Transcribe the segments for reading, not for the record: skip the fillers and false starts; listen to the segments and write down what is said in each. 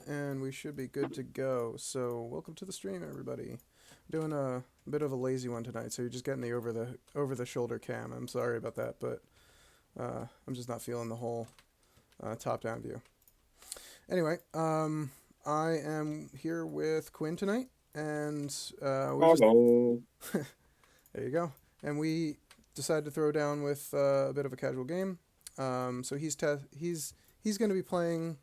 on, and we should be good to go. So, welcome to the stream, everybody. Doing a bit of a lazy one tonight, so you're just getting the over the shoulder cam. I'm sorry about that, but I'm just not feeling the whole top down view. Anyway, I am here with Quinn tonight, and Hello. there you go. And we decided to throw down with a bit of a casual game. So he's going to be playing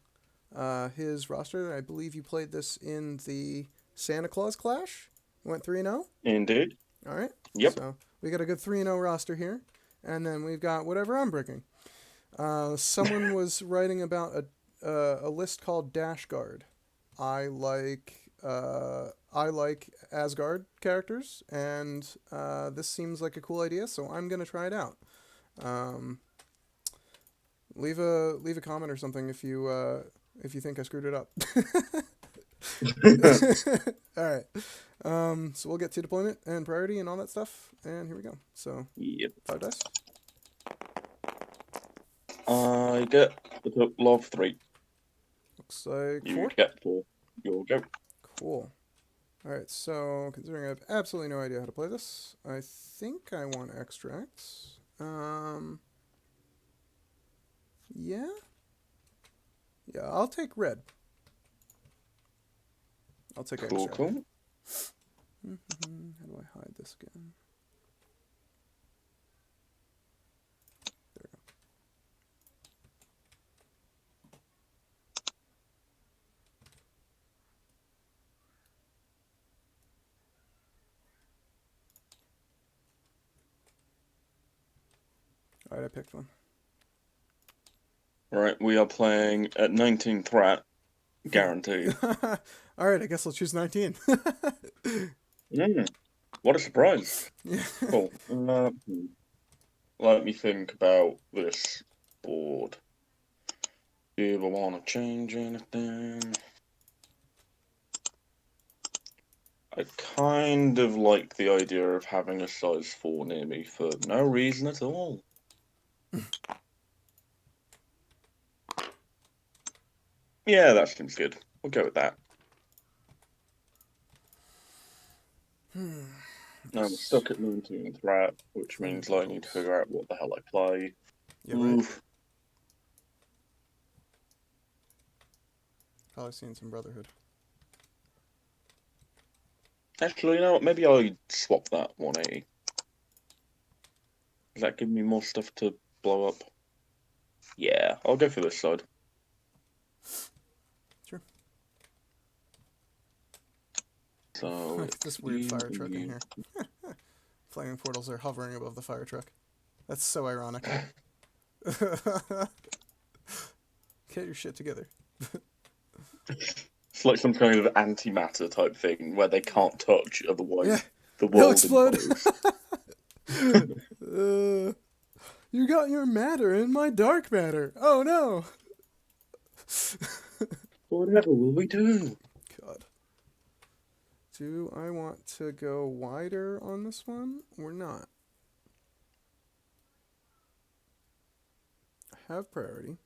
his roster. I believe you played this in the Santa Claus Clash. Went 3-0. Indeed. All right. Yep. So we got a good 3-0 roster here. And then we've got whatever I'm bringing. Someone was writing about a list called Dashgard. I like Asgard characters, and this seems like a cool idea, so I'm gonna try it out. Um, leave a comment or something if you think I screwed it up. All right. So we'll get to deployment and priority and all that stuff, and here we go. So Yep. 5 dice. I get the total of 3. Looks like You 4. get 4. You'll go. Cool. All right. So considering I have absolutely no idea how to play this, I think I want extracts. Yeah. Yeah, I'll take red. I'll take Cool, extract. cool. How do I hide this again? There we go. All right, I picked one. Right, we are playing at 19 threat, guaranteed. All right, I guess I'll choose 19. What a surprise. Yeah. Cool. Let me think about this board. Do I want to change anything? I kind of like the idea of having a size 4 near me for no reason at all. Yeah, that seems good. We'll go with that. Now I'm stuck at 19 threat, which means I need to figure out what the hell I play. Yeah, right. Probably seen some Brotherhood. Actually, you know what? Maybe I swap that 180. Does that give me more stuff to blow up? Yeah, I'll go for this side. Sure. So this weird fire truck in here. Flaming portals are hovering above the fire truck. That's so ironic. Get your shit together. It's like some kind of antimatter type thing where they can't touch, otherwise Yeah, the he'll world explode. implodes. You got your matter in my dark matter. Oh no. Whatever will we do? God. Do I want to go wider on this one or not? I have priority.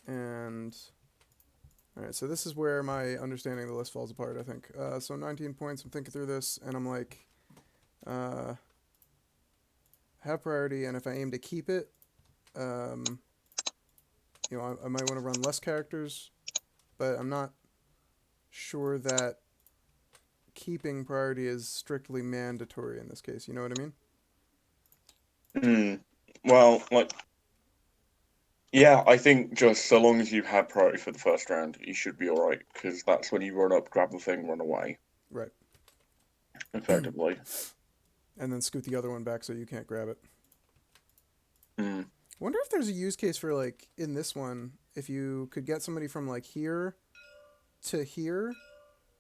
And alright, so this is where my understanding of the list falls apart, I think. So 19 points, I'm thinking through this, and I'm like, have priority, and if I aim to keep it, I might want to run less characters, but I'm not sure that keeping priority is strictly mandatory in this case. You know what I mean? Well, like, yeah, I think just so long as you have priority for the first round, you should be alright, because that's when you run up, grab the thing, run away. Right. Effectively. And then scoot the other one back so you can't grab it. Hmm. Wonder if there's a use case for, like, in this one, if you could get somebody from, like, here to here,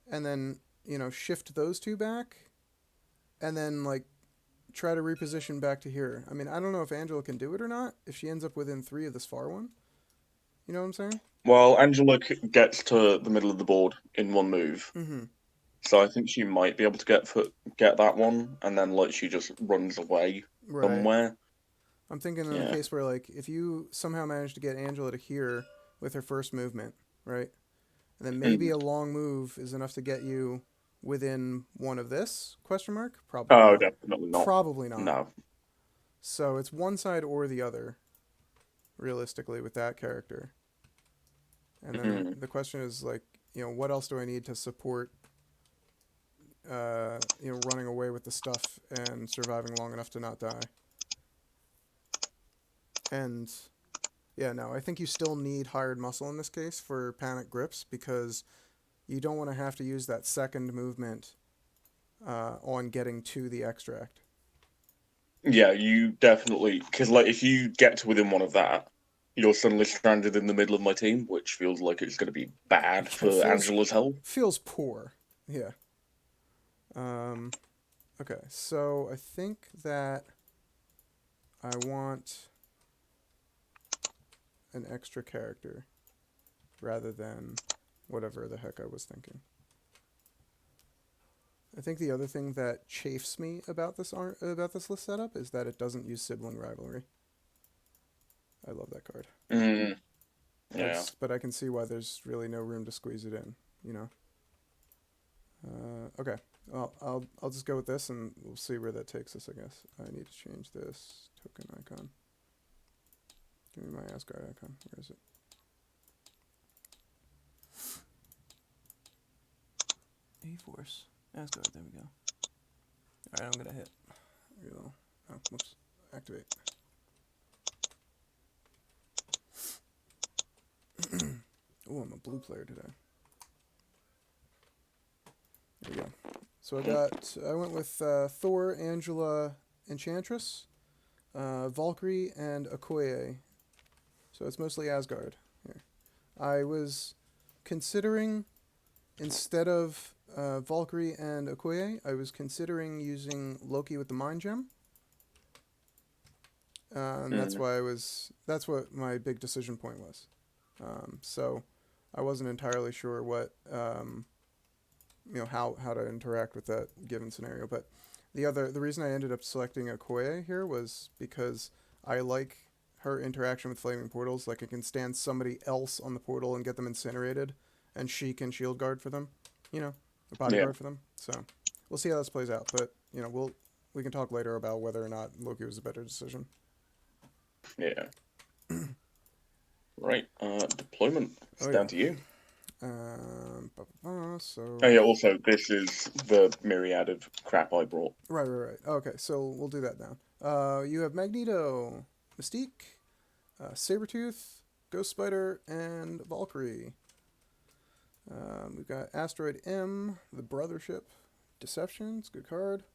and then, shift those two back, and then, like, try to reposition back to here. I mean, I don't know if Angela can do it or not, if she ends up within 3 of this far one. You know what I'm saying? Well, Angela gets to the middle of the board in one move. Mm-hmm. So I think she might be able to get that one, and then, like, she just runs away somewhere. I'm thinking in a case where, like, if you somehow manage to get Angela to here with her first movement, right? and then maybe a long move is enough to get you within one of this question mark. Probably Oh, not. definitely not. Probably not. No. So it's one side or the other, realistically, with that character. And then Mm-hmm. the question is like, what else do I need to support, running away with the stuff and surviving long enough to not die? And yeah, no, I think you still need hired muscle in this case for panic grips because you don't want to have to use that second movement on getting to the extract. Yeah, you definitely, because like if you get to within one of that, you're suddenly stranded in the middle of my team, which feels like it's going to be bad It for feels Angela's health. poor. Yeah. Um, okay, so I think that I want an extra character rather than whatever the heck I was thinking. I think the other thing that chafes me about this list setup is that it doesn't use sibling rivalry. I love that card. Mm, yeah. But I can see why there's really no room to squeeze it in. Okay. Well, I'll just go with this, and we'll see where that takes us. I guess I need to change this token icon. Give me my Asgard icon. Where is it? A-Force. Asgard. There we go. All right, I'm gonna hit. Oh, whoops. Activate. Oh, I'm a blue player today. There we go. So I went with Thor, Angela, Enchantress, Valkyrie, and Okoye. So it's mostly Asgard here. I was considering, instead of Valkyrie and Okoye, I was considering using Loki with the Mind Gem. That's what my big decision point was. So I wasn't entirely sure what, how to interact with that given scenario. But the reason I ended up selecting Okoye here was because I like her interaction with flaming portals. Like, I can stand somebody else on the portal and get them incinerated, and she can shield guard for them, or bodyguard for them. So we'll see how this plays out. But we can talk later about whether or not Loki was a better decision. Yeah. Right. Deployment. It's down to you. So. Oh yeah. Also, this is the myriad of crap I brought. Right. Okay, so we'll do that now. You have Magneto, Mystique, Sabertooth, Ghost Spider, and Valkyrie. We've got Asteroid M, the Brothership, Deception's good card,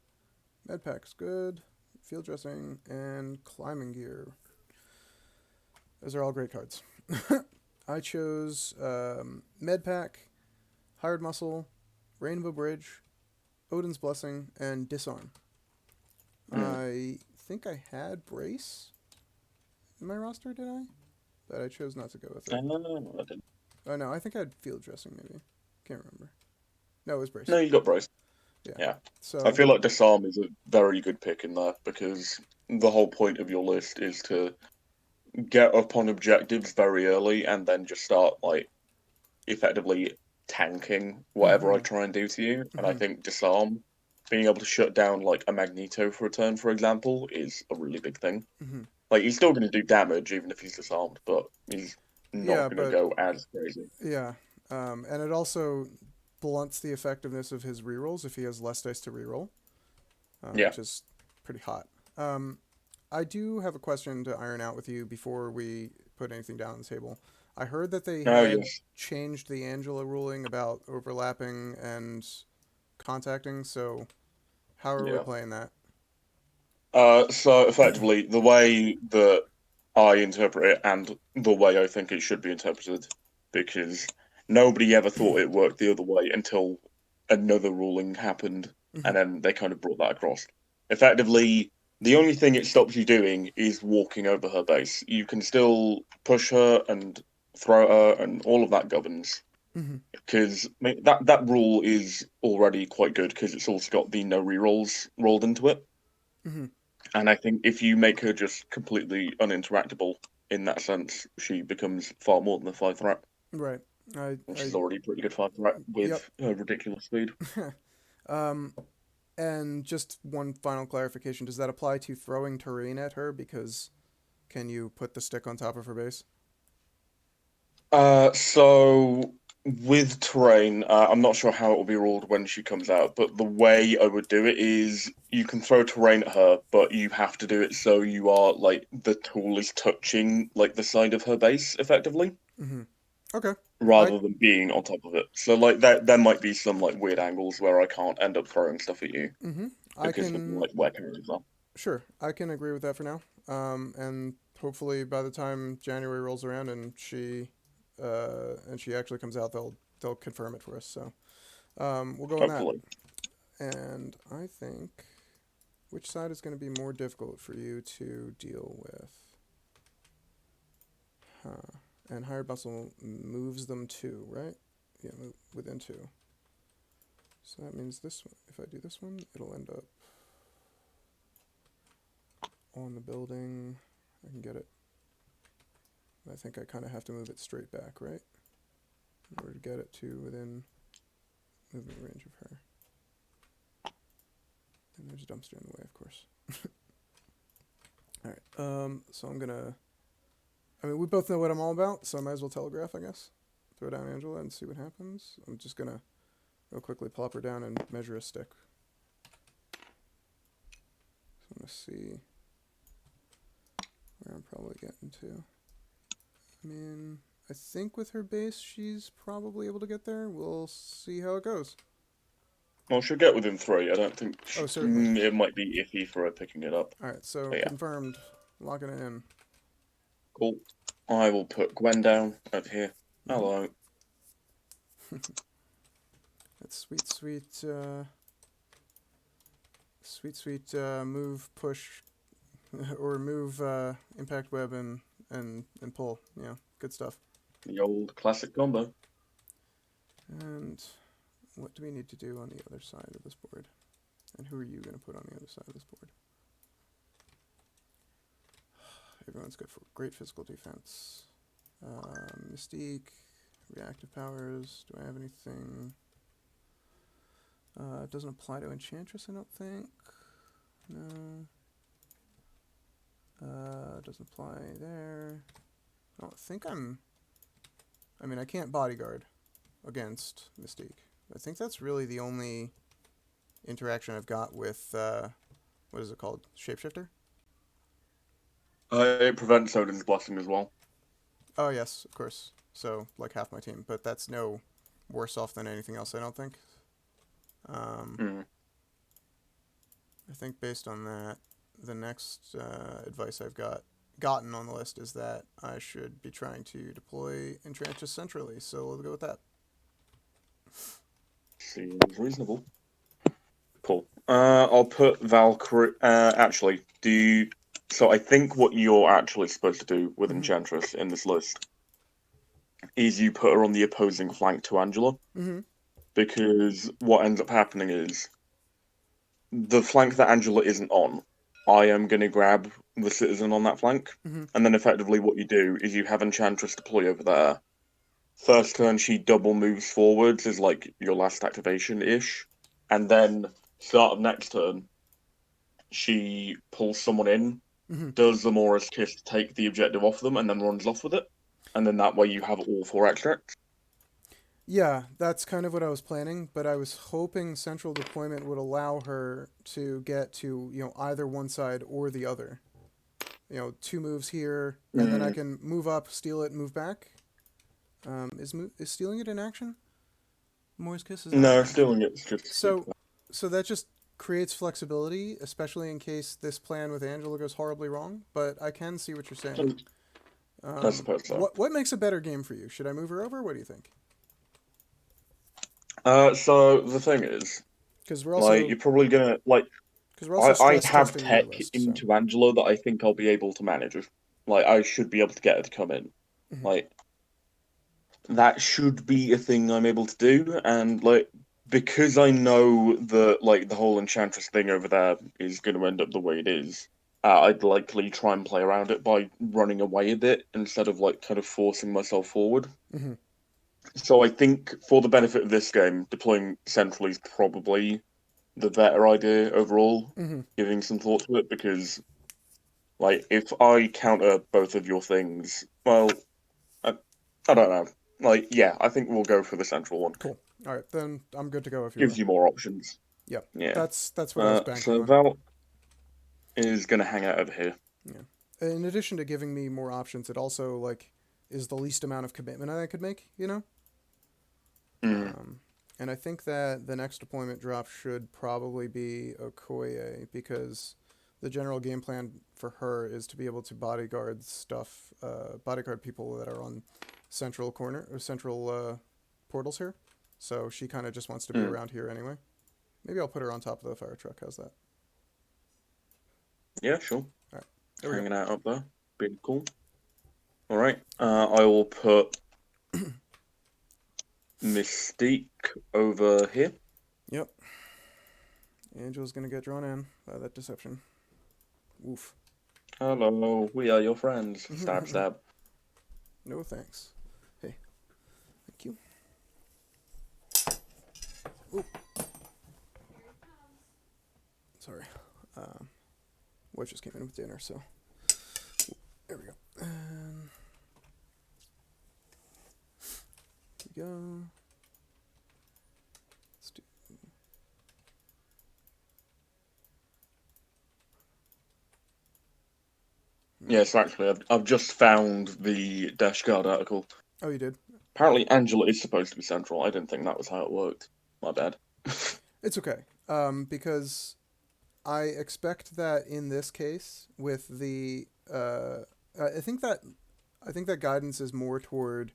Medpack's good, Field Dressing, and Climbing Gear. Those are all great cards. I chose Medpack, Hired Muscle, Rainbow Bridge, Odin's Blessing, and Disarm. I think I had Brace in my roster, did I? But I chose not to go with it. I didn't. Oh, no, I think I had Field Dressing, maybe. Can't remember. No, it was Brace. No, you got Bryce. Yeah. So I feel like Disarm is a very good pick in there because the whole point of your list is to get up on objectives very early and then just start, like, effectively tanking whatever I try and do to you. And I think Disarm, being able to shut down, like, a Magneto for a turn, for example, is a really big thing. Like, he's still going to do damage even if he's disarmed, but he's not going to go as crazy. Yeah. And it also blunts the effectiveness of his rerolls if he has less dice to reroll, which is pretty hot. I do have a question to iron out with you before we put anything down on the table. I heard that they had changed the Angela ruling about overlapping and contacting, so how are we playing that? So effectively, the way that I interpret it and the way I think it should be interpreted, because nobody ever thought it worked the other way until another ruling happened, and then they kind of brought that across. Effectively, the only thing it stops you doing is walking over her base. You can still push her and throw her, and all of that governs. Because that rule is already quite good because it's also got the no rerolls rolled into it. And I think if you make her just completely uninteractable in that sense, she becomes far more than a 5 threat. Right. which I is already a pretty good fighter right, yep. with ridiculous speed. um, and just one final clarification: does that apply to throwing terrain at her? Because can you put the stick on top of her base? So with terrain, I'm not sure how it will be ruled when she comes out, but the way I would do it is you can throw terrain at her, but you have to do it so you are like the tool is touching like the side of her base effectively, Mm-hmm. Okay. I rather than being on top of it. So like there might be some like weird angles where I can't end up throwing stuff at you mm-hmm. I because of can like where characters are. sure I can agree with that for now. And hopefully by the time January rolls around and she actually comes out, they'll confirm it for us. So we'll go on that. Hopefully. And I think which side is going to be more difficult for you to deal with? Huh. And hired muscle moves them too, right? Yeah, move within two. So that means this one. If I do this one, it'll end up on the building. I can get it. I think I kind of have to move it straight back, right? In order to get it to within movement range of her. And there's a dumpster in the way, of course. Alright, so I'm gonna... I mean, we both know what I'm all about, so I might as well telegraph, I guess. Throw down Angela and see what happens. I'm just gonna real quickly plop her down and measure a stick. So I'm gonna see where I'm probably getting to. I mean, I think with her base, she's probably able to get there. We'll see how it goes. Well, she'll get within three. I don't think Oh, certainly. it might be iffy for her picking it up. Alright, so But yeah, confirmed. Locking it in. cool. I will put Gwen down over here. Mm-hmm. Hello. That's sweet, sweet, move, push, or move, impact web and pull. Yeah, good stuff. The old classic combo. And what do we need to do on the other side of this board? And who are you going to put on the other side of this board? Everyone's good for great physical defense. Mystique, reactive powers. Do I have anything? It doesn't apply to Enchantress, I don't think. No. Doesn't apply there. I don't think I mean, I can't bodyguard against Mystique. I think that's really the only interaction I've got with, what is it called? Shapeshifter? It prevents Odin's blessing as well. Oh, yes, of course. So, like half my team. But that's no worse off than anything else, I don't think. I think based on that, the next advice I've gotten on the list is that I should be trying to deploy Enchantress centrally. So we'll go with that. Seems reasonable. Cool. I'll put Valkyrie. Actually, So I think what you're actually supposed to do with Enchantress in this list is you put her on the opposing flank to Angela. Mm-hmm. Because what ends up happening is the flank that Angela isn't on, I am going to grab the citizen on that flank. Mm-hmm. And then effectively what you do is you have Enchantress deploy over there. First turn, she double moves forwards is like your last activation-ish. And then start of next turn, she pulls someone in, Mm-hmm. does the Morris Kiss to take the objective off them, and then runs off with it. And then that way you have all four extracts. Yeah, that's kind of what I was planning, but I was hoping central deployment would allow her to get to, either one side or the other. Two moves here, and then I can move up, steal it, and move back. Is stealing it in action? Morris Kiss is not No, in action. stealing it's just So that just creates flexibility, especially in case this plan with Angela goes horribly wrong. But I can see what you're saying. I suppose so. What makes a better game for you? Should I move her over? What do you think? So the thing is, Because we're also you're probably gonna because we're also I stress have testing your tech list. So. into Angela that I think I'll be able to manage. I should be able to get her to come in. Mm-hmm. Like, that should be a thing I'm able to do, and because I know that the whole Enchantress thing over there is going to end up the way it is. I'd likely try and play around it by running away a bit instead of kind of forcing myself forward. Mm-hmm. So I think for the benefit of this game, deploying centrally is probably the better idea overall. Mm-hmm. Giving some thought to it because, like, if I counter both of your things, well, I don't know. Like, yeah, I think we'll go for the central one. Cool. All right, then I'm good to go if you Gives are. you more options. Yep. Yeah. That's what I was banking So on. Val is gonna hang out over here. Yeah. In addition to giving me more options, it also like is the least amount of commitment I could make. You know. Mm. Um, and I think that the next deployment drop should probably be Okoye because the general game plan for her is to be able to bodyguard stuff, bodyguard people that are on central corner or central portals here. So she kind of just wants to be Mm. around here anyway. Maybe I'll put her on top of the fire truck. How's that? Yeah, sure. All right, there we go. Hanging out up there. Being cool. All right. I will put Mystique over here. Yep. Angel's gonna get drawn in by that deception. Oof. Hello, we are your friends. Stab, stab. No thanks. Hey, thank you. Ooh. Sorry. Wife just came in with dinner, so there we go. And here we go. Let's do. Yes, actually, I've just found the Dashgard article. Oh, you did? Apparently, Angela is supposed to be central. I didn't think that was how it worked. My bad. It's okay. Because I expect that in this case, with the I think that guidance is more toward.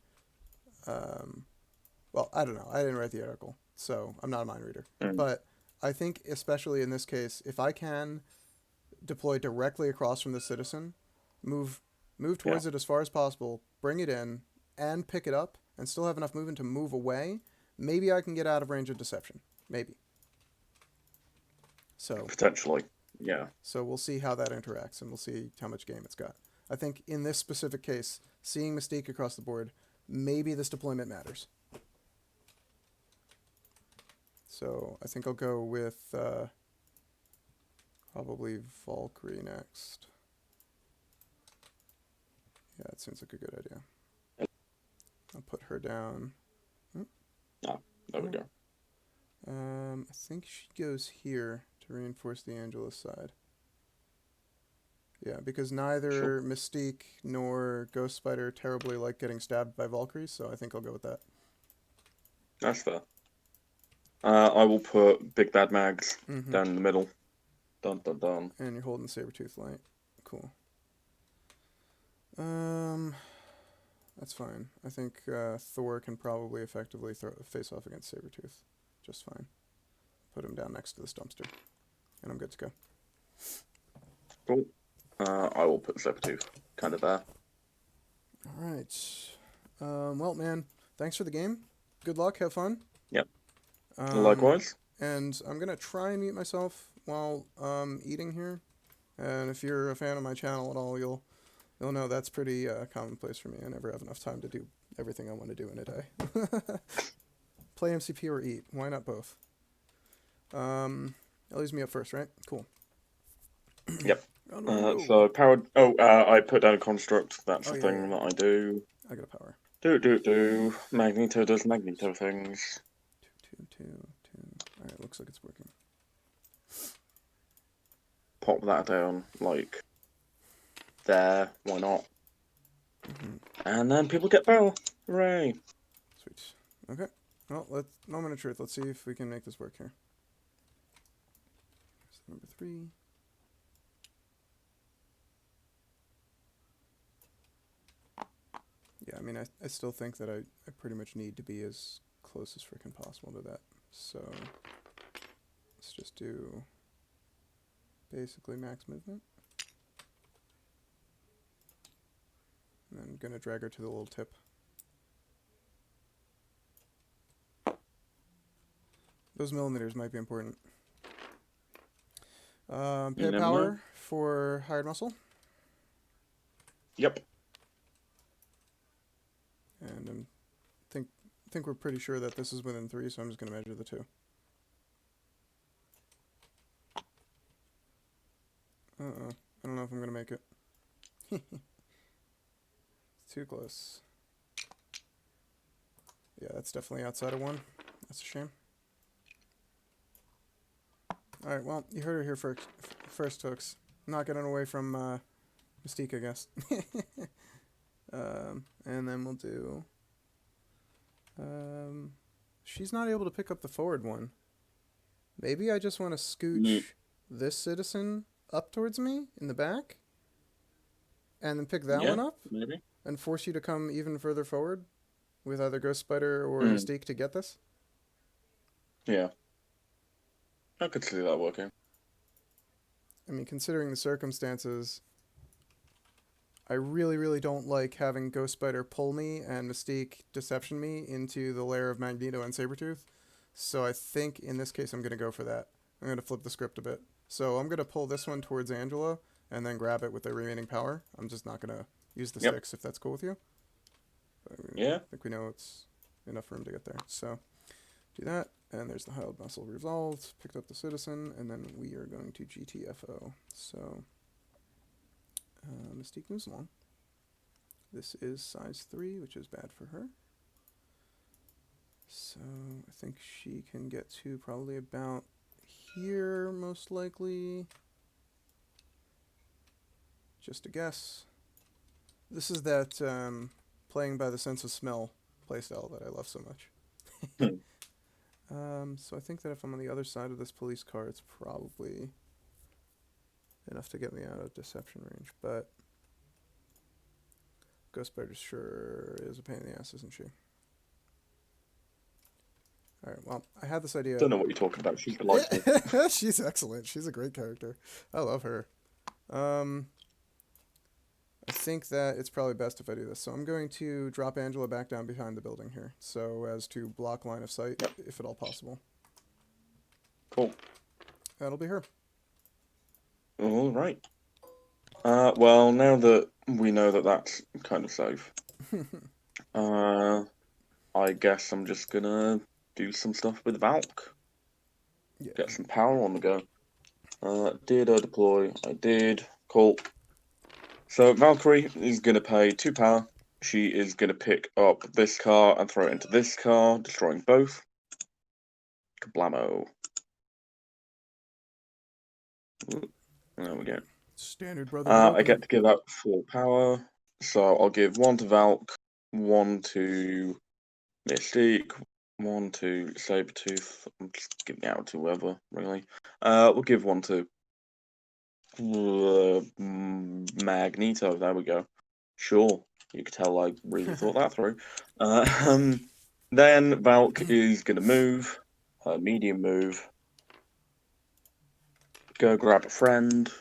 Well, I don't know. I didn't write the article, so I'm not a mind reader. Mm. But I think, especially in this case, if I can deploy directly across from the citizen, move towards it as far as possible, bring it in, and pick it up, and still have enough movement to move away, maybe I can get out of range of deception. Maybe. So Potentially, yeah. So we'll see how that interacts, and we'll see how much game it's got. I think in this specific case, seeing Mystique across the board, maybe this deployment matters. So I think I'll go with probably Valkyrie next. Yeah, it seems like a good idea. I'll put her down. Ah, there we go. I think she goes here to reinforce the Angelus side. Yeah, because neither Mystique nor Ghost Spider terribly like getting stabbed by Valkyrie, so I think I'll go with that. That's fair. I will put Big Bad Mags Mm-hmm. down in the middle. Dun dun dun. And you're holding Sabertooth light. Cool. That's fine. I think Thor can probably effectively face off against Sabertooth just fine. Put him down next to this dumpster, and I'm good to go. Cool. I will put Sabertooth kind of there. All right. Well, man, thanks for the game. Good luck. Have fun. Yep. Likewise. And I'm gonna try and mute myself while eating here. And if you're a fan of my channel at all, you'll know that's pretty commonplace for me. I never have enough time to do everything I want to do in a day. Play MCP or eat. Why not both? That leaves me up first, right? Cool. Yep. So powered. I put down a construct. That's the thing that I do. I got a power. Do. Magneto does Magneto things. Two. All right, looks like it's working. Pop that down like there. Why not? Mm-hmm. And then people get power. Hooray! Sweet. Okay. Well, moment of truth. Let's see if we can make this work here. Here's number 3. Yeah, I mean, I still think that I pretty much need to be as close as freaking possible to that. So let's just do basically max movement. And I'm going to drag her to the little tip. Those millimeters might be important. Pay power for hired muscle. Yep. And I think think we're pretty sure that this is within 3, so I'm just going to measure the 2. Uh-oh. I don't know if I'm going to make it. It's too close. Yeah, that's definitely outside of 1. That's a shame. Alright, well, you heard her here first, folks. I'm not getting away from Mystique, I guess. And then we'll do... she's not able to pick up the forward one. Maybe I just want to scooch this citizen up towards me in the back, and then pick that one up, maybe, and force you to come even further forward with either Ghost Spider or Mystique to get this. Yeah, I could see that working. I mean, considering the circumstances, I really, really don't like having Ghost Spider pull me and Mystique deception me into the lair of Magneto and Sabertooth. So I think in this case I'm going to go for that. I'm going to flip the script a bit. So I'm going to pull this one towards Angela and then grab it with the remaining power. I'm just not going to use the 6 if that's cool with you. Yeah. I think we know it's enough room to get there. So do that. And there's the Hild Muscle resolved. Picked up the citizen. And then we are going to GTFO. So Mystique moves along. This is size 3, which is bad for her. So I think she can get to probably about here, most likely. Just a guess. This is that playing by the sense of smell playstyle that I love so much. So I think that if I'm on the other side of this police car, it's probably enough to get me out of deception range, but Ghost Spider sure is a pain in the ass, isn't she? Alright, well, I had this idea. Don't know what you're talking about. She's delightful. She's excellent. She's a great character. I love her. I think that it's probably best if I do this. So I'm going to drop Angela back down behind the building here, so as to block line of sight, if at all possible. Cool. That'll be her. All right. Well, now that we know that that's kind of safe, I guess I'm just gonna do some stuff with Valk. Yeah. Get some power on the go. Did I deploy? I did. Cool. So Valkyrie is gonna pay 2 power. She is gonna pick up this car and throw it into this car, destroying both. Kablamo. There we go. Standard Brotherhood. I get to give out 4 power, so I'll give 1 to Valk, 1 to Mystique, 1 to Sabertooth. I'm just giving out to whoever, really. We'll give 1 to Magneto. There we go. Sure, you could tell I really thought that through. Then Valk is gonna move, medium move. Go grab a friend.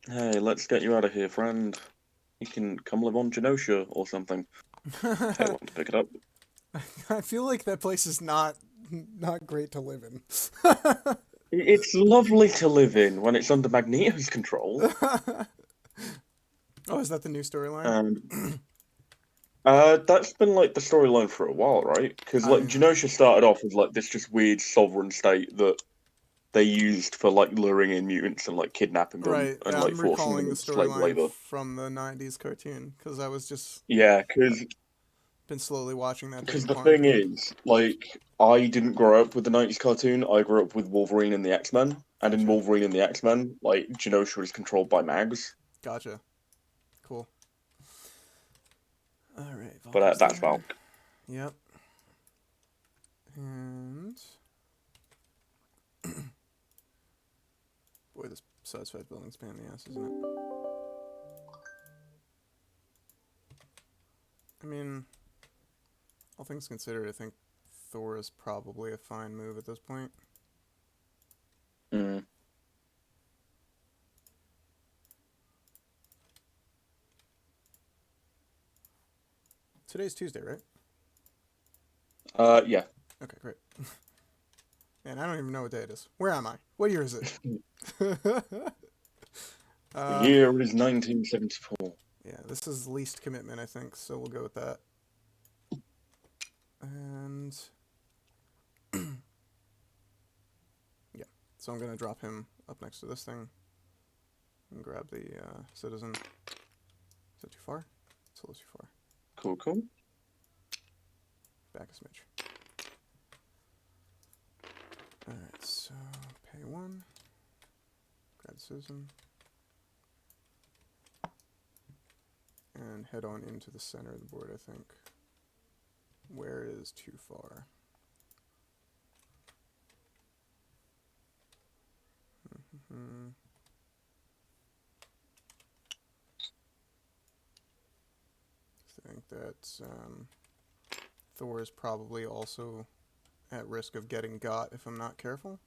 Hey, let's get you out of here, friend. You can come live on Genosha or something. Take one to pick it up. I feel like that place is not great to live in. It's lovely to live in when it's under Magneto's control. Oh, is that the new storyline? That's been like the storyline for a while, right? Because like Genosha started off as like this just weird sovereign state that they used for like luring in mutants and like kidnapping them and like I'm forcing recalling them the into slave labor. storyline from the '90s cartoon because I was just because been slowly watching that. Because the thing is, like, I didn't grow up with the '90s cartoon. I grew up with Wolverine and the X-Men, and in Wolverine and the X-Men, like Genosha is controlled by Mags. Gotcha. Cool. All right. But that's Valk. Yep. And boy, this side building's pain in the ass, isn't it? I mean, all things considered, I think Thor is probably a fine move at this point. Today's Tuesday, right? Yeah. Okay, great. Man, I don't even know what day it is. Where am I? What year is it? The year is 1974. Yeah, this is least commitment, I think, so we'll go with that. And yeah, so I'm gonna drop him up next to this thing and grab the citizen. Is that too far? It's a little too far. Cool, cool. Back a smidge. Alright, so pay 1. Grab the citizen. And head on into the center of the board, I think. Where is too far? I think that Thor is probably also at risk of getting got if I'm not careful.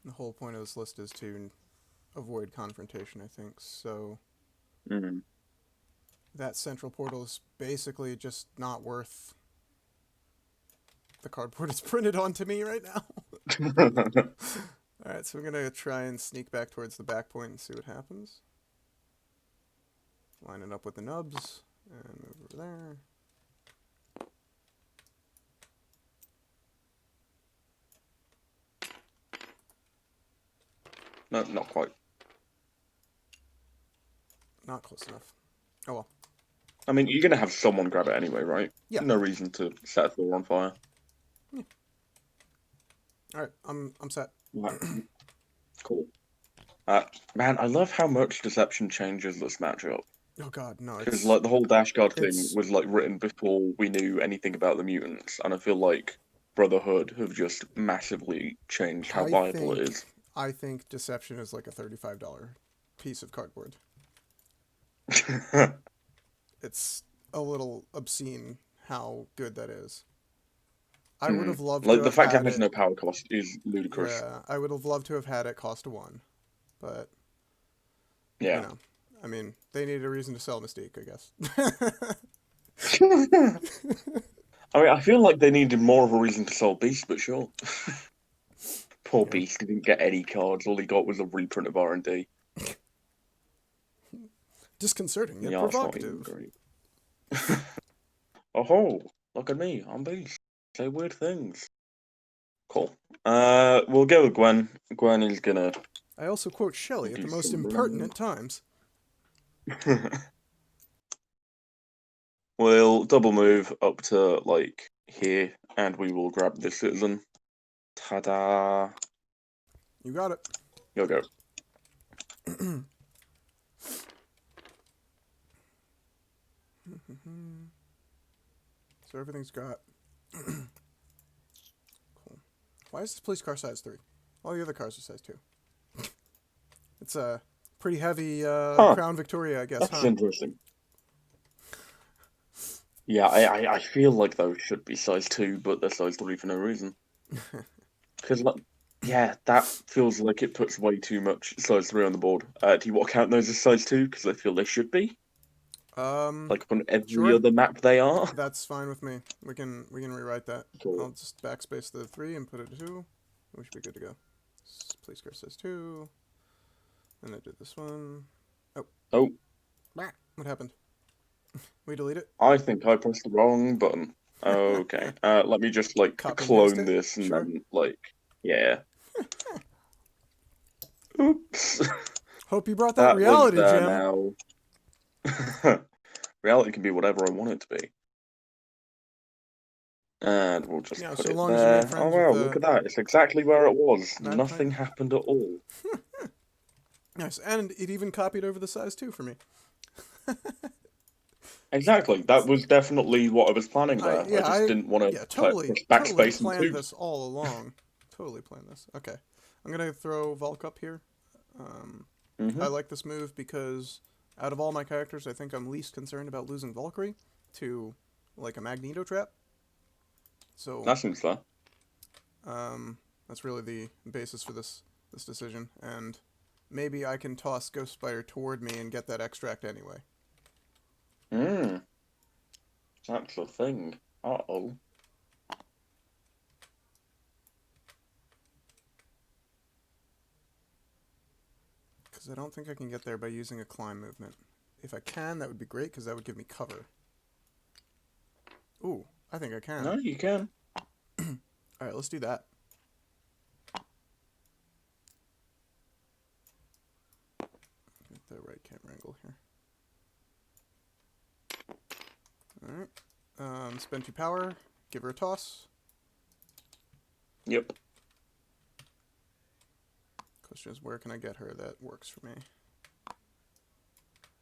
The whole point of this list is to avoid confrontation, I think, so that central portal is basically just not worth the cardboard it's printed onto me right now. Alright, so I'm going to try and sneak back towards the back point and see what happens. Line it up with the nubs, and move over there. No, not quite. Not close enough. Oh well. I mean, you're gonna have someone grab it anyway, right? Yeah. No reason to set Thor on fire. Yeah. Alright, I'm set. Cool. Man, I love how much deception changes this matchup. Oh god, no, it's... Because, like, the whole Dashgard thing was, like, written before we knew anything about the mutants, and I feel like Brotherhood have just massively changed how viable it is. I think deception is like a $35 piece of cardboard. It's a little obscene how good that is. I would have loved like to the have fact had it has it. no power cost is ludicrous. Yeah, I would have loved to have had it cost a 1, but yeah, you know, I mean, they needed a reason to sell Mystique, I guess. I mean, I feel like they needed more of a reason to sell Beast, but sure. Poor Beast didn't get any cards. All he got was a reprint of R&D. Disconcerting yet Yeah, provocative. that's not even great. Oh, look at me. I'm Beast. Say weird things. Cool. We'll go with Gwen. Gwen is gonna... I also quote Shelley at the most impertinent times. We'll double move up to, like, here, and we will grab the citizen. Ta-da! You got it. You'll go. So everything's got... Cool. Why is this police car size 3? All the other cars are size 2. It's a pretty heavy Crown Victoria, I guess, That's interesting. Yeah, I feel like those should be size 2, but they're size 3 for no reason. Because, like, yeah, that feels like it puts way too much size 3 on the board. Do you want to count those as size 2? Because I feel they should be. Like, on every other map they are. That's fine with me. We can rewrite that. Cool. I'll just backspace the 3 and put it 2. We should be good to go. Police car says 2. And I did this one. Oh. What happened? We delete it? I think I pressed the wrong button. Okay. Let me just, like, clone this and then, like, yeah. Oops. Hope you brought that reality gem. Now. Reality can be whatever I want it to be. And we'll just put it there. Oh wow, look at that. It's exactly where it was. Nothing happened at all. Nice. And it even copied over the size 2 for me. Exactly. That was definitely what I was planning there. I just didn't want to totally backspace and planned this all along. Totally planned this. Okay. I'm going to throw Valk up here. I like this move because out of all my characters, I think I'm least concerned about losing Valkyrie to, like, a Magneto trap. So that seems fair. That's really the basis for this decision, and maybe I can toss Ghost Spider toward me and get that extract anyway. That's the thing. Uh-oh. because I don't think I can get there by using a climb movement. If I can, that would be great, because that would give me cover. Ooh, I think I can. No, you can. Alright, let's do that. Get the right camera angle here. Alright. Spend 2 power. Give her a toss. Yep. Question is, where can I get her that works for me?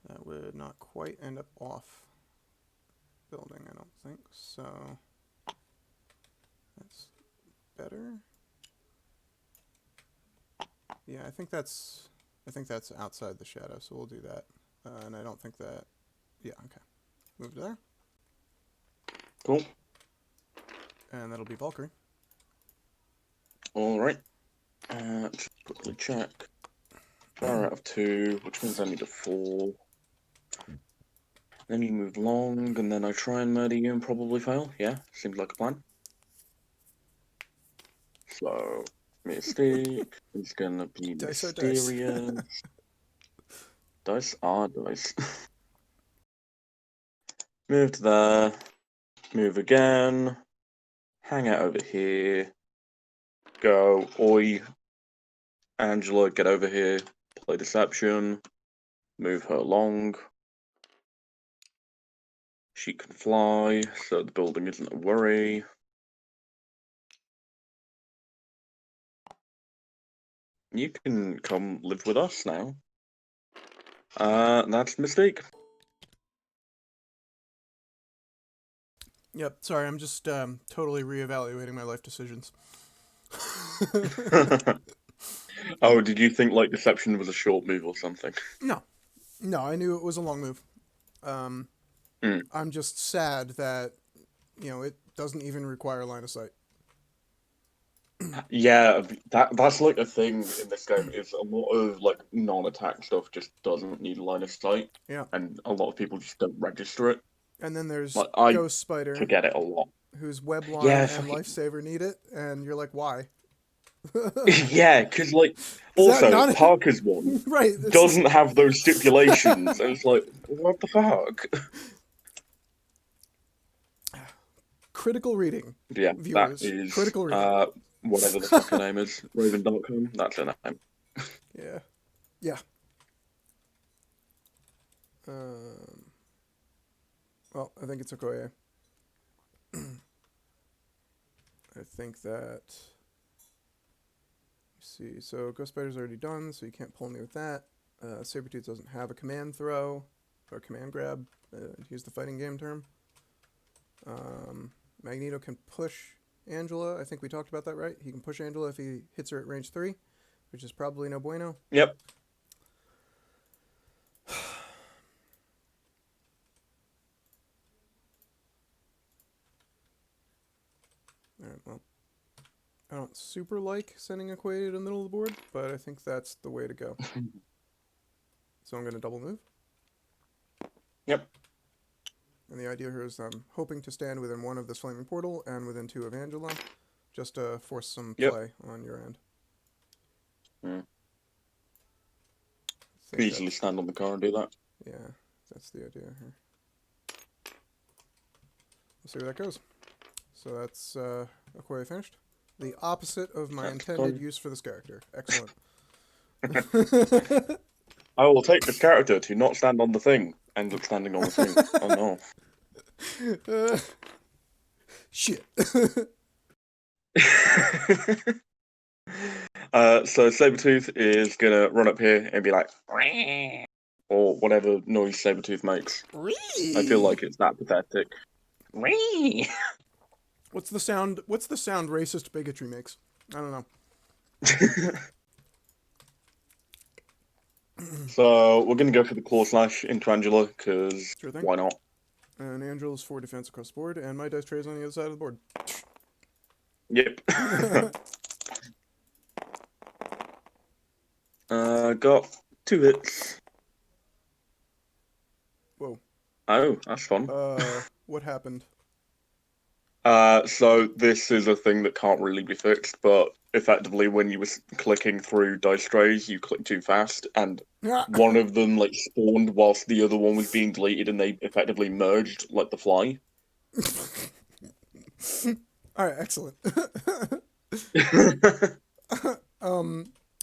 That would not quite end up off building, I don't think. So that's better. Yeah, I think that's outside the shadow, so we'll do that. And I don't think that. Yeah, okay. Move to there. Cool. And that'll be Valkyrie. All right. Just quickly check. Power out of 2, which means I need a 4. Then you move long, and then I try and murder you and probably fail. Yeah, seems like a plan. So, Mystique is gonna be Dice are mysterious. Dice are dice. Move to there. Move again. Hang out over here. Go. Oi. Angela, get over here. Play deception. Move her along. She can fly, so the building isn't a worry. You can come live with us now. That's Mystique. Yep, sorry, I'm just totally reevaluating my life decisions. Oh, did you think like deception was a short move or something? No, I knew it was a long move. I'm just sad that, it doesn't even require line of sight. Yeah, that's like a thing in this game. Is a lot of like non-attack stuff just doesn't need line of sight. Yeah. And a lot of people just don't register it. And then there's Like, I Ghost Spider, forget it a lot. whose Webline Yeah, and Lifesaver need it, and you're like, why? Yeah, because like also not... Parker's one right, doesn't have those stipulations, and it's like, what the fuck? Critical reading. Yeah, Viewers. that is Critical reading. whatever the fuck her name is, Raven.com. That's her name. Yeah. Yeah. Well, I think it's Okoye. I think that. Let's see. So Ghost Spider's already done, so you can't pull me with that. Sabertooth doesn't have a command throw or command grab. Use the fighting game term. Magneto can push Angela. I think we talked about that, right? He can push Angela if he hits her at range 3, which is probably no bueno. Yep. Alright, well. I don't super like sending Okoye to the middle of the board, but I think that's the way to go. So I'm going to double move. Yep. And the idea here is I'm hoping to stand within 1 of this flaming portal and within 2 of Angela, just to force some play on your end. Easily stand on the car and do that. Yeah, that's the idea here. We'll see where that goes. So that's Okoye finished. The opposite of my intended use for this character. Excellent. I will take this character to not stand on the thing. End up standing on the thing. Oh no. Shit. So Sabertooth is gonna run up here and be like, or whatever noise Sabertooth makes. I feel like it's that pathetic. What's the sound racist bigotry makes? I don't know. So we're gonna go for the claw slash into Angela, because why not? And Angela's 4 defense across the board, and my dice tray is on the other side of the board. Yep. Got 2 hits. Whoa. Oh, that's fun. What happened? So this is a thing that can't really be fixed, but effectively when you were clicking through dice trays, you clicked too fast, and Ah! one of them like spawned whilst the other one was being deleted, and they effectively merged like the fly. All right, excellent.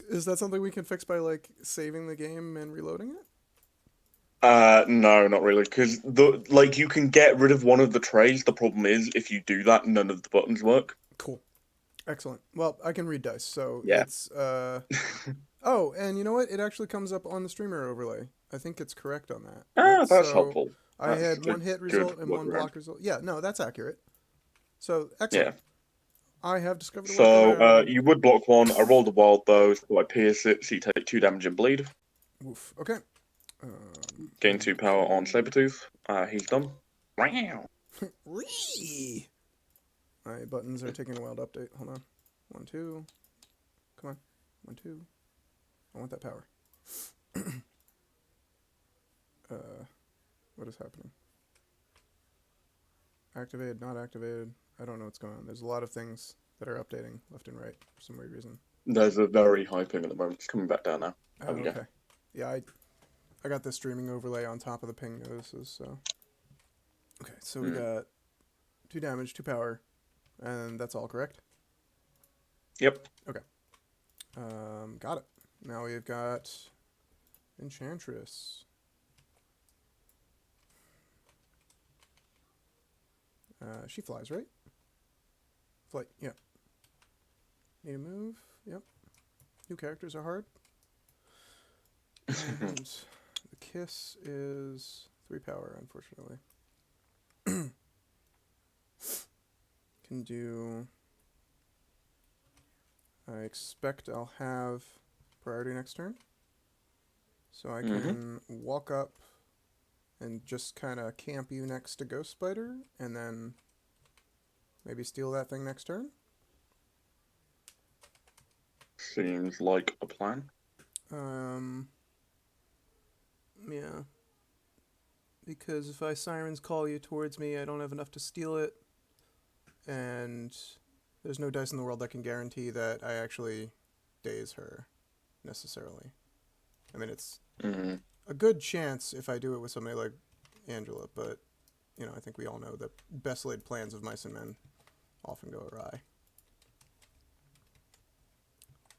Is that something we can fix by like saving the game and reloading it? No, not really, because the like you can get rid of one of the trays. The problem is if you do that, none of the buttons work. Cool. Excellent. Well, I can read dice, so Yeah. it's oh, and you know what? It actually comes up on the streamer overlay. I think it's correct on that. That's So helpful. I That's had a one hit good result and one workaround. block result. Yeah, no, that's accurate. So Yeah. excellent. I have discovered a So workaround. you would block one. I rolled a wild bow, so I pierce it, so you take 2 damage and bleed. Woof. Okay. Gain 2 power on Sabertooth. He's done. Wow. Whee! My buttons are taking a while to update. Hold on. 1, 2. Come on. 1, 2. I want that power. What is happening? Activated, not activated. I don't know what's going on. There's a lot of things that are updating left and right for some weird reason. There's a very high ping at the moment. It's coming back down now. Oh, okay. Yeah, I got the streaming overlay on top of the ping notices, so. Okay, so we got 2 damage, 2 power, and that's all correct? Yep. Okay. Got it. Now we've got Enchantress. She flies, right? Flight, yeah. Need a move? Yep. New characters are hard. And the kiss is 3 power, unfortunately. Can do... I expect I'll have priority next turn. So I can walk up and just kind of camp you next to Ghost Spider, and then maybe steal that thing next turn. Seems like a plan. Yeah. Because if I Siren's Call you towards me, I don't have enough to steal it. And there's no dice in the world that can guarantee that I actually daze her, necessarily. I mean, it's a good chance if I do it with somebody like Angela, but, you know, I think we all know that best laid plans of mice and men often go awry.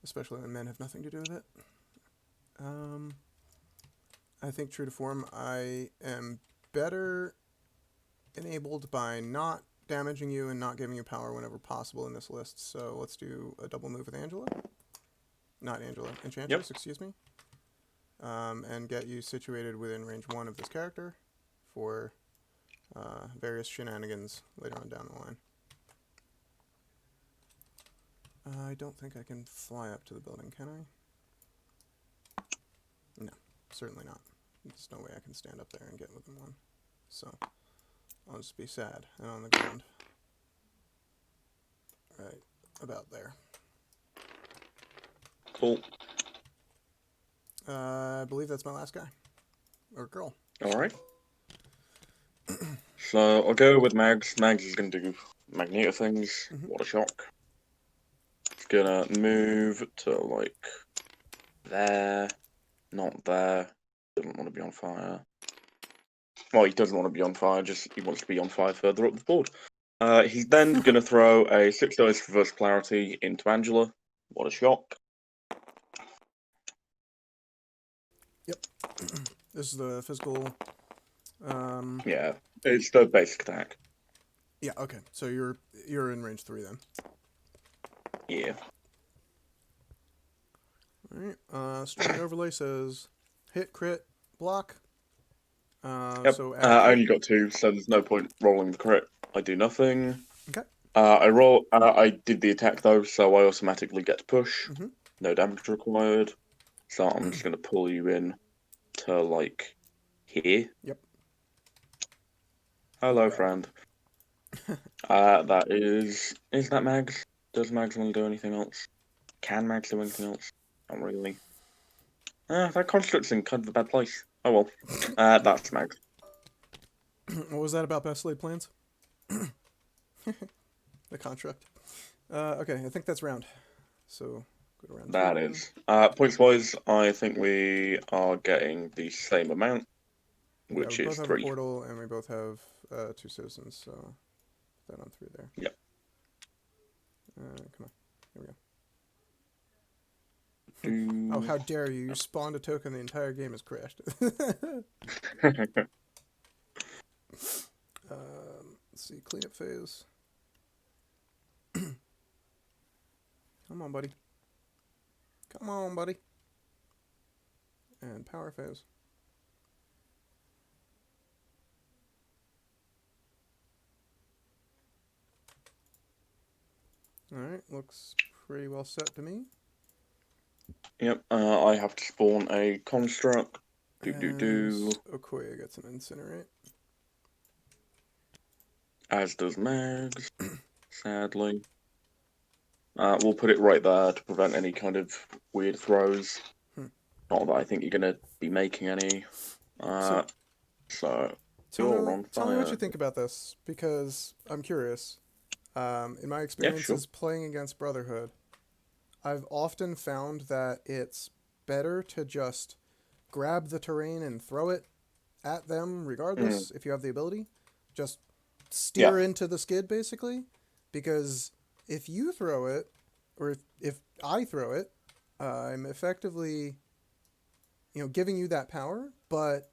Especially when men have nothing to do with it. I think true to form, I am better enabled by not damaging you and not giving you power whenever possible in this list. So let's do a double move with Angela. Not Angela, Enchantress, excuse me. And get you situated within range 1 of this character for various shenanigans later on down the line. I don't think I can fly up to the building, can I? No, certainly not. There's no way I can stand up there and get within 1. So I'll just be sad and on the ground. Right about there. Cool. I believe that's my last guy. Or girl. Alright. So I'll go with Mags. Mags is going to do Magneto things. What a shock. It's going to move to, like, there. Not there. Doesn't want to be on fire. Well, he doesn't want to be on fire, just he wants to be on fire further up the board. He's then going to throw a 6 dice reverse polarity into Angela. What a shock. Yep. This is the physical... Yeah, it's the basic attack. Yeah, okay. So you're in range 3 then. Yeah. Alright, streaming overlay says hit, crit, block. Yep. So I only got 2, so there's no point rolling the crit. I do nothing. Okay. I did the attack though, so I automatically get to push. No damage required. So I'm just gonna pull you in to like here. Yep. Hello, friend. That is that Mags? Does Mags want to do anything else? Can Mags do anything else? Not really. That construct's in kind of a bad place. Oh well. That's Mags. What was that about best laid plans? The construct. Okay, I think that's round. So go to round That 2. is. Points wise, I think we are getting the same amount, Yeah, we which both is have a 3. portal, and we both have 2 citizens, so put that on 3 there. Yep. Come on. Here we go. Oh, Do... how dare you! You spawned a token, the entire game has crashed. Let's see, cleanup phase. Come on, buddy. Come on, buddy. And power phase. Alright, looks pretty well set to me. Yep, I have to spawn a construct. And Okoye gets an incinerate. As does Mags, sadly. We'll put it right there to prevent any kind of weird throws. Not that I think you're going to be making any. So you're on Tell me what fire. you think about this, because I'm curious. In my Yeah, experiences sure. playing against Brotherhood, I've often found that it's better to just grab the terrain and throw it at them regardless, if you have the ability. Just steer Yeah, into the skid, basically. Because if you throw it, or if I throw it, I'm effectively, giving you that power, but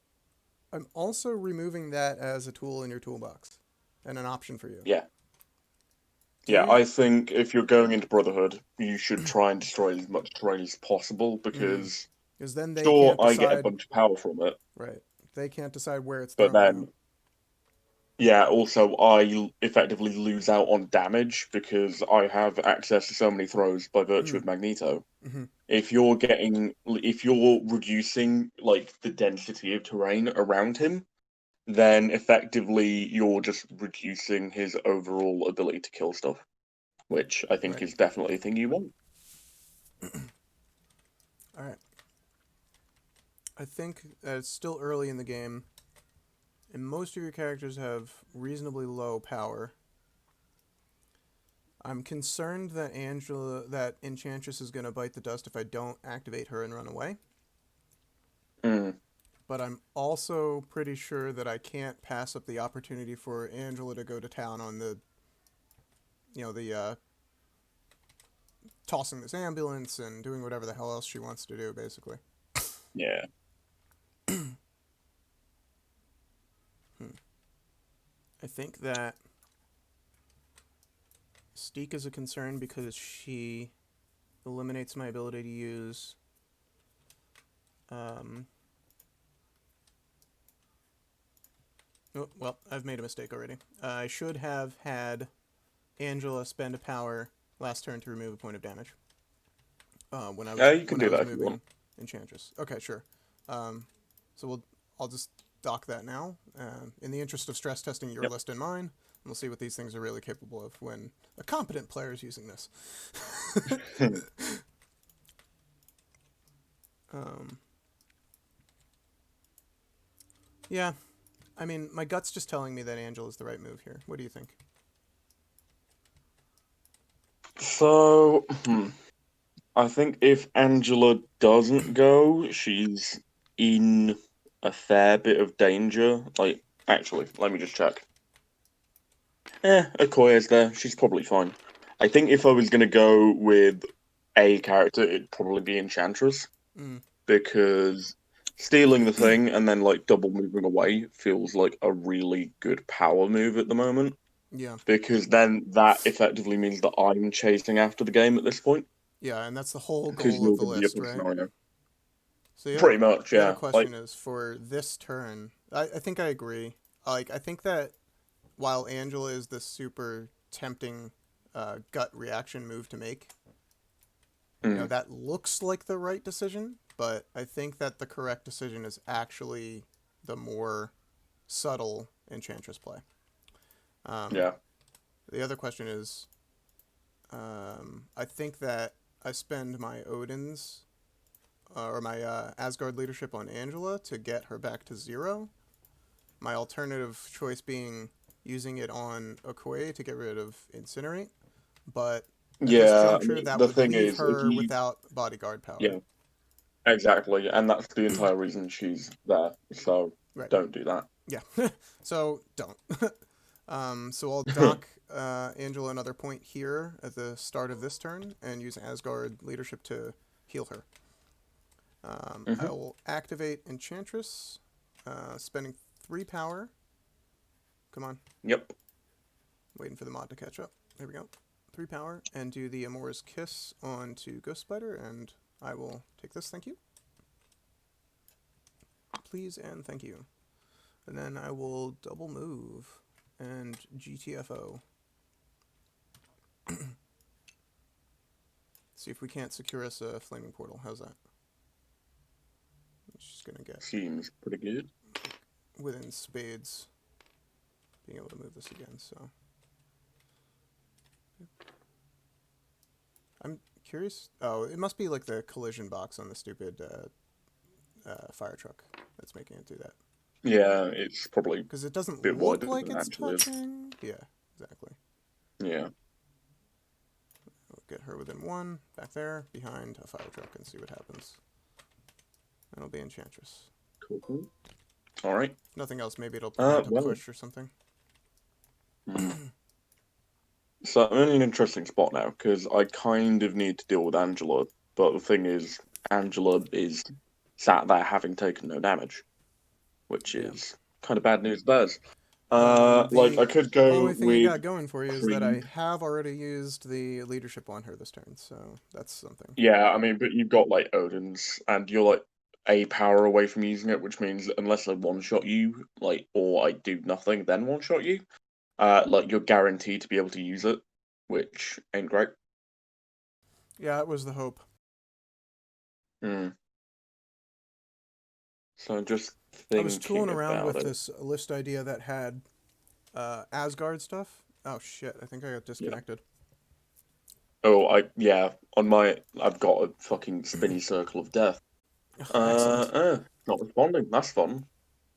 I'm also removing that as a tool in your toolbox and an option for you. yeah. Do Yeah, you? I think if you're going into Brotherhood, you should try and destroy as much terrain as possible Mm-hmm. because, Because then they sure, can't I get a decide. bunch of power from it, Right. They can't decide where it's but thrown now. then, yeah, also I effectively lose out on damage because I have access to so many throws by virtue Mm. of Magneto. Mm-hmm. If you're reducing like the density of terrain around him, then effectively you're just reducing his overall ability to kill stuff, which I think Right. is definitely a thing you want. All right. I think that it's still early in the game, and most of your characters have reasonably low power. I'm concerned that Enchantress is going to bite the dust if I don't activate her and run away. Mm, But I'm also pretty sure that I can't pass up the opportunity for Angela to go to town on the tossing this ambulance and doing whatever the hell else she wants to do, basically. yeah. I think that Mystique is a concern because she eliminates my ability to use oh, well, I've made a mistake already. I should have had Angela spend a power last turn to remove a point of damage. When I was You can do that if you want. moving Enchantress. Okay, sure. So I'll just dock that now. In the interest of stress testing your Yep. list and mine, we'll see what these things are really capable of when a competent player is using this. um, yeah, I mean, my gut's just telling me that Angel is the right move here. What do you think? So, I think if Angela doesn't go, she's in a fair bit of danger. Like, actually, let me just check. Okoye's there. She's probably fine. I think if I was going to go with a character, it'd probably be Enchantress. Mm, Because stealing the thing and then, like, double moving away feels like a really good power move at the moment. yeah. Because then that effectively means that I'm chasing after the game at this point. Yeah, and that's the whole Because goal of you're the going to be up list, in right? scenario. So Pretty much, the other yeah. Like, question is for this turn. I think I agree. Like I think that while Angela is the super tempting gut reaction move to make, mm, that looks like the right decision. But I think that the correct decision is actually the more subtle Enchantress play. Um, yeah. the other question is, I think that I spend my Odin's or my Asgard leadership on Angela to get her back to 0. My alternative choice being using it on Okoye to get rid of Incinerate. But At this Yeah, I juncture, mean, that the would thing leave is, if her you, without bodyguard power. yeah, exactly, and that's the entire reason she's there. So Right. don't do that. Yeah. So don't. So I'll dock Angela another point here at the start of this turn and use Asgard leadership to heal her. I will activate Enchantress, spending 3 power. Come on. Yep. Waiting for the mod to catch up. There we go. 3 power, and do the Amora's Kiss onto Ghost Spider, and I will take this. Thank you. Please and thank you. And then I will double move and GTFO. See if we can't secure us a flaming portal. How's that? I'm just gonna get Seems pretty good. within spades being able to move this again, so. I'm curious. Oh, it must be like the collision box on the stupid fire truck that's making it do that. Yeah, it's probably Because it doesn't a bit look wider like than it it's actually is. touching. Yeah, exactly. Yeah. We'll get her within 1, back there, behind a fire truck, and see what happens. And it'll be Enchantress. Cool. All right. If nothing else, maybe it'll prevent a Well. push or something. So I'm in an interesting spot now because I kind of need to deal with Angela, but the thing is, Angela is sat there having taken no damage, which Yeah. is kind of bad news bears. The I could go only thing you with got going for you is that I Creed. have already used the leadership on her this turn, so that's something. Yeah, I mean, but you've got like Odin's, and you're like a power away from using it, which means unless I one shot you, like, or I do nothing, then one shot you, like you're guaranteed to be able to use it, which ain't great. Yeah, it was the hope. Hmm. So just I was tooling thinking around about with it. this list idea that had Asgard stuff. Oh shit, I think I got Yeah. disconnected. Oh, I've got a fucking spinny circle of death. Excellent. Not responding. That's fun.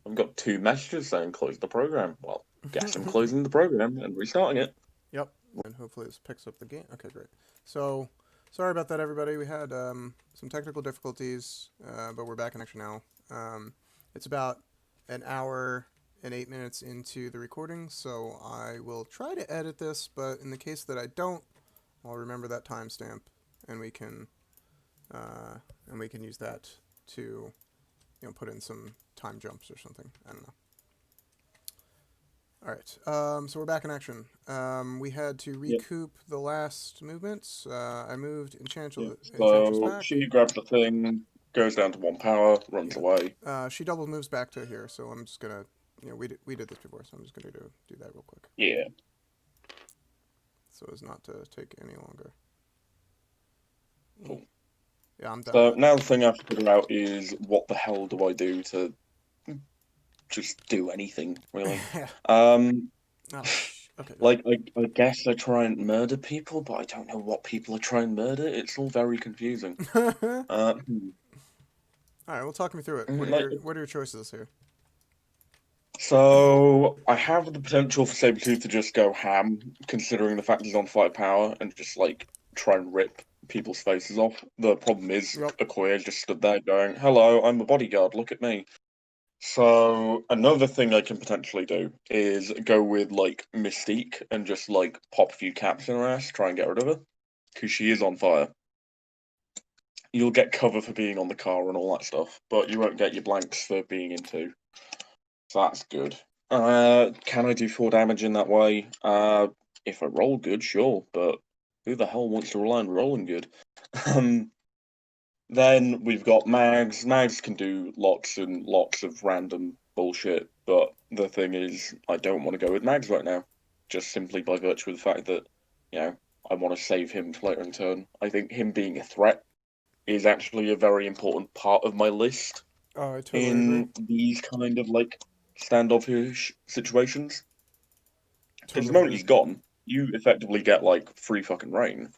I've got 2 messages saying close the program. Well, guess I'm closing the program and restarting it. Yep, and hopefully this picks up the game. Okay, great. So, sorry about that, everybody. We had some technical difficulties, but we're back in action now. It's about an hour and 8 minutes into the recording, so I will try to edit this, but in the case that I don't, I'll remember that timestamp, and we can use that to, put in some time jumps or something. I don't know. All right, so we're back in action. We had to recoup the last movements. I moved Enchantress So back. she grabs the thing, goes down to 1 power, runs away. She double moves back to here, so I'm just gonna, we did this before, so I'm just gonna do that real quick. Yeah. So as not to take any longer. Cool. Yeah, I'm done. So now the thing I have to figure out is what the hell do I do to just do anything, really. Okay. Like, I guess I try and murder people, but I don't know what people are trying to murder. It's all very confusing. All right, well, talk me through it. What are your choices here? So I have the potential for Sabertooth to just go ham, considering the fact he's on 5 power, and just like try and rip people's faces off. The problem is Okoye just stood there going, "Hello, I'm a bodyguard. Look at me." So another thing I can potentially do is go with like Mystique and just like pop a few caps in her ass, try and get rid of her, because she is on fire. You'll get cover for being on the car and all that stuff, but you won't get your blanks for being in 2. So that's good. Can I do 4 damage in that way? If I roll good, sure, but who the hell wants to rely on rolling good? Then we've got Mags. Mags can do lots and lots of random bullshit, but the thing is, I don't want to go with Mags right now, just simply by virtue of the fact that, I want to save him for later in turn. I think him being a threat is actually a very important part of my list. Oh, I totally agree. These kind of like standoffish situations. Because the moment he's gone, you effectively get like free fucking reign,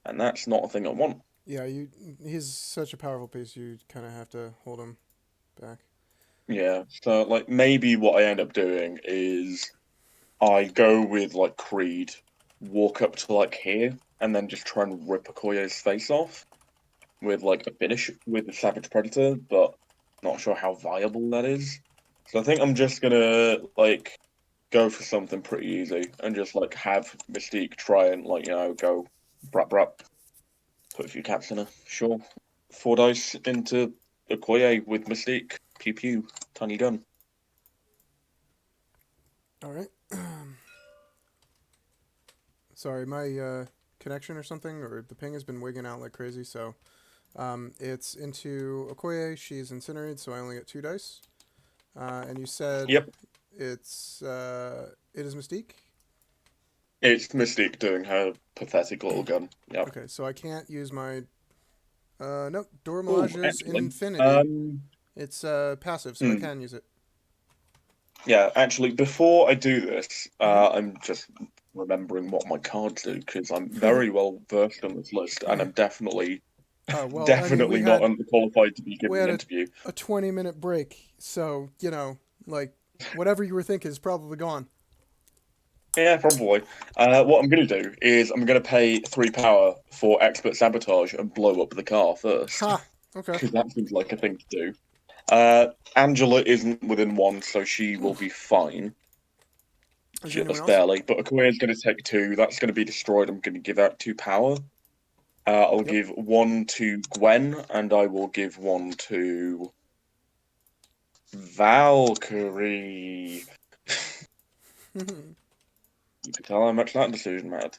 and that's not a thing I want. Yeah, he's such a powerful piece. You kind of have to hold him back. Yeah, so like maybe what I end up doing is I go with like Creed, walk up to like here, and then just try and rip Okoye's face off with like a finish with the Savage Predator, but not sure how viable that is. So I think I'm just gonna like go for something pretty easy and just like have Mystique try and like go brap brap, put a few caps in her. Sure, 4 dice into Okoye with Mystique. Pew pew, tiny gun. All right. Sorry, my connection or something, or the ping has been wigging out like crazy. So it's into Okoye. She's incinerated, so I only get 2 dice. And you said Yep, it is Mystique. it's Mystique doing her pathetic little gun. Yep. Okay, so I can't use my nope. Dora Oh, Milaje's actually, Infinity. It's passive, so I hmm. can use it. Yeah, actually, before I do this, Mm-hmm. I'm just remembering what my cards do because I'm very well versed on this list, and I'm definitely, Well, I mean, definitely not underqualified to be we giving had an a interview. 20-minute break, so like whatever you were thinking is probably gone. Yeah, probably. What I'm going to do is I'm going to pay 3 power for expert sabotage and blow up the car first Ha. Okay. because that seems like a thing to do. Angela isn't within 1, so she will be fine. Is there anyone Just else? barely. But Okoye is going to take 2. That's going to be destroyed. I'm going to give out 2 power. I'll Yep. give 1 to Gwen, and I will give 1 to Valkyrie. You can tell how much that decision mattered.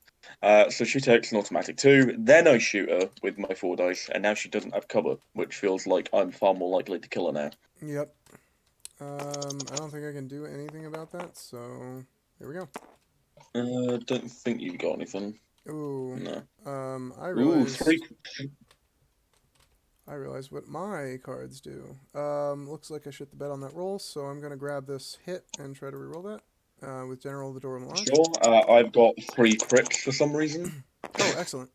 So she takes an automatic 2. Then I shoot her with my 4 dice, and now she doesn't have cover, which feels like I'm far more likely to kill her now. Yep. I don't think I can do anything about that, so here we go. Don't think you've got anything. Ooh. No. I Ooh, 3. realized what my cards do. Looks like I shit the bed on that roll, so I'm gonna grab this hit and try to reroll that. With General the Dora Milaje. Sure. I've got 3 crits for some reason. Oh, excellent.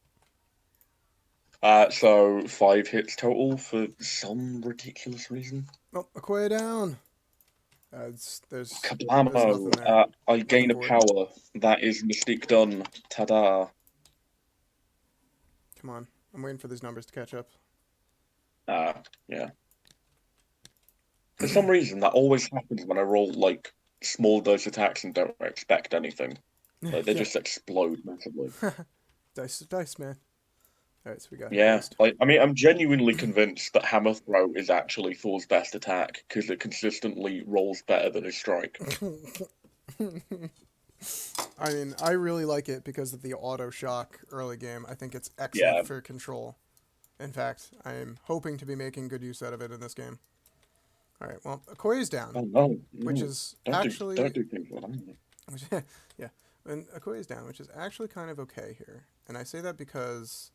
So 5 hits total for some ridiculous reason. Oh, Okoye down. There's nothing Kablamo! there. I Nothing gain a for it. power. That is Mystique done. Ta-da! Come on. I'm waiting for these numbers to catch up. Yeah. For some reason, that always happens when I roll like small dice attacks and don't expect anything. Like they Yeah. just explode massively. Dice is dice, man. Alright, so we got him Yeah, dazed. like I mean, I'm genuinely convinced that Hammer Throw is actually Thor's best attack because it consistently rolls better than his strike. I mean, I really like it because of the auto shock early game. I think it's excellent Yeah. for control. In fact, I am hoping to be making good use out of it in this game. Alright, well, Okoye's down, Oh no, which no! is Don't actually. do things like that. Which, yeah, and Okoye's down, which is actually kind of okay here. And I say that because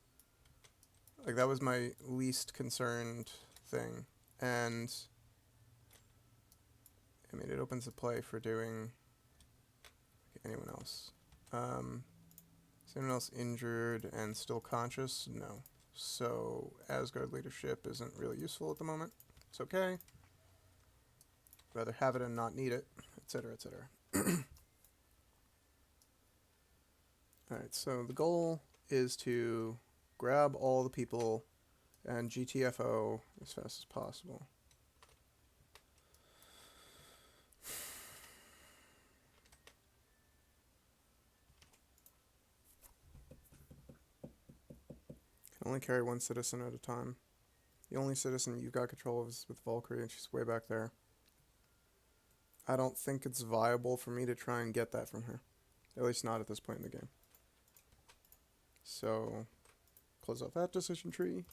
like that was my least concerned thing, and I mean it opens the play for doing anyone else. Is anyone else injured and still conscious? No. So Asgard leadership isn't really useful at the moment. It's okay. Rather have it and not need it, etc., etc. All right. So the goal is to grab all the people and GTFO as fast as possible. Can only carry one citizen at a time. The only citizen you've got control of is with Valkyrie, and she's way back there. I don't think it's viable for me to try and get that from her. At least not at this point in the game. So, close out that decision tree.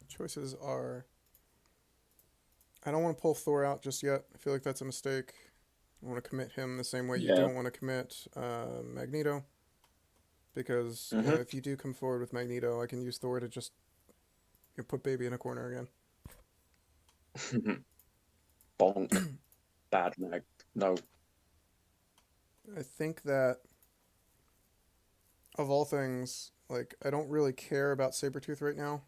Choices are... I don't want to pull Thor out just yet. I feel like that's a mistake. I want to commit him the same way you Yeah. don't want to commit Magneto. Because, Mm-hmm. if you do come forward with Magneto, I can use Thor to just put baby in a corner again. Bonk. Bad mag. No. I think that, of all things, like, I don't really care about Sabertooth right now.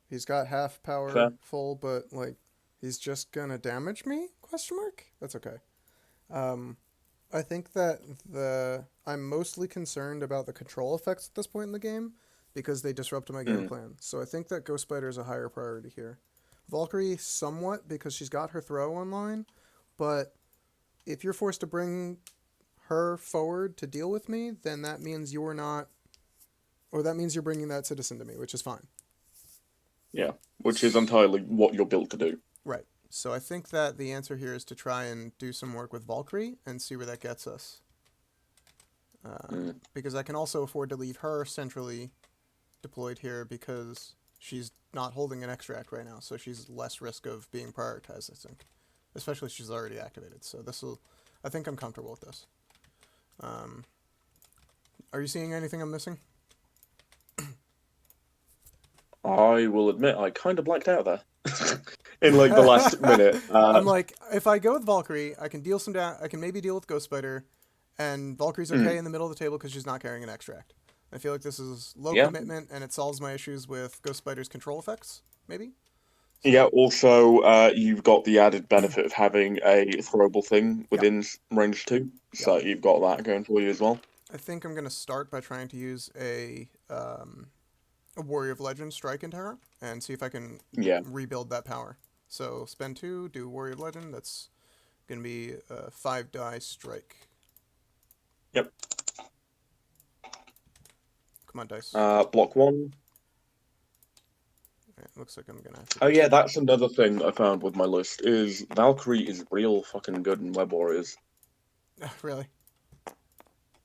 He's got half power Fair. full, but, like, he's just gonna damage me? Question mark? That's okay. Um, I think that I'm mostly concerned about the control effects at this point in the game because they disrupted my game Mm. plan. So I think that Ghost Spider is a higher priority here. Valkyrie somewhat because she's got her throw online, but if you're forced to bring her forward to deal with me, then that means you're not, or that means you're bringing that citizen to me, which is fine. Yeah, which is entirely what you're built to do. Right. So I think that the answer here is to try and do some work with Valkyrie and see where that gets us. Mm. Because I can also afford to leave her centrally deployed here because she's not holding an extract right now, so she's less risk of being prioritized, I think. Especially if she's already activated. So this will, I think I'm comfortable with this. Are you seeing anything I'm missing? I will admit, I kind of blacked out there in like the last minute. I'm like, if I go with Valkyrie, I can deal some down. I can maybe deal with Ghost Spider, and Valkyrie's okay in the middle of the table because she's not carrying an extract. I feel like this is low Yeah, commitment, and it solves my issues with Ghost Spider's control effects. Maybe. yeah. So Also, you've got the added benefit of having a throwable thing yep, within range 2, yep. so you've got that going for you as well. I think I'm gonna start by trying to use a Warrior of Legend strike into her and see if I can Yeah. rebuild that power. So spend 2, do Warrior of Legend. That's gonna be a 5 die strike. Yep. Come on, dice. Block 1. Right, looks like I'm gonna have to. Oh yeah, that's another thing I found with my list is Valkyrie is real fucking good in Web Warriors. Really?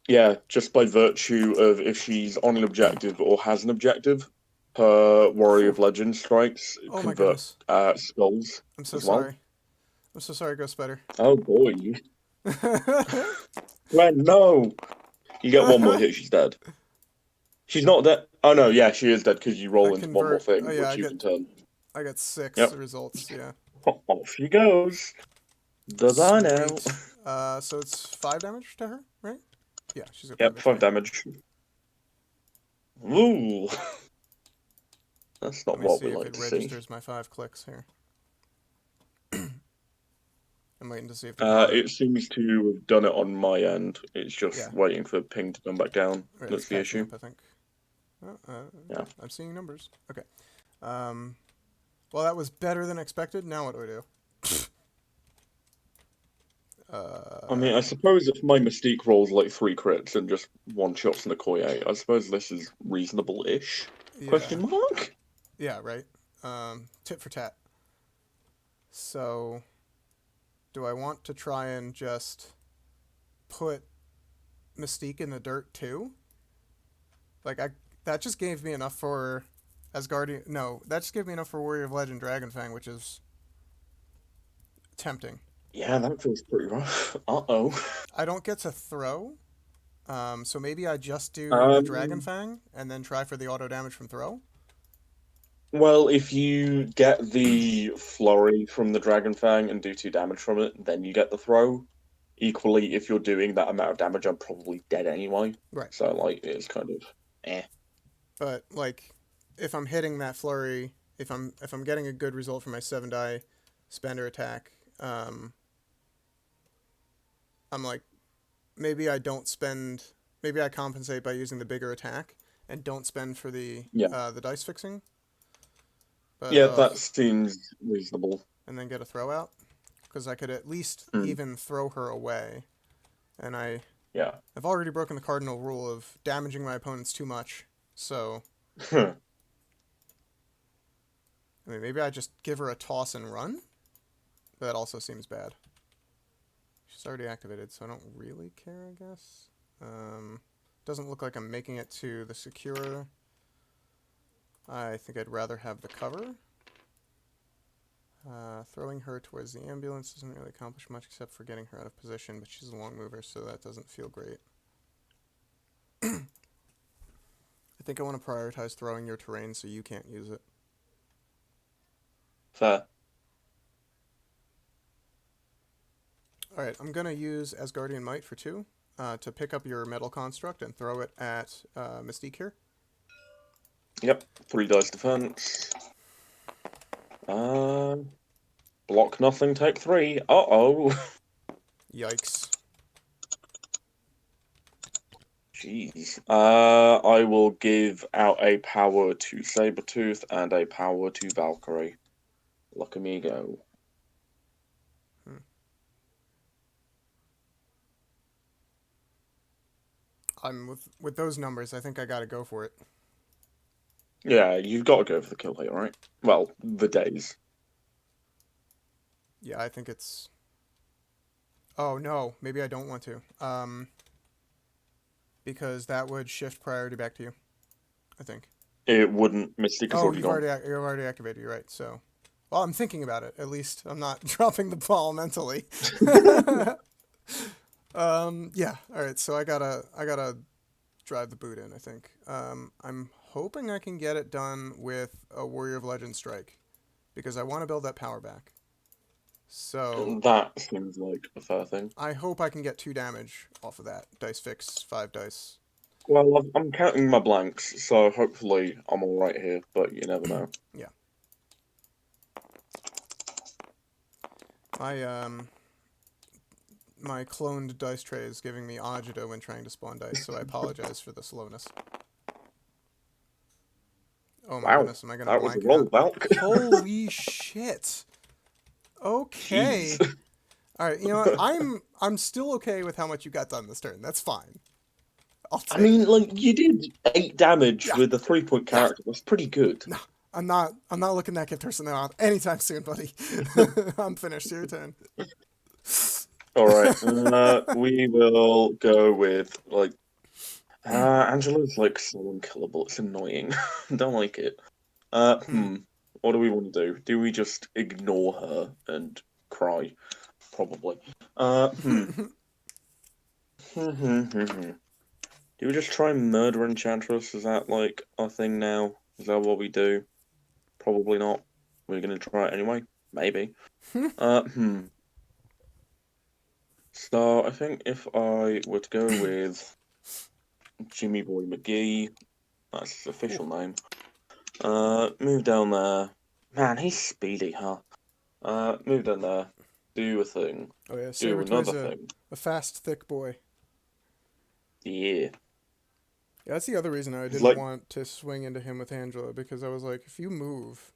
Yeah, just by virtue of if she's on an objective or has an objective, her Warrior Whew. of Legend strikes Oh my convert goodness. skulls I'm so as well. sorry. I'm so sorry, Ghost Spider. Oh boy. Glenn, no! You get one more hit, she's dead. She's not dead. Oh no, yeah, she is dead because you I roll into one more convert. thing, Oh yeah, which you can turn. I got 6 Yep. results. Yeah. Off she goes. Does I know? Sweet. So it's 5 damage to her, right? Yeah, she's got 5 Yep, 5 HP. damage. Ooh. That's Let not me what see we if like it to see. registers my 5 clicks here. I'm waiting to see if the power. It seems to have done it on my end. It's Yeah, just waiting for ping to come back down. right. It's That's the catching issue. up, I think. Oh, Yeah. I'm seeing numbers. Okay. Um, well, that was better than expected. Now what do I do? I mean, I suppose if my Mystique rolls like 3 crits and just one shots an Okoye, I suppose this is reasonable-ish? Yeah, Question mark? yeah, right. Tit for tat. So, do I want to try and just put Mystique in the dirt too? Like that just gave me enough for Asgardian. No, that just gave me enough for Warrior of Legend Dragonfang, which is tempting. Yeah, that feels pretty rough. Uh-oh. I don't get to throw, so maybe I just do the Um, Dragonfang and then try for the auto damage from throw. well, if you get the flurry from the Dragon Fang and do 2 damage from it, then you get the throw. Equally, if you're doing that amount of damage, I'm probably dead anyway. Right. So, like, it's kind of eh. But like, if I'm hitting that flurry, if I'm getting a good result for my 7 die spender attack, I'm like, maybe I don't spend. Maybe I compensate by using the bigger attack and don't spend for Yeah. the dice fixing. But Yeah, that seems reasonable. and then get a throw out because I could at least Mm. even throw her away. And Yeah. I've already broken the cardinal rule of damaging my opponents too much. So I mean, maybe I just give her a toss and run. But that also seems bad. She's already activated, so I don't really care, I guess. Doesn't look like I'm making it to the secure. I think I'd rather have the cover. Throwing her towards the ambulance doesn't really accomplish much except for getting her out of position, but she's a long mover, so that doesn't feel great. I think I want to prioritize throwing your terrain so you can't use it. Fair. Alright, I'm going to use Asgardian Might for 2 to pick up your metal construct and throw it at Mystique here. Yep. 3 dice defense. Block nothing, take 3. Uh-oh. Yikes. Jeez. I will give out a power to Sabertooth and a power to Valkyrie. Look at me go. I'm with those numbers. I think I gotta go for it. Yeah, you've got to go for the kill here, right? Well, the days. Yeah, I think it's. Oh no, maybe I don't want to. Because that would shift priority back to you. I think. It wouldn't. Mystique is Oh, already gone. you've already activated. You're right. So, well, I'm thinking about it. At least I'm not dropping the ball mentally. Yeah. All right. So I gotta drive the boot in. I think. I'm hoping I can get it done with a Warrior of Legend strike, because I want to build that power back. So That seems like a fair thing. I hope I can get 2 damage off of that. Dice fix 5 dice. Well, I'm counting my blanks, so hopefully I'm all right here. But you never know. Yeah. My cloned dice tray is giving me agita when trying to spawn dice, so I apologize for the slowness. Oh my Wow, goodness, am I gonna that was a blank roll, out? Valk. Holy shit. Okay. Jeez. Alright, you know what? I'm still okay with how much you got done this turn. That's fine. I'll I take mean, it. like you did 8 damage Yeah. with a 3-point Yeah. character. That's pretty good. No. I'm not looking that kid person out anytime soon, buddy. I'm finished. Your turn. All right, we will go with like Angela's like so unkillable. It's annoying. Don't like it. What do we want to do? Do we just ignore her and cry? Probably. Do we just try and murder Enchantress? Is that like our thing now? Is that what we do? Probably not. We're gonna try it anyway. Maybe. Uh, hmm. So I think if I were to go with Jimmy Boy McGee, that's his official name. Move down there. Man, he's speedy, huh? Move down there. Do a thing. Oh yeah, Do another Sabertooth's thing. a fast, thick boy. Yeah. Yeah, that's the other reason I He's didn't like, want to swing into him with Angela, because I was like, if you move,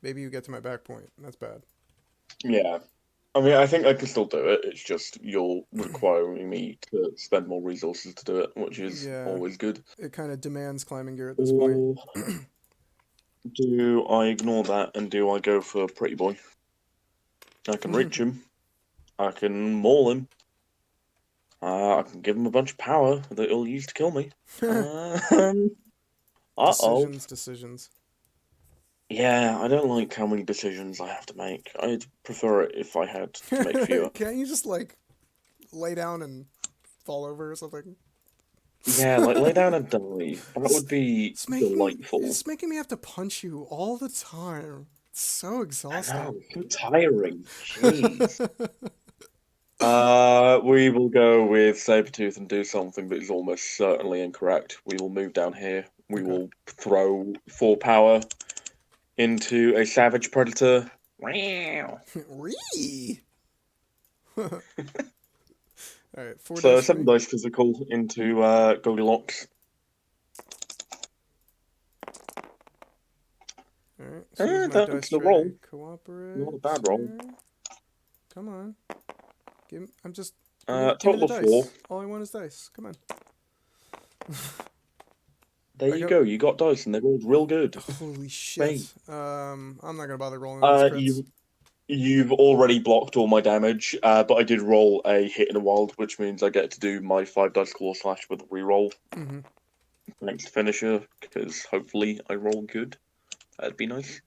maybe you get to my back point. That's bad. yeah. I mean, I think I can still do it. It's just you're requiring me to spend more resources to do it, which is Yeah, always good. it kind of demands climbing gear at this point. Or do I ignore that and do I go for Pretty Boy? I can reach him. I can maul him. I can give him a bunch of power that he'll use to kill me. Uh-oh. Decisions. Yeah, I don't like how many decisions I have to make. I'd prefer it if I had to make fewer. Can't you just, like, lay down and fall over or something? Yeah, like lay down and die. That would be delightful. It's making me have to punch you all the time. It's so I exhausting. know, it's so tiring. Jeez. We will go with Sabertooth and do something that is almost certainly incorrect. We will move down here. We will throw 4 power into a Savage Predator. Wow. Wee! Alright, 4 So dice 7 free. dice physical into Goldilocks. Alright, so use my dice That's the tray roll. to cooperate. Not a bad roll. Come on. Give me Total the of dice. 4. All I want is dice. Come on. There you go. You got dice, and they rolled real good. Holy shit. Mate. I'm not gonna bother rolling those crits. You've already blocked all my damage, but I did roll a hit in a wild, which means I get to do my 5 dice claw slash with a reroll. Next finisher, because hopefully I roll good. That'd be nice.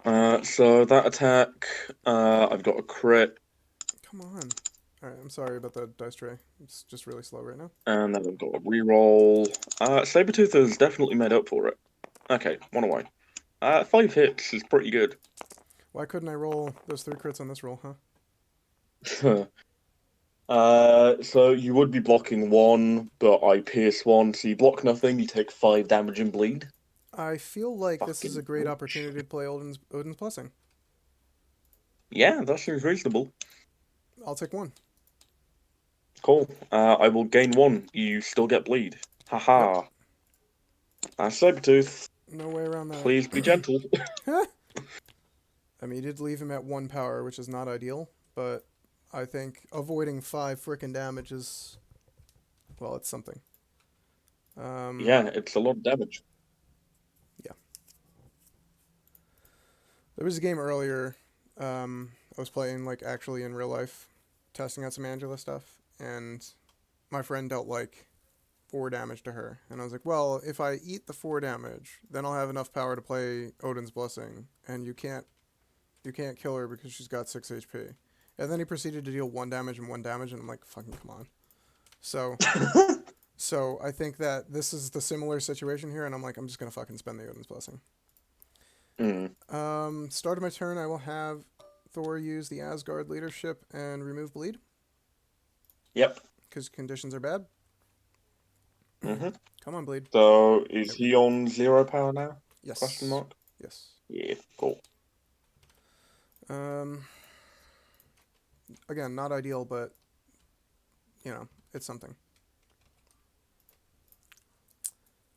Yeah. So that attack, I've got a crit. Come on. Alright, I'm sorry about the dice tray. It's just really slow right now. And then I've got a reroll. Sabertooth has definitely made up for it. Okay, 1 away. 5 hits is pretty good. Why couldn't I roll those 3 crits on this roll, huh? So you would be blocking 1, but I pierce 1, so you block nothing, you take 5 damage and bleed. I feel like this is a great Ouch. opportunity to play Odin's Blessing. Yeah, that seems reasonable. I'll take 1. Cool. I will gain 1. You still get bleed. Yep. Haha. Sabertooth, No way around that. please be gentle. I mean, you did leave him at 1 power, which is not ideal, but I think avoiding 5 frickin' damage is, well, it's something. Yeah, it's a lot of damage. Yeah. There was a game earlier. I was playing like actually in real life, testing out some Angela stuff, and my friend dealt like 4 damage to her, and I was like, well, if I eat the 4 damage, then I'll have enough power to play Odin's Blessing, and you can't kill her because she's got 6 HP. And then he proceeded to deal 1 damage and 1 damage, and I'm like, fucking come on. So, so I think that this is the similar situation here, and I'm like, I'm just gonna fucking spend the Odin's Blessing. Start of my turn, I will have Thor use the Asgard leadership and remove bleed. Yep. Because conditions are bad. Come on, bleed. So, is he on 0 power now? Yes. Question mark? Yes. Yeah, cool. Again, not ideal, but, it's something.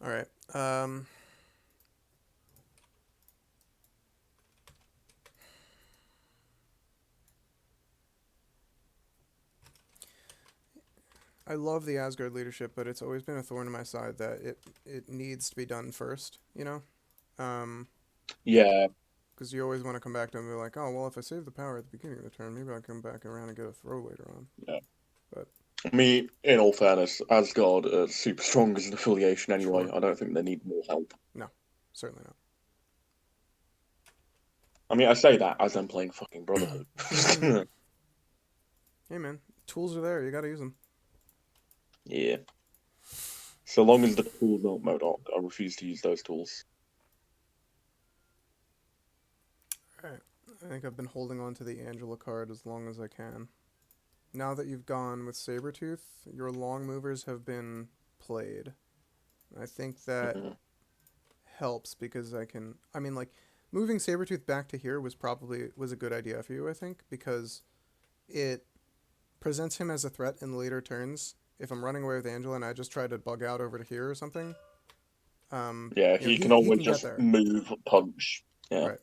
Alright. I love the Asgard leadership, but it's always been a thorn in my side that it needs to be done first, Yeah. Because you always want to come back to him and be like, oh, well, if I save the power at the beginning of the turn, maybe I'll come back around and get a throw later on. Yeah. But I mean, in all fairness, Asgard are super strong as an affiliation anyway. Sure. I don't think they need more help. No, certainly not. I mean, I say that as I'm playing fucking Brotherhood. Hey, man, tools are there. You gotta use them. Yeah. So long as the tools don't MODOK, I refuse to use those tools. Alright, I think I've been holding on to the Angela card as long as I can. Now that you've gone with Sabertooth, your long movers have been played. I think that helps because moving Sabertooth back to here was a good idea for you, I think, because it presents him as a threat in later turns. If I'm running away with Angela and I just try to bug out over to here or something, yeah, he can always get just there. move, punch. Yeah. Right.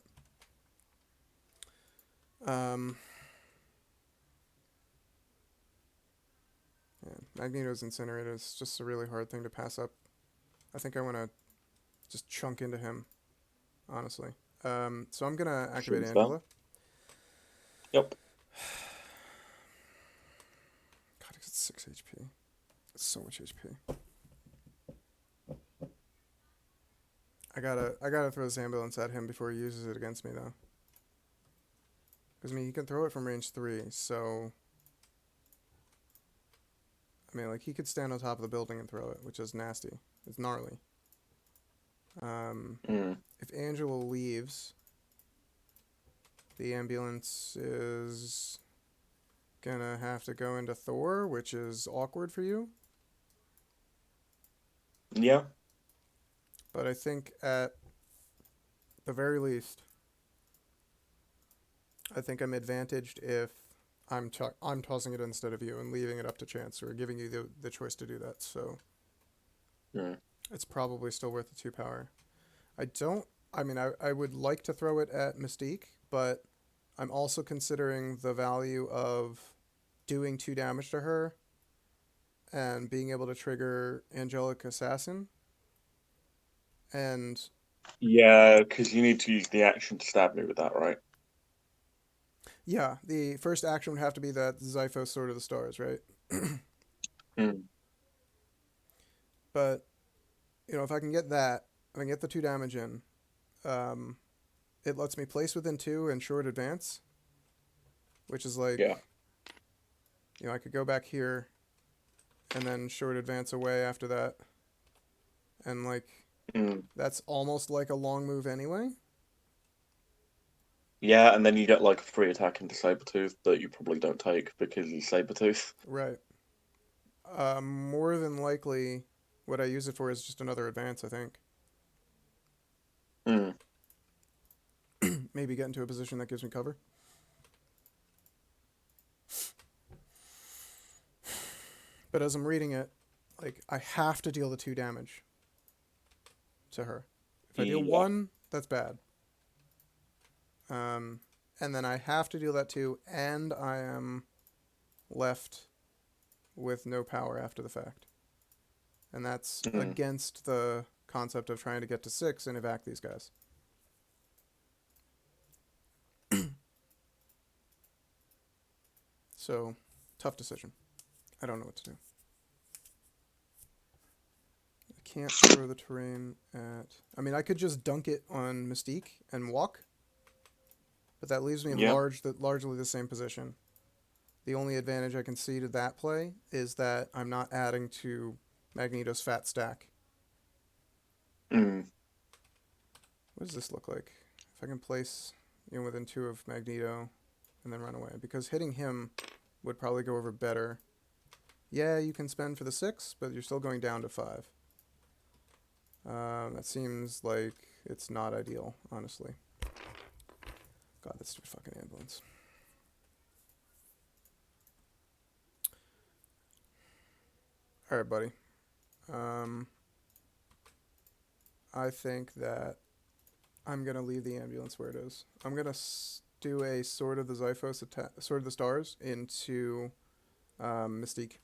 Yeah, Magneto's Incinerator is just a really hard thing to pass up. I think I want to just chunk into him, honestly. So I'm going to activate Angela. Yep. God, it's 6 HP. It's so much HP. I gotta throw this ambulance at him before he uses it against me, though. Because, he can throw it from range 3, so... he could stand on top of the building and throw it, which is nasty. It's gnarly. If Angela leaves, the ambulance is gonna have to go into Thor, which is awkward for you. Yeah. But I think at the very least, I think I'm advantaged if I'm tossing it instead of you and leaving it up to chance or giving you the choice to do that. So it's probably still worth the 2 power. I would like to throw it at Mystique, but I'm also considering the value of doing 2 damage to her and being able to trigger Angelic Assassin. And yeah, because you need to use the action to stab me with that, right? Yeah, the first action would have to be that Zyphos Sword of the Stars, right? But, if I can get that, if I can get the 2 damage in, it lets me place within 2 and short advance, which is like, I could go back here and then short advance away after that. And, that's almost like a long move anyway. Yeah, and then you get a free attack into Sabertooth that you probably don't take because he's Sabertooth. Right. More than likely, what I use it for is just another advance, I think. Maybe get into a position that gives me cover. But as I'm reading it, like, I have to deal the 2 damage to her. If I deal Yeah. 1, that's bad. And then I have to deal that 2, and I am left with no power after the fact. And that's against the concept of trying to get to 6 and evac these guys. So, tough decision. I don't know what to do. I can't throw the terrain at... I mean, I could just dunk it on Mystique and walk, but that leaves me in largely the same position. The only advantage I can see to that play is that I'm not adding to Magneto's fat stack. Mm. What does this look like? If I can place within 2 of Magneto and then run away. Because hitting him would probably go over better. Yeah, you can spend for the 6, but you're still going down to 5. That seems like it's not ideal, honestly. God, that stupid fucking ambulance. Alright, buddy. I think that I'm going to leave the ambulance where it is. I'm going to do a Sword of the Zyphos attack, Sword of the Stars into Mystique.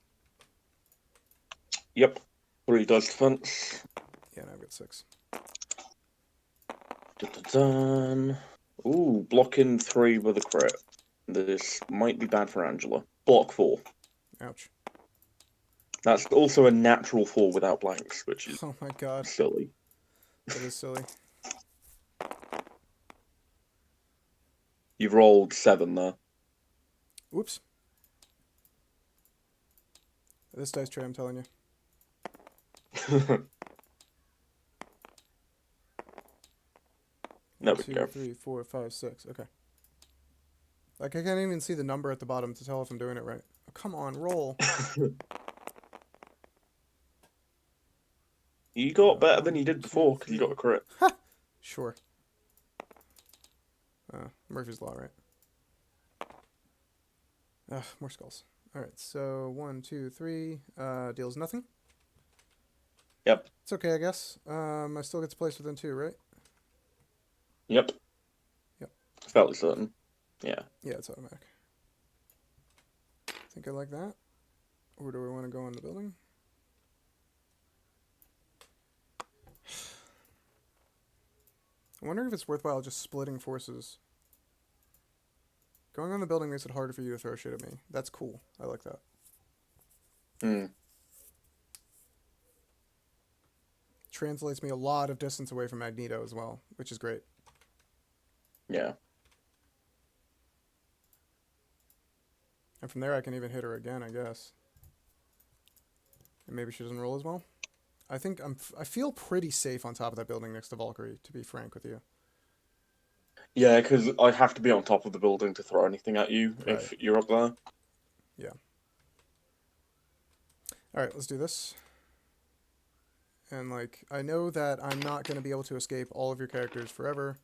Yep. 3 dice defense. Yeah, and I've got 6. Dun. Ooh, blocking 3 with a crit. This might be bad for Angela. Block 4. Ouch. That's also a natural 4 without blanks, which is Oh my god. silly. That is silly. You've rolled 7 there. Whoops. This dice tray, I'm telling you. There 1, we 2, go. 3, 4, 5, 6. Okay. Like, I can't even see the number at the bottom to tell if I'm doing it right. Oh, come on, roll. You got better than you did before because you got a crit. Sure. Murphy's Law, right? More skulls. Alright, so 1, 2, 3. Deals nothing. Yep. It's okay, I guess. I still get to place within 2, right? Yep. Yep. Fairly certain. Yeah. Yeah, it's automatic. Think I like that? Or do we want to go in the building? I wonder if it's worthwhile just splitting forces. Going on the building makes it harder for you to throw shit at me. That's cool. I like that. Translates me a lot of distance away from Magneto as well, which is great. Yeah. And from there I can even hit her again, I guess. And maybe she doesn't roll as well. I think I feel pretty safe on top of that building next to Valkyrie, to be frank with you. Yeah, because I have to be on top of the building to throw anything at you if you're up there. Yeah. Alright, let's do this. And, like, I know that I'm not going to be able to escape all of your characters forever.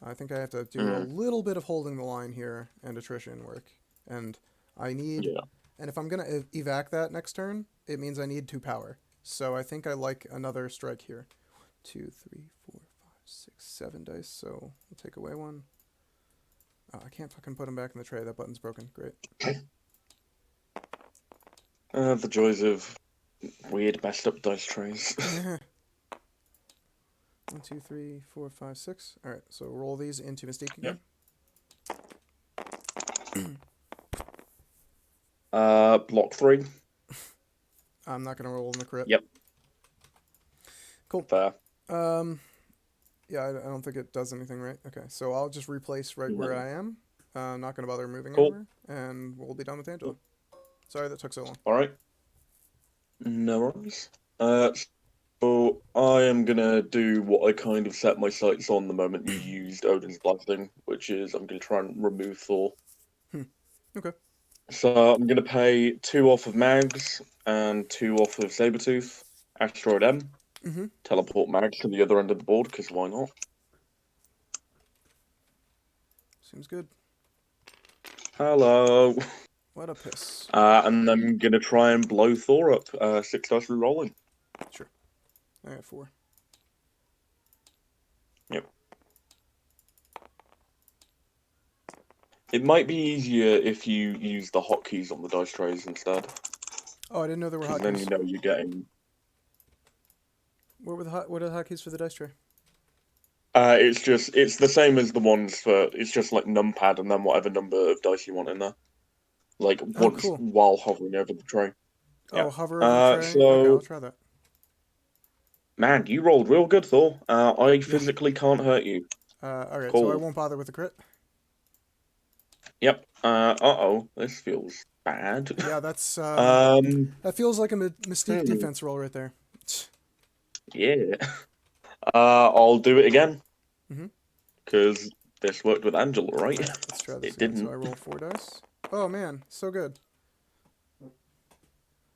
I think I have to do a little bit of holding the line here and attrition work. And I need... Yeah. And if I'm going to evac that next turn, it means I need 2 power. So I think I like another strike here. 1, 2, 3, 4, 5, 6, 7 dice. So we'll take away 1. Oh, I can't fucking put them back in the tray. That button's broken. Great. The joys of weird messed up dice trays. 1, 2, 3, 4, 5, 6. Alright, so roll these into Mystique again. Block 3. I'm not gonna roll in the crit. Yep. Cool. Fair. Yeah, I don't think it does anything, right? Okay, so I'll just replace right where I am. I'm not gonna bother moving anywhere, and we'll be done with Angela. Sorry that took so long. Alright. No worries. So I am gonna do what I kind of set my sights on the moment you used Odin's Blessing, which is I'm gonna try and remove Thor. Okay. So I'm gonna pay 2 off of Mags and 2 off of Sabertooth, Asteroid M, teleport Mags to the other end of the board, because why not? Seems good. Hello. What a piss. And I'm going to try and blow Thor up. 6 dice re-rolling. Sure. I got 4. Yep. It might be easier if you use the hotkeys on the dice trays instead. Oh, I didn't know there were hotkeys. Then you know you're getting... What are the hotkeys for the dice tray? It's the same as the ones for... It's just like numpad and then whatever number of dice you want in there. Like, once cool. while hovering over the tray. Yeah. Oh, hover over the tray? So... Okay, I'll try that. Man, you rolled real good, Thor. I physically can't hurt you. Alright, Cool. so I won't bother with the crit? Yep. Uh-oh. This feels bad. Yeah, that's... that feels like a Mystique Hmm. defense roll right there. Yeah. I'll do it again. Mm-hmm. Because this worked with Angela, right? Alright, let's try this It again. didn't. So I roll 4 dice. Oh, man, so good.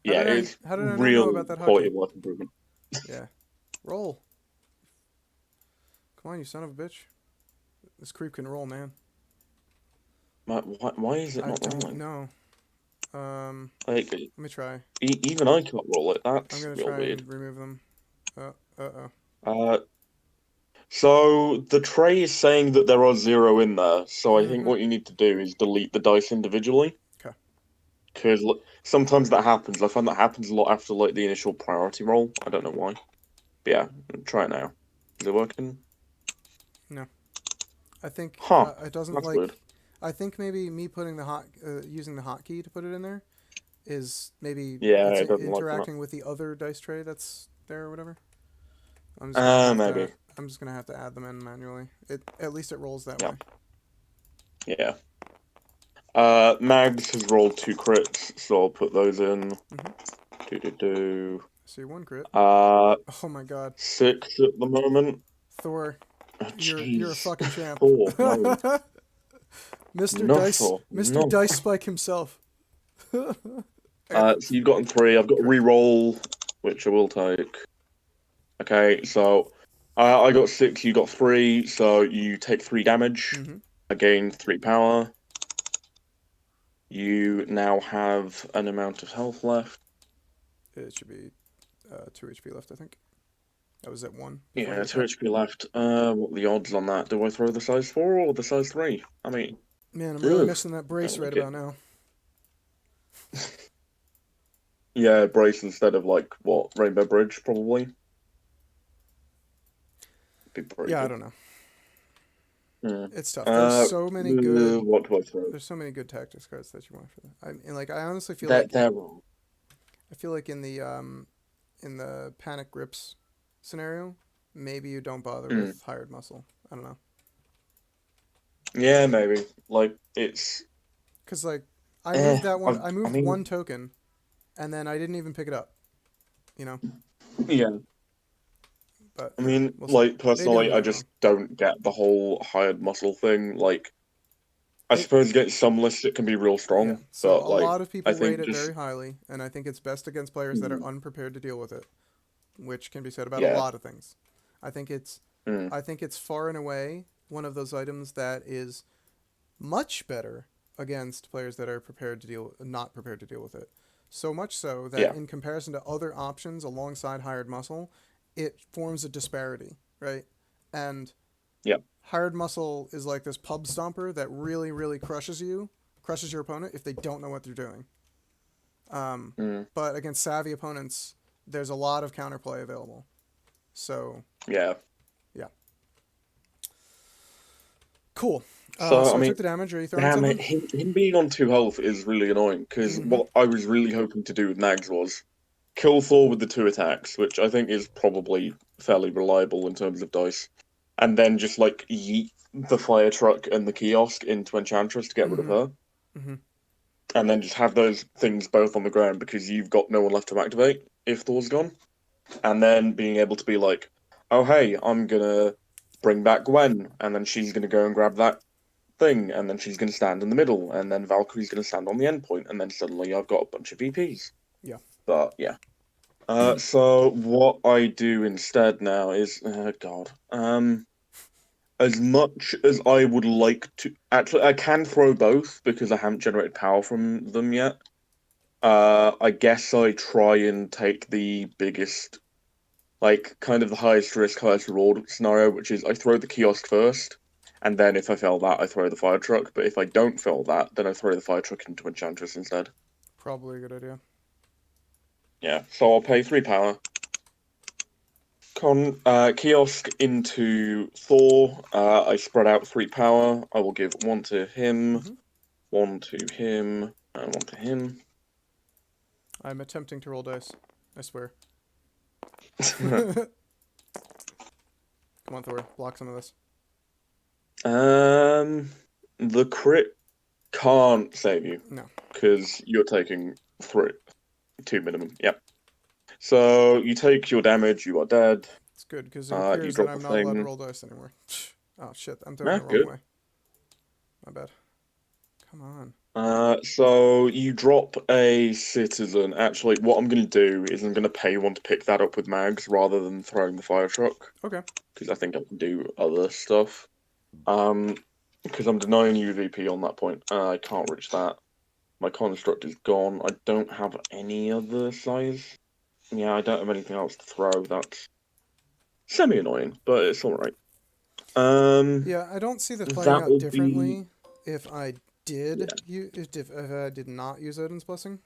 Yeah, it's how did I not know real about that quality hotkey? of life improvement. Yeah. Roll. Come on, you son of a bitch. This creep can roll, man. Why is it not I don't rolling? know. Like, let me try. even I can't roll it. That's I'm gonna real try weird. and remove them. So the tray is saying that there are 0 in there. So I think what you need to do is delete the dice individually. Okay. Because sometimes that happens. I find that happens a lot after like the initial priority roll. I don't know why. But yeah, try it now. Is it working? No. I think it doesn't That's like. weird. I think maybe me putting the using the hotkey to put it in there is maybe Yeah, it's it doesn't interacting like with the other dice tray that's there or whatever. I'm just that. gonna have Maybe. I'm just gonna have to add them in manually. At least it rolls that Yeah. way. Yeah. Mags has rolled 2 crits, so I'll put those in. See 1 crit. 6 Oh my god. at the moment. Thor, Oh, you're a fucking champ. Thor, no. Mr. No, Dice Thor, Mr. no. Dice Spike himself. So you've gotten 3. I've got a re-roll, which I will take. Okay, so I got 6, you got 3, so you take 3 damage. I gain 3 power. You now have an amount of health left. It should be 2 HP left, I think. I was at 1. Yeah, 2 HP left. What are the odds on that? Do I throw the size 4 or the size 3? I mean... Man, I'm really missing that brace right about now. Yeah, brace instead of, like, what, Rainbow Bridge, probably? Yeah, I don't know. Yeah. It's tough. There's so many good... What do I throw? There's so many good tactics cards that you want for that. I honestly feel they're wrong. I feel like in the Panic Grips scenario, maybe you don't bother with Hired Muscle. I don't know. Yeah, maybe. Like, it's... Because, like, I moved that one... I moved 1 mean... token, and then I didn't even pick it up. You know? Yeah. But, I mean, we'll like, see. personally, I just don't get the whole hired muscle thing. Like, I suppose against some lists it can be real strong, yeah. So but, a like, lot of people I think rate it just... very highly, and I think it's best against players that are unprepared to deal with it, which can be said about Yeah. a lot of things. I think it's far and away one of those items that is much better against players that are not prepared to deal with it. So much so that in comparison to other options alongside hired muscle, it forms a disparity, right? And hired muscle is like this pub stomper that really, really crushes your opponent if they don't know what they're doing. But against savvy opponents, there's a lot of counterplay available. So yeah. Cool. So, I mean, took the damage. Are you throwing something? him being on 2 health is really annoying, because what I was really hoping to do with Nags was kill Thor with the 2 attacks, which I think is probably fairly reliable in terms of dice, and then just, like, yeet the fire truck and the kiosk into Enchantress to get rid of her. And then just have those things both on the ground, because you've got no one left to activate if Thor's gone. And then being able to be like, oh, hey, I'm gonna bring back Gwen, and then she's gonna go and grab that thing, and then she's going to stand in the middle, and then Valkyrie's going to stand on the end point, and then suddenly I've got a bunch of VPs. Yeah. But, yeah. So, what I do instead now is... God. As much as I would like to, actually, I can throw both because I haven't generated power from them yet. I guess I try and take the biggest, like, kind of the highest risk, highest reward scenario, which is I throw the kiosk first, and then if I fail that, I throw the fire truck. But if I don't fail that, then I throw the fire truck into Enchantress instead. Probably a good idea. Yeah, so I'll pay 3 power. Kiosk into Thor. I spread out 3 power. I will give 1 to him, Mhm. 1 to him, and 1 to him. I'm attempting to roll dice. I swear. The Come on, Thor. Block some of this. crit can't save you No. because you're taking 2 minimum. Yep. So you take your damage. You are dead. It's good because it You appears that drop the I'm not allowed to thing. roll dice anymore. Oh shit! I'm doing Yeah, it the wrong good. way. My bad. Come on. So you drop a citizen. Actually, what I'm going to do is I'm going to pay one to pick that up with mags rather than throwing the fire truck Okay. because I think I can do other stuff. Because I'm denying UVP on that point. I can't reach that. My construct is gone. I don't have any other size. Yeah, I don't have anything else to throw. That's semi-annoying, but it's alright. Yeah, I don't see this playing That out will be... differently if I did Yeah. if I did not use Odin's blessing.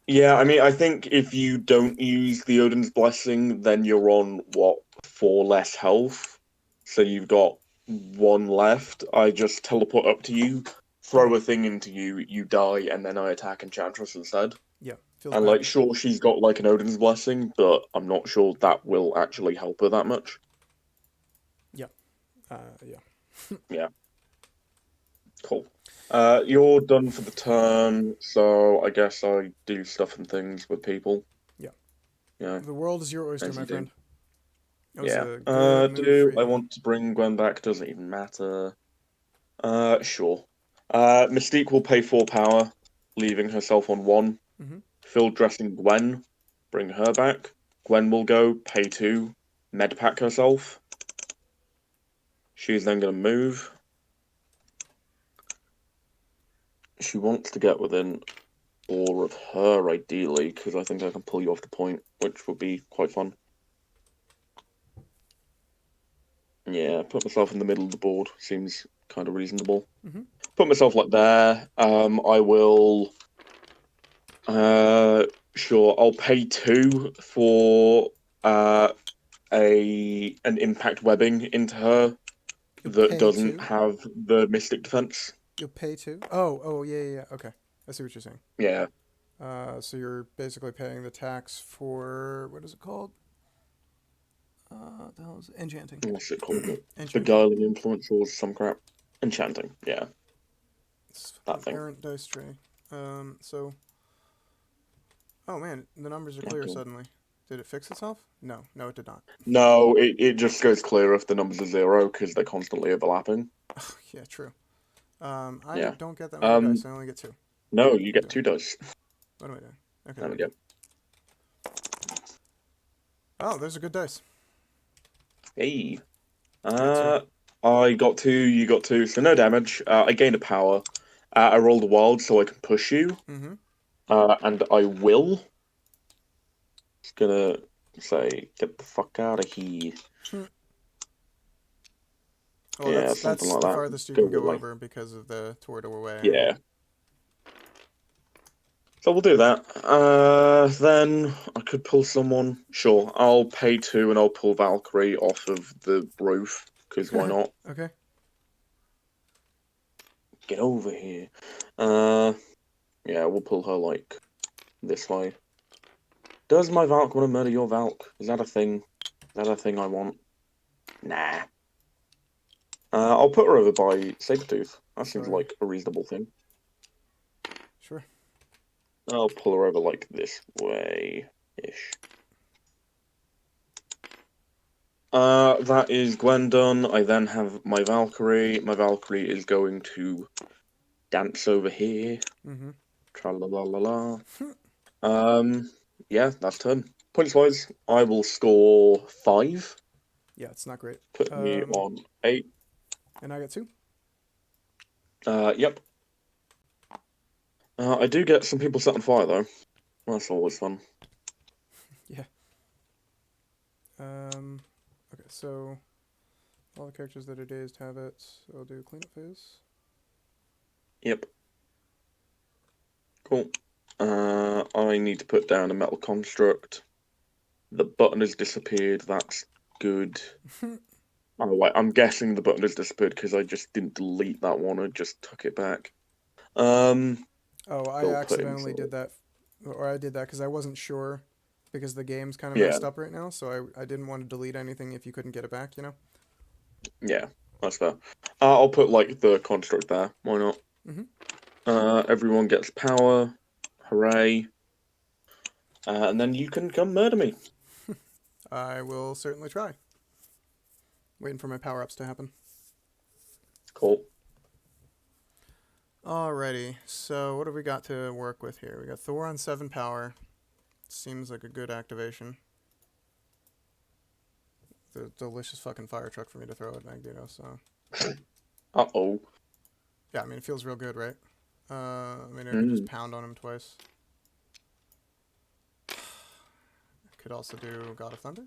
Yeah, I mean, I think if you don't use the Odin's Blessing, then you're on, what, 4 less health? So you've got 1 left. I just teleport up to you, throw a thing into you, you die, and then I attack Enchantress instead. Yeah, feels And, bad. like, sure, she's got, like, an Odin's Blessing, but I'm not sure that will actually help her that much. Yeah. Yeah. Yeah. Cool. You're done for the turn, so I guess I do stuff and things with people. Yeah. Yeah, The world is your oyster, as my you do. friend. That was Yeah. a good move for Do I you. want to bring Gwen back? Doesn't even matter. Sure. Mystique will pay 4 power, leaving herself on 1. Mm-hmm. Field dressing Gwen, bring her back. Gwen will go, pay 2, medpack herself. She's then going to move. She wants to get within 4 of her, ideally, because I think I can pull you off the point, which would be quite fun. Yeah, put myself in the middle of the board. Seems kind of reasonable. Mm-hmm. Put myself like there. I will. Sure. I'll pay 2 for an impact webbing into her You'll that pay doesn't two. have the mystic defense. You'll pay two. Oh, yeah, yeah, yeah. Okay, I see what you're saying. Yeah. So you're basically paying the tax for what is it called? The hell is it? Enchanting. What's it called? Enchanting. Beguiling influence or some crap. Enchanting. Yeah, It's that fucking thing. errant dice tray. So. Oh man, the numbers are Yeah, clear cool. suddenly. Did it fix itself? No, no, it did not. No, it just goes clear if the numbers are 0 because they're constantly overlapping. Oh, yeah, true. I Yeah. don't get that many dice. Um. I only get 2. No, you What am I get doing? 2 dice. What am I doing? Okay, There there we we go. go. Oh, there's a good dice. Hey. Good, sir. Uh, I got 2, you got 2, so no damage. I gained a power. I rolled a wild so I can push you. Mm-hmm. And I will. Just gonna say, get the fuck out of here. Well, Yeah, something that's like the that. farthest you Go can go away. over because of the Tour away angle. Yeah. So we'll do that. Then I could pull someone. Sure, I'll pay 2 and I'll pull Valkyrie off of the roof, because why not? Okay. Get over here. Yeah, we'll pull her, like, this way. Does my Valk want to murder your Valk? Is that a thing? Is that a thing I want? Nah. I'll put her over by Sabertooth. That seems Sorry. like a reasonable thing. Sure. I'll pull her over like this way-ish. That is Gwen done. I then have my Valkyrie. My Valkyrie is going to dance over here. Mm-hmm. Tra la la la la. Yeah, that's turn. Points wise, I will score 5. Yeah, it's not great. Put me on 8. And I got 2. Yep. I do get some people set on fire though. That's always fun. Yeah. Okay, so all the characters that are dazed have it. So I'll do cleanup phase. Yep. Cool. I need to put down a metal construct. The button has disappeared. That's good. Oh wait, I'm guessing the button has disappeared because I just didn't delete that one. I just took it back. Oh, I They'll put accidentally into did that, or I did that because I wasn't sure, because the game's kind of yeah, messed up right now. So I didn't want to delete anything if you couldn't get it back. You know. yeah, that's fair. I'll put like the construct there. Why not? Mhm. Everyone gets power. Hooray! And then you can come murder me. I will certainly try. Waiting for my power ups to happen. Cool. Alrighty, so what have we got to work with here? We got Thor on 7 power. Seems like a good activation. The delicious fucking fire truck for me to throw at Magneto, so. Uh-oh. Yeah, I mean, it feels real good, right? I mean, I could just pound on him twice. Could also do God of Thunder.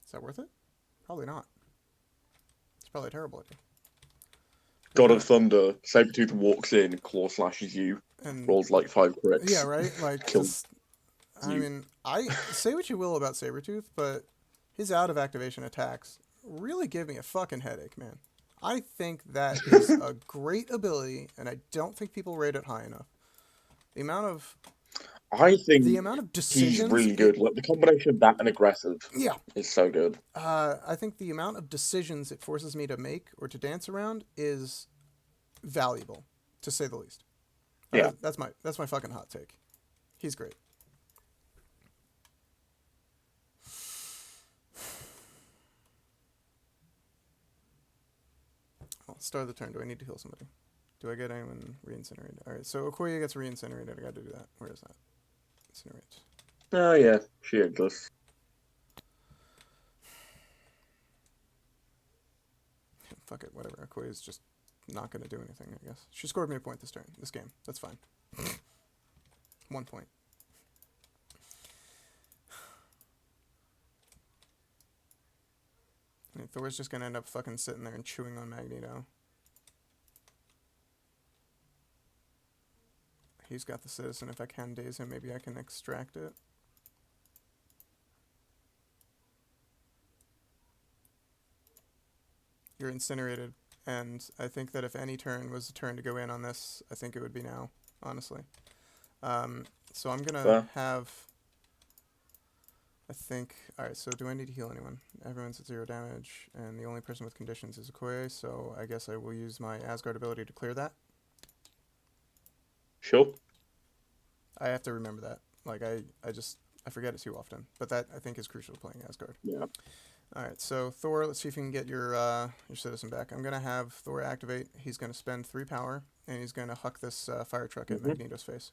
Is that worth it? Probably not. It's probably a terrible idea. God of Thunder. Sabertooth walks in, claw slashes you, And rolls like 5 crits. yeah, right? Like, Kills just. I you. mean, I say what you will about Sabertooth, but his out of activation attacks really give me a fucking headache, man. I think that is a great ability, and I don't think people rate it high enough. The amount of I the think amount of he's decisions really good. Like the combination of that and aggressive yeah. is so good. I think the amount of decisions it forces me to make or to dance around is valuable, to say the least. Yeah. That's my fucking hot take. He's great. Well, start of the turn. Do I need to heal somebody? Do I get anyone re-incinerated? Alright, so Okoye gets re-incinerated. I gotta do that. Where is that? Incinerate. Oh yeah, she exists. Fuck it, whatever. Okoye's just not gonna do anything, I guess. She scored me a point this game. That's fine. 1 point. I mean, Thor's just gonna end up fucking sitting there and chewing on Magneto. He's got the citizen. If I can daze him, maybe I can extract it. You're incinerated, and I think that if any turn was a turn to go in on this, I think it would be now, honestly. So I'm gonna have. I think. Alright, so do I need to heal anyone? Everyone's at 0 damage, and the only person with conditions is Okoye, so I guess I will use my Asgard ability to clear that. Sure. I have to remember that. Like, I forget it too often. But that, I think, is crucial to playing Asgard. Yeah. Alright, so Thor, let's see if you can get your citizen back. I'm going to have Thor activate. He's going to spend 3 power, and he's going to huck this fire truck at Magneto's face.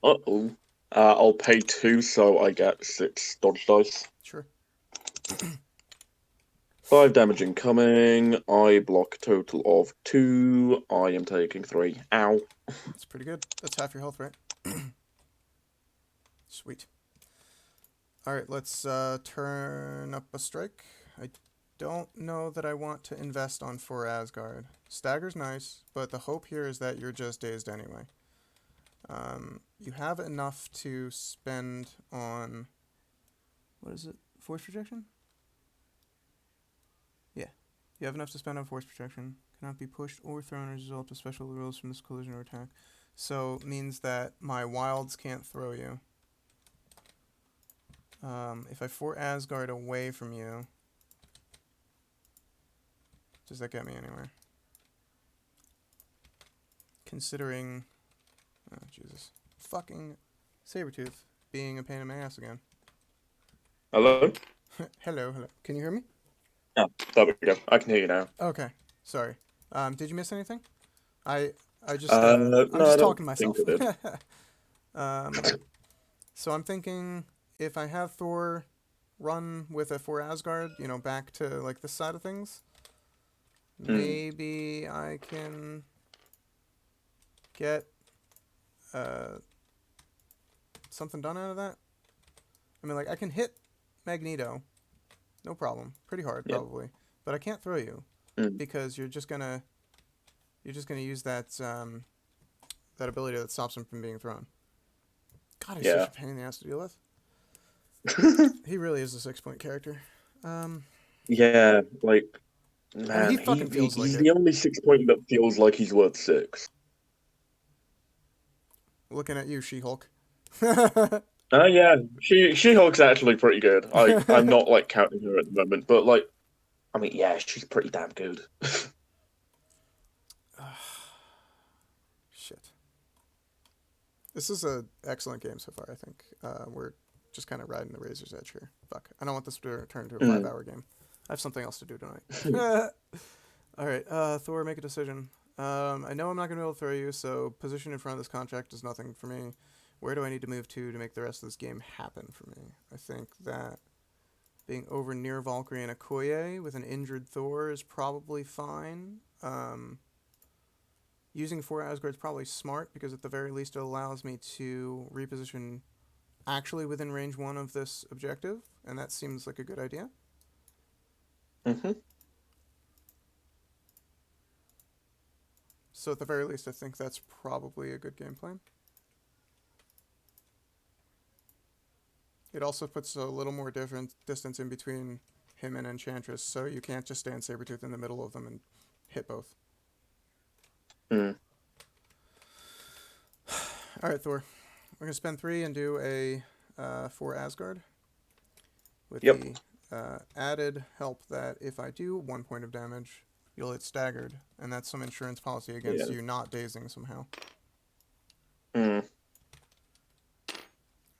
Uh-oh. I'll pay 2, so I get 6 dodge dice. Sure. 5 damage incoming. I block a total of 2. I am taking 3. Ow. That's pretty good. That's half your health, right? Sweet. Alright, let's turn up a strike. I don't know that I want to invest on 4 Asgard. Stagger's nice, but the hope here is that you're just dazed anyway. You have enough to spend on... What is it? Force projection? Yeah. You have enough to spend on force projection. Cannot be pushed or thrown as a result of special rules from this collision or attack. So, means that my wilds can't throw you. If I 4 Asgard away from you... Does that get me anywhere? Considering... Oh, Jesus. Fucking Sabertooth being a pain in my ass again. Hello? Hello. Can you hear me? Oh, there we go. I can hear you now. Okay. Sorry. Did you miss anything? I'm No, just I don't talking to think myself. I did. So I'm thinking if I have Thor run with a for Asgard, you know, back to like this side of things, Mm. maybe I can get something done out of that. I mean, like, I can hit Magneto, no problem, pretty hard Yep. probably, but I can't throw you Mm. because you're just gonna use that that ability that stops him from being thrown. God, he's such Yeah. a pain in the ass to deal with. He really is a 6-point character. Yeah, like I mean, he man, fucking feels like he's it. the only 6 point that feels like he's worth 6. Looking at you, She-Hulk. Yeah, She-Hulk's actually pretty good. I'm not like counting her at the moment, but like I mean, yeah, she's pretty damn good. Shit. This is an excellent game so far, I think. We're just kind of riding the razor's edge here. Fuck. I don't want this to turn into a Mm. 5-hour game. I have something else to do tonight. Alright, Thor, make a decision. I know I'm not going to be able to throw you, so position in front of this contract is nothing for me. Where do I need to move to make the rest of this game happen for me? I think that being over near Valkyrie and Okoye with an injured Thor is probably fine. Using 4 Asgard is probably smart because at the very least it allows me to reposition actually within range 1 of this objective, and that seems like a good idea. Mm-hmm. So at the very least I think that's probably a good game plan. It also puts a little more different distance in between him and Enchantress, so you can't just stand Sabertooth in the middle of them and hit both. Mm. Alright, Thor. We're going to spend 3 and do a 4 Asgard. With Yep. the added help that if I do 1 point of damage, you'll hit staggered, and that's some insurance policy against you not dazing somehow. Mm.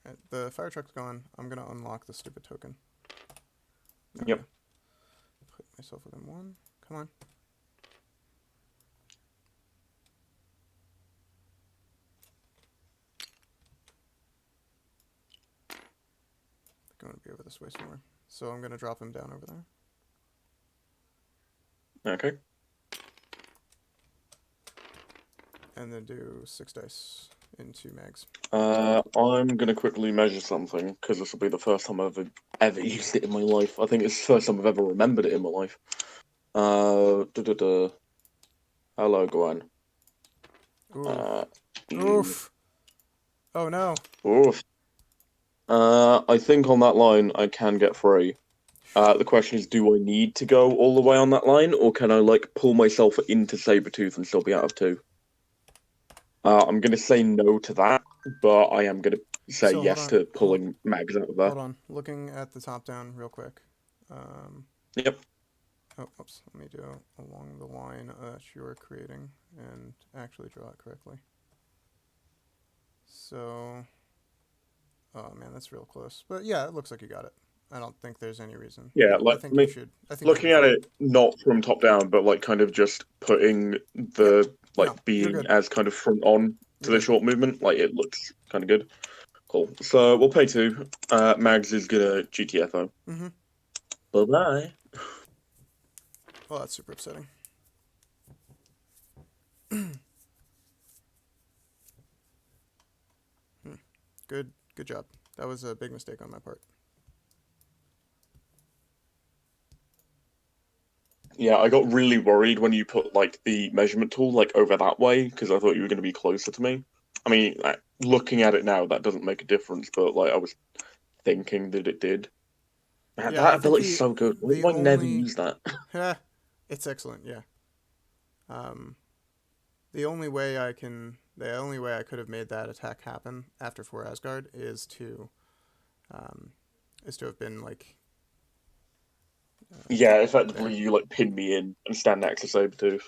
Right, the fire truck's gone. I'm going to unlock the stupid token. Yep. Put myself within 1. Come on. Going to be over this way somewhere. So I'm going to drop him down over there. Okay. And then do 6 dice into mags. I'm gonna quickly measure something because this will be the first time I've ever used it in my life. I think it's the first time I've ever remembered it in my life. Hello, Gwen. Oof. Oh no. Oof. I think on that line I can get free. The question is, do I need to go all the way on that line, or can I like pull myself into Sabertooth and still be out of 2? I'm gonna say no to that, but I am gonna say So, yes to pulling mags out of there. Hold on. Looking at the top down real quick. Yep. Oh, oops. Let me do along the line that you're creating and actually draw it correctly. So, oh man, that's real close. But yeah, it looks like you got it. I don't think there's any reason. Yeah, I think you should. I think looking at it not from top down, but like kind of just putting the being as kind of front on to the short movement, like it looks kind of good. Cool. So we'll pay 2. Mags is gonna GTFO. Mm-hmm. Bye bye. Well, that's super upsetting. Good job. That was a big mistake on my part. Yeah, I got really worried when you put like the measurement tool like over that way because I thought you were going to be closer to me. I mean, looking at it now, that doesn't make a difference, but like I was thinking that it did. Man, Yeah, that ability's so good. Why do I never use that? It's excellent. Yeah. The only way I could have made that attack happen after 4 Asgard is to have been like. Yeah, effectively, you like pin me in and stand next to Sabertooth.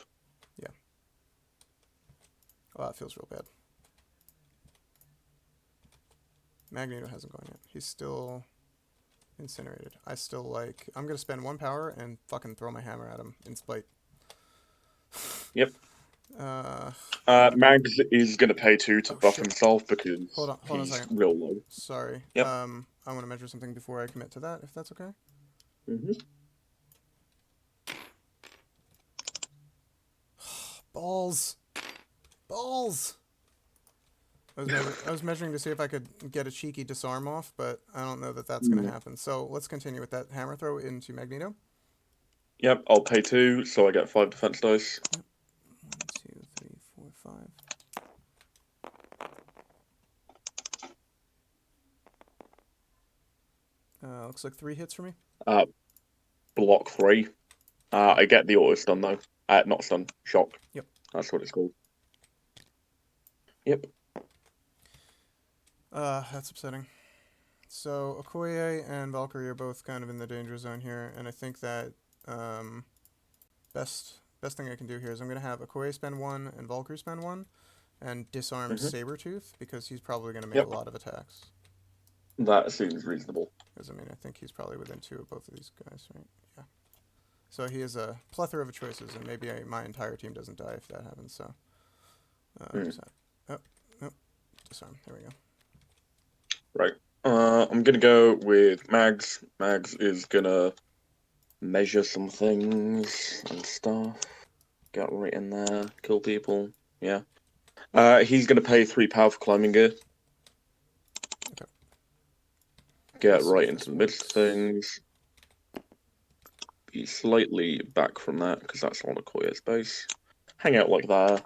Yeah. Oh, that feels real bad. Magneto hasn't gone yet. He's still incinerated. I'm gonna spend 1 power and fucking throw my hammer at him in spite. Yep. Mags is gonna pay 2 to buff himself because hold on a he's second. real low. Sorry. Yep. I want to measure something before I commit to that, if that's okay. Mm-hmm. Balls. Balls. I was measuring to see if I could get a cheeky disarm off, but I don't know that that's going to happen. So let's continue with that hammer throw into Magneto. Yep, I'll pay 2, so I get 5 defense dice. Yep. 1, 2, 3, 4, 5. Looks like 3 hits for me. Block 3. I get the auto stun though. Not stun, shock. Yep. That's what it's called. Yep. That's upsetting. So Okoye and Valkyrie are both kind of in the danger zone here, and I think that best thing I can do here is I'm gonna have Okoye spend 1 and Valkyrie spend 1, and disarm Sabertooth because he's probably gonna make a lot of attacks. That seems reasonable. Because I mean I think he's probably within 2 of both of these guys, right? Yeah. So he has a plethora of choices, and maybe my entire team doesn't die if that happens. So, disarm. There we go. Right. I'm gonna go with Mags. Mags is gonna measure some things and stuff. Get right in there, kill people. Yeah. He's gonna pay 3 power for climbing gear. Okay. Get right into the midst of things. Be slightly back from that because that's on Okoye's base. Hang out like that.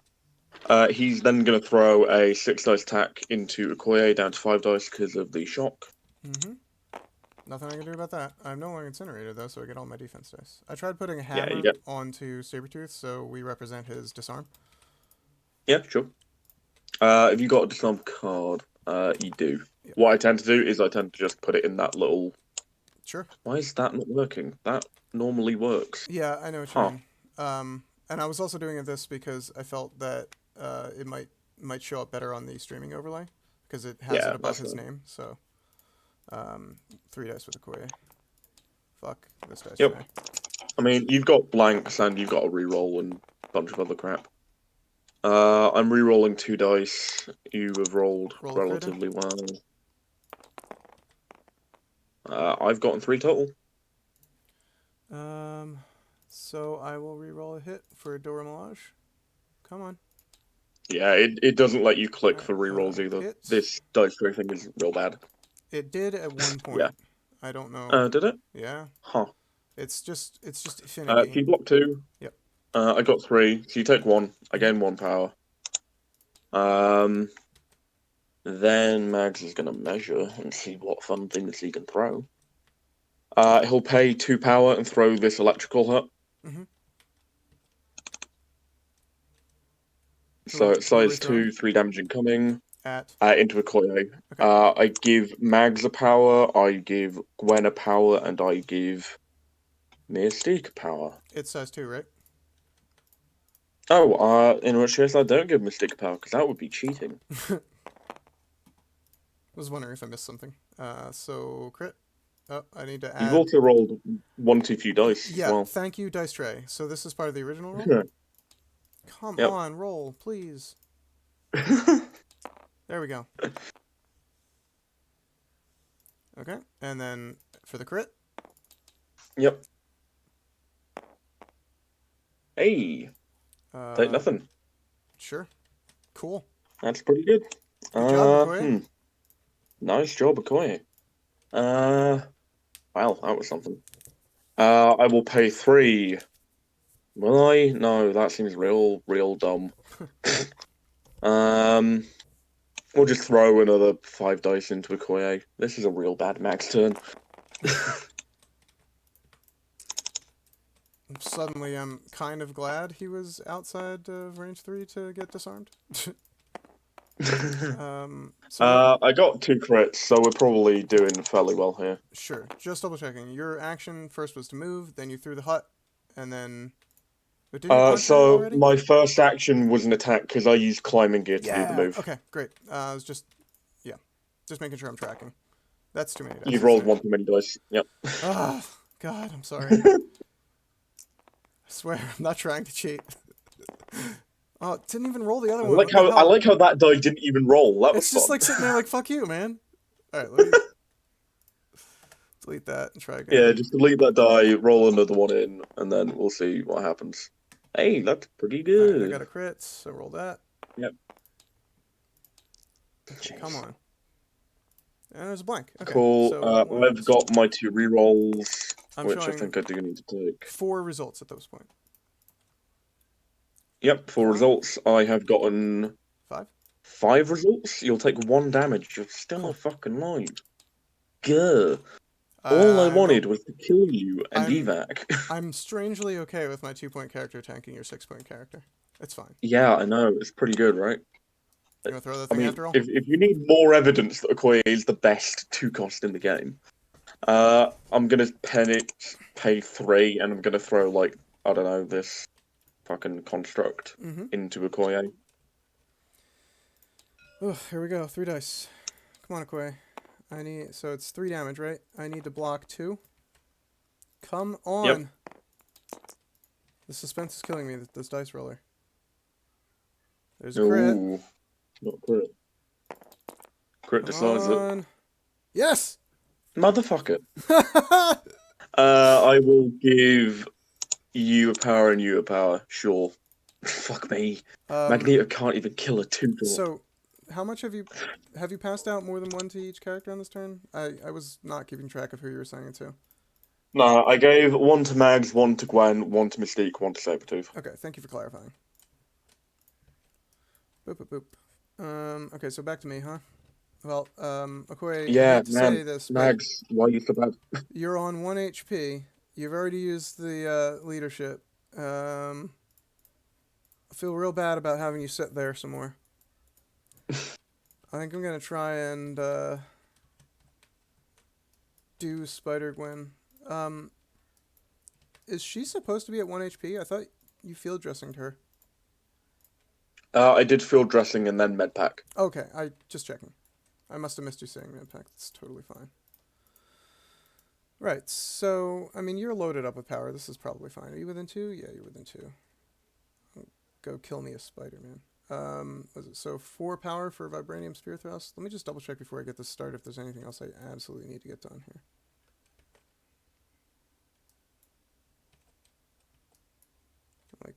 He's then going to throw a 6 dice attack into Okoye down to 5 dice because of the shock. Mm-hmm. Nothing I can do about that. I'm no longer incinerated though, so I get all my defense dice. I tried putting a hammer onto Sabertooth, so we represent his disarm. Yeah, sure. If you got a disarm card, you do. Yep. What I tend to do is I tend to just put it in that little. Sure. Why is that not working? That normally works. Yeah, I know what you mean. And I was also doing this because I felt that it might show up better on the streaming overlay because it has it above his name. So 3 dice with Okoye. Fuck this dice. Yep. I mean, you've got blanks and you've got a reroll and a bunch of other crap. I'm rerolling 2 dice. You have rolled relatively well. I've gotten 3 total. So I will reroll a hit for Dora Mirage. Come on. Yeah, it doesn't let you click for rerolls either. This dice tray thing is real bad. It did at one point. Yeah. I don't know. Did it? Yeah. Huh. It's just finicky. If you block 2. Yep. I got 3, so you take 1. I gain 1 power. Then Mags is gonna measure and see what fun things he can throw. He'll pay 2 power and throw this electrical hut. Mm-hmm. So size 2, 3 damage incoming. Into Okoye. Okay. I give Mags a power, I give Gwen a power, and I give Mystique a power. It's size 2, right? Oh, in which case I don't give Mystique a power, because that would be cheating. I was wondering if I missed something. So crit. Oh, I need to add. You've also rolled 1 too few dice. Yeah, as well. Thank you, dice tray. So this is part of the original roll? Come on, roll, please. There we go. Okay, and then for the crit? Yep. Hey. Take nothing. Sure. Cool. That's pretty good. Good job, Okoye. Nice job, Okoye. Well, that was something. I will pay 3. Will I? No, that seems real dumb. We'll just throw another 5 dice into Okoye. This is a real bad max turn. Suddenly, I'm kind of glad he was outside of range 3 to get disarmed. I got 2 crits, so we're probably doing fairly well here. Sure. Just double checking. Your action first was to move, then you threw the hut, and then... So my first action was an attack because I used climbing gear to do the move. Okay, great. I was just making sure I'm tracking. That's too many dice. You've rolled 1 too many dice. Yep. Oh, God, I'm sorry. I swear, I'm not trying to cheat. Oh, it didn't even roll the other one. I like how that die didn't even roll. That was just fun. like sitting there like, fuck you, man. All right, let me... delete that and try Yeah, again. just delete that die, roll another one in, and then we'll see what happens. Hey, that's pretty Alright, I good. got a crit, so roll that. Yep. Okay, come Jeez. on. And there's a blank. Okay, Cool. so one, I've got my 2 rerolls, I'm which I showing think I do need to take. 4 results at this point. Yep, for Come on. results, I have gotten 5. 5 results. You'll take 1 damage. You're still Cool. fucking alive. Gah. All I I'm wanted was to kill you and I'm evac. I'm strangely okay with my 2-point character tanking your 6-point character. It's fine. Yeah, I know. It's pretty good, right? You want to throw that I thing mean, after all? if you need more evidence that Okoye is the best 2 cost in the game, I'm gonna pay 3, and I'm gonna throw, like, I don't know, this fucking construct Mm-hmm. into Okoye. Oh, here we go. 3 dice. Come on, Okoye. So it's 3 damage, right? I need to block 2. Come Yep. on. The suspense is killing me, this dice roller. There's a crit. Ooh, not crit. Crit Come decides it. on. Yes! Motherfucker. I will give you a power and you a power. Sure. Fuck me. Um, Magneto can't even kill a 2-drop. so, how much have you passed out more than 1 to each character on this turn? I was not keeping track of who you were saying it to. No, I gave 1 to Mags, 1 to Gwen, 1 to Mystique, 1 to Sabertooth. Okay, thank you for clarifying. Boop, boop, boop. Okay, so back to me, huh? Well, Okoye, I Yeah, hate to say man. this, but Mags, why are you so bad? you're on 1 HP. You've already used the leadership. I feel real bad about having you sit there some more. I think I'm gonna try and do Spider-Gwen. Is she supposed to be at 1 HP? I thought you field dressing her. I did field dressing and then Medpack. Okay, I just checking. I must have missed you saying Medpack. That's totally fine. Right, so, I mean, you're loaded up with power. This is probably fine. Are you within 2? Yeah, you're within 2. Go kill me a spider, man. Was it so 4 power for Vibranium Spear Thrust? Let me just double check before I get this started if there's anything else I absolutely need to get done here. Like,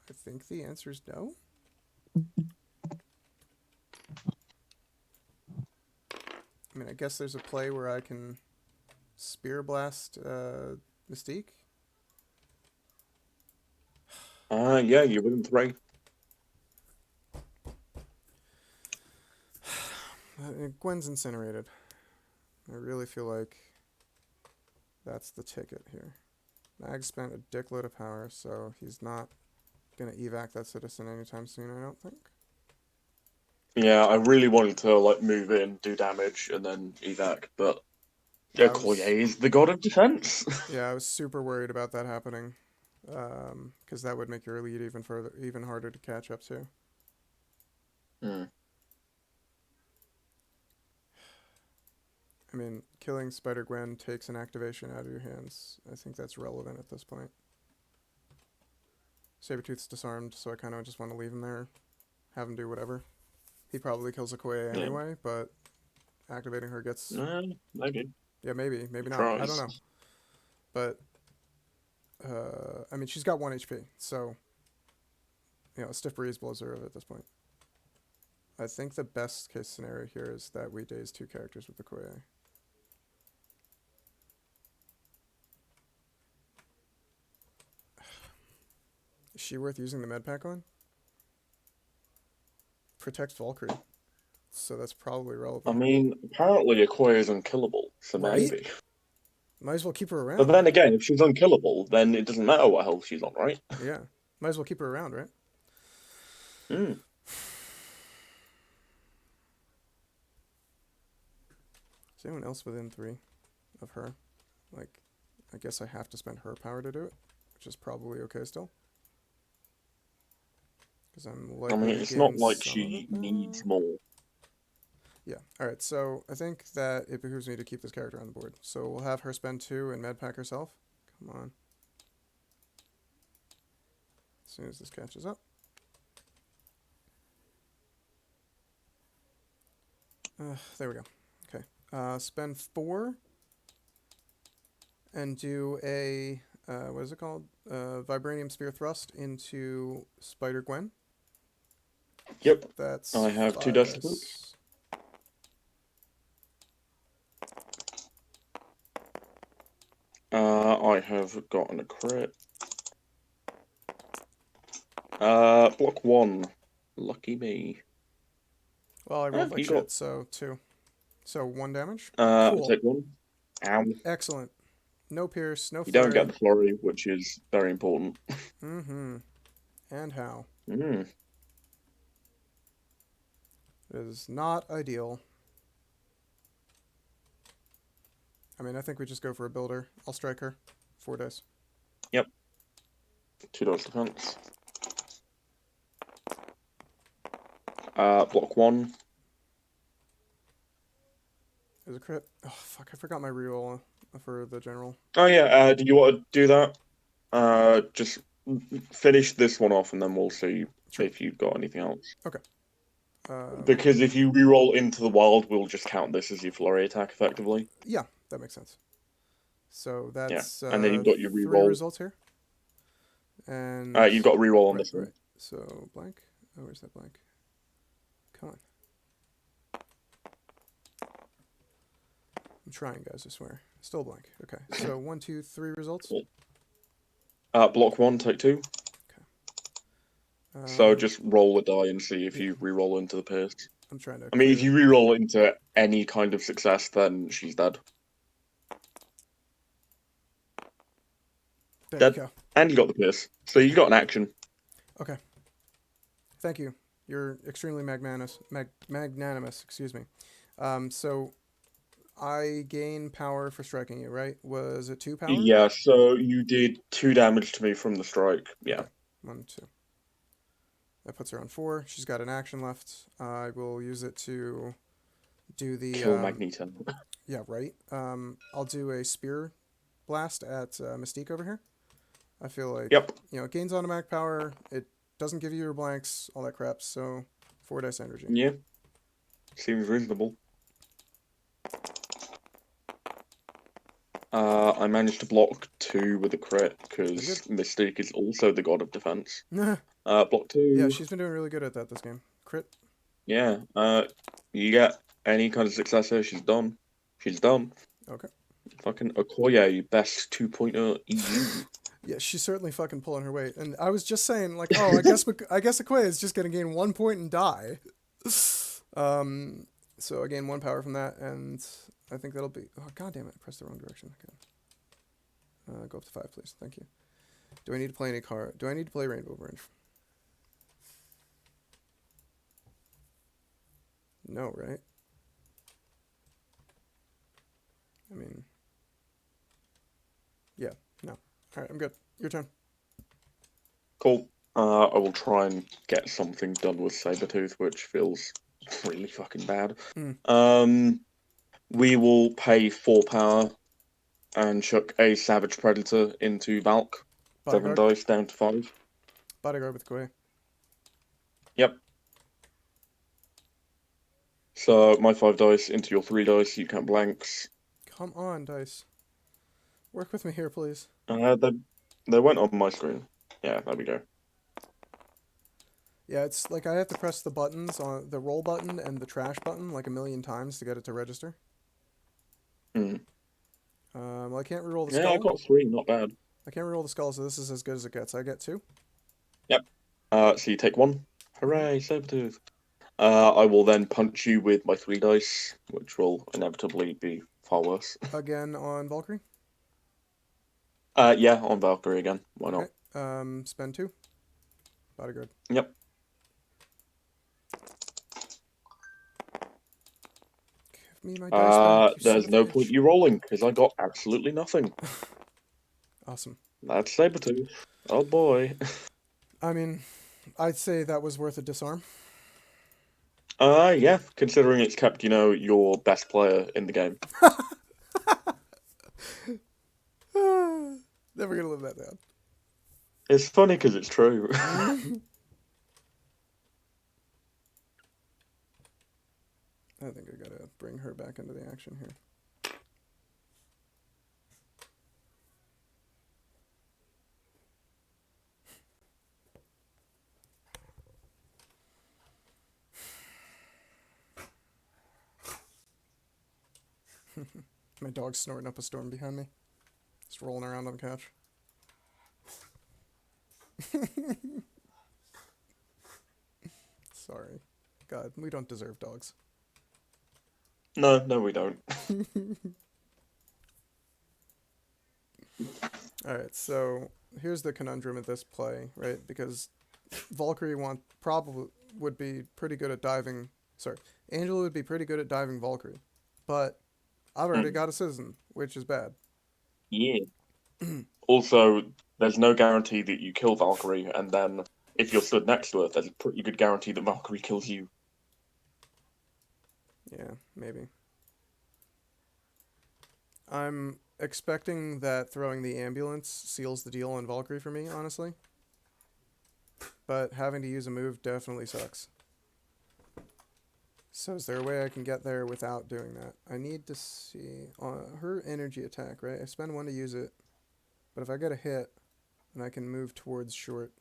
I think the answer is no. I mean, I guess there's a play where I can Spear Blast Mystique. Yeah, you're within 3. Gwen's incinerated. I really feel like that's the ticket here. Mag spent a dickload of power, so he's not gonna evac that citizen anytime soon, I don't think. Yeah, I really wanted to, like, move in, do damage, and then evac, but I Okoye was is the god of defense. Yeah, I was super worried about that happening, because that would make your lead even harder to catch up to. Hmm. I mean, killing Spider-Gwen takes an activation out of your hands. I think that's relevant at this point. Sabertooth's disarmed, so I kind of just want to leave him there, have him do whatever. He probably kills Okoye Yeah. anyway, but activating her gets... Maybe. Yeah, maybe not. I don't Tries. know. But, I mean, she's got 1 HP, so, you know, a stiff breeze blows her over at this point. I think the best case scenario here is that we daze 2 characters with Okoye. Is she worth using the Medpack on? Protects Valkyrie. So that's probably relevant. I mean, apparently Okoye is unkillable, so Right? maybe. Might as well keep her But around. then again, if she's unkillable, then it doesn't matter what health she's on, right? Yeah. Might as well keep her around, right? Hmm. Is anyone else within 3 of her? Like, I guess I have to spend her power to do it, which is probably okay still. Because I'm I likely mean, to it's gain not like some of she it, needs though. more. Yeah, alright, so I think that it behooves me to keep this character on the board. So we'll have her spend 2 and Medpack herself. Come on. As soon as this catches up. There we go. Okay. Spend 4 and do a what is it called? Vibranium Spear Thrust into Spider Gwen. Yep. That's I have 2 5 dice to boot. dice. I have gotten a crit. Block 1. Lucky me. Well, I rolled like You got. shit, so 2. So 1 damage. I Cool. take 1. Ow. Excellent. No pierce, no You don't get flurry. the flurry, which is very important. Mm-hmm. And how? Mm. It is not ideal. I mean, I think we just go for a builder. I'll strike her. 4 dice. Yep. 2 dice defense. Block 1. There's a crit. Oh, fuck. I forgot my reroll for the general. Oh yeah, do you want to do that? Just finish this one off and then we'll see Sure. if you've got anything else. Okay. Because if you reroll into the wild, we'll just count this as your flurry attack, effectively. Yeah, that makes sense. So Yeah, that's and then you've got your 3 reroll. results here. And You've got a reroll on right, this one. right. So blank. Oh, where's that blank? Come on. I'm trying, guys. I swear. Still blank. Okay. So 1, 2, 3 results. Cool. Block 1, take 2. Okay. So just roll a die and see if Yeah. you reroll into the pierce. I'm trying to. I mean, if clear. you reroll into any kind of success, then she's dead. There Dead. you go. And you got the pierce. So you got an action. Okay. Thank you. You're extremely magnanimous. Excuse me. So I gain power for striking you, right? Was it 2 power? Yeah, so you did 2 damage to me from the strike. Yeah. Okay. 1, 2. That puts her on 4. She's got an action left. I will use it to do the Kill Magneto. yeah, right. I'll do a spear blast at Mystique over here. I feel like Yep. it gains automatic power. It doesn't give you your blanks, all that crap. So 4 dice energy. Yeah. Seems reasonable. I managed to block 2 with a crit because Mystique is also the god of defense. Block 2. Yeah, she's been doing really good at that this game. Crit. Yeah. You get any kind of success here, she's done. She's done. Okay. Fucking Okoye, best 2.0 EU. Yeah, she's certainly fucking pulling her weight. And I was just saying, like, oh, I guess Okoye is just gonna gain 1 point and die. So I gain 1 power from that, and I think that'll be. Oh, god damn it! I pressed the wrong direction. Okay. Go up to 5, please. Thank you. Do I need to play any card? Do I need to play Rainbow Bridge? No, right? I mean, yeah, no. All right, I'm good. Your turn. Cool. I will try and get something done with Sabertooth, which feels really fucking bad. We will pay 4 power and chuck a Savage Predator into Valk. 7 Bodyguard. dice down to 5. Bodyguard with Okoye. Yep. So my 5 dice into your 3 dice, you count blanks. Come on, dice. Work with me here, please. They went on my screen. Yeah, there we go. Yeah, it's like I have to press the buttons on the roll button and the trash button like a million times to get it to register. Well, I can't reroll the skull. Yeah, I got 3, not bad. I can't reroll the skull, so this is as good as it gets. I get 2. Yep. So you take 1. Hooray, Sabertooth. I will then punch you with my 3 dice, which will inevitably be far worse. Again on Valkyrie. Yeah, on Valkyrie again. Why not? Okay. Spend 2. Bodyguard. Yep. Give me my dice back. There's no point you rolling because I got absolutely nothing. Awesome. That's Sabertooth. Oh boy. I mean, I'd say that was worth a disarm. Yeah, considering it's kept, your best player in the game. Never gonna live that down. It's funny because it's true. I think I gotta bring her back into the action here. My dog's snorting up a storm behind me. It's rolling around on the couch. Sorry. God, we don't deserve dogs. No, we don't. Alright, so here's the conundrum of this play, right? Because Valkyrie probably would be pretty good at diving. Sorry, Angela would be pretty good at diving Valkyrie, but I've already got a citizen, which is bad. Yeah. Also, there's no guarantee that you kill Valkyrie, and then if you're stood next to her, there's a pretty good guarantee that Valkyrie kills you. Yeah, maybe. I'm expecting that throwing the ambulance seals the deal on Valkyrie for me, honestly. But having to use a move definitely sucks. So is there a way I can get there without doing that? I need to see her energy attack, right? I spend 1 to use it, but if I get a hit, then I can move towards short.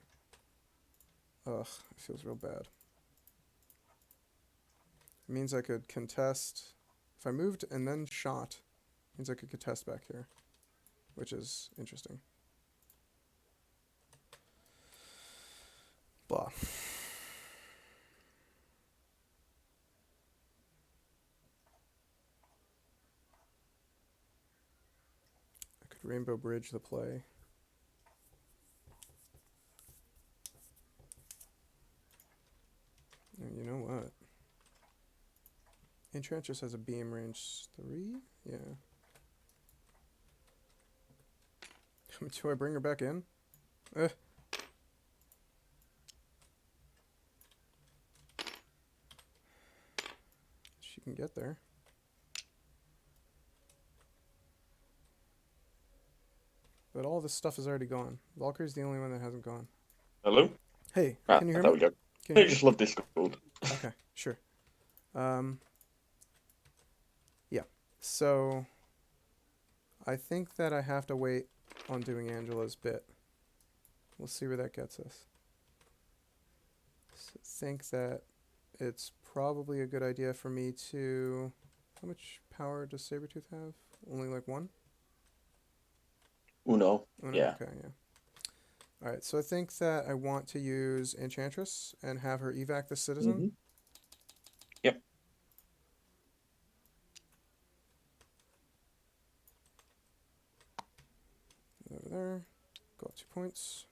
Ugh, it feels real bad. It means I could contest. If I moved and then shot, it means I could contest back here, which is interesting. Blah. Rainbow Bridge the play. And you know what? Enchantress has a beam range 3? Yeah. Do I bring her back in? She can get there. But all this stuff is already gone. Valkyrie's the only one that hasn't gone. Hello? Hey, can you hear me? There we go. Can you I just love Discord. Okay, sure. Yeah. So, I think that I have to wait on doing Angela's bit. We'll see where that gets us. So think that it's probably a good idea for me to... How much power does Sabertooth have? Only like 1? Uno. Yeah. Okay, yeah. Alright, so I think that I want to use Enchantress and have her evac the citizen. Mm-hmm. Yep. Over there. Go up 2 points.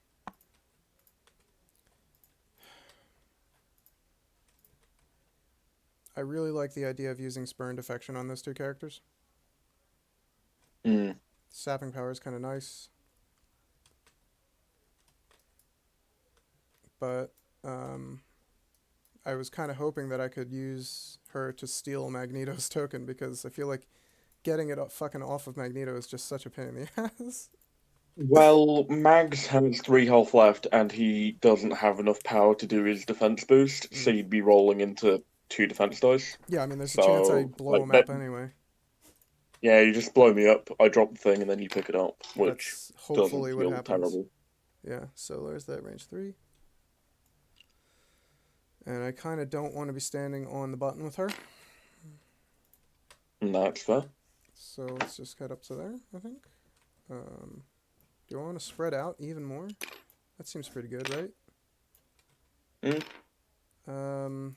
I really like the idea of using Spurned Affection on those 2 characters. Sapping power is kind of nice. But I was kind of hoping that I could use her to steal Magneto's token, because I feel like getting it fucking off of Magneto is just such a pain in the ass. Well, Mags has 3 health left, and he doesn't have enough power to do his defense boost, so you'd be rolling into 2 defense dice. Yeah, I mean, there's a chance I blow him up anyway. Yeah, you just blow me up, I drop the thing, and then you pick it up, which That's hopefully doesn't what feel happens. terrible. Yeah, so there's that range 3. And I kind of don't want to be standing on the button with her. That's fair. So let's just head up to there, I think. Do I want to spread out even more? That seems pretty good, right?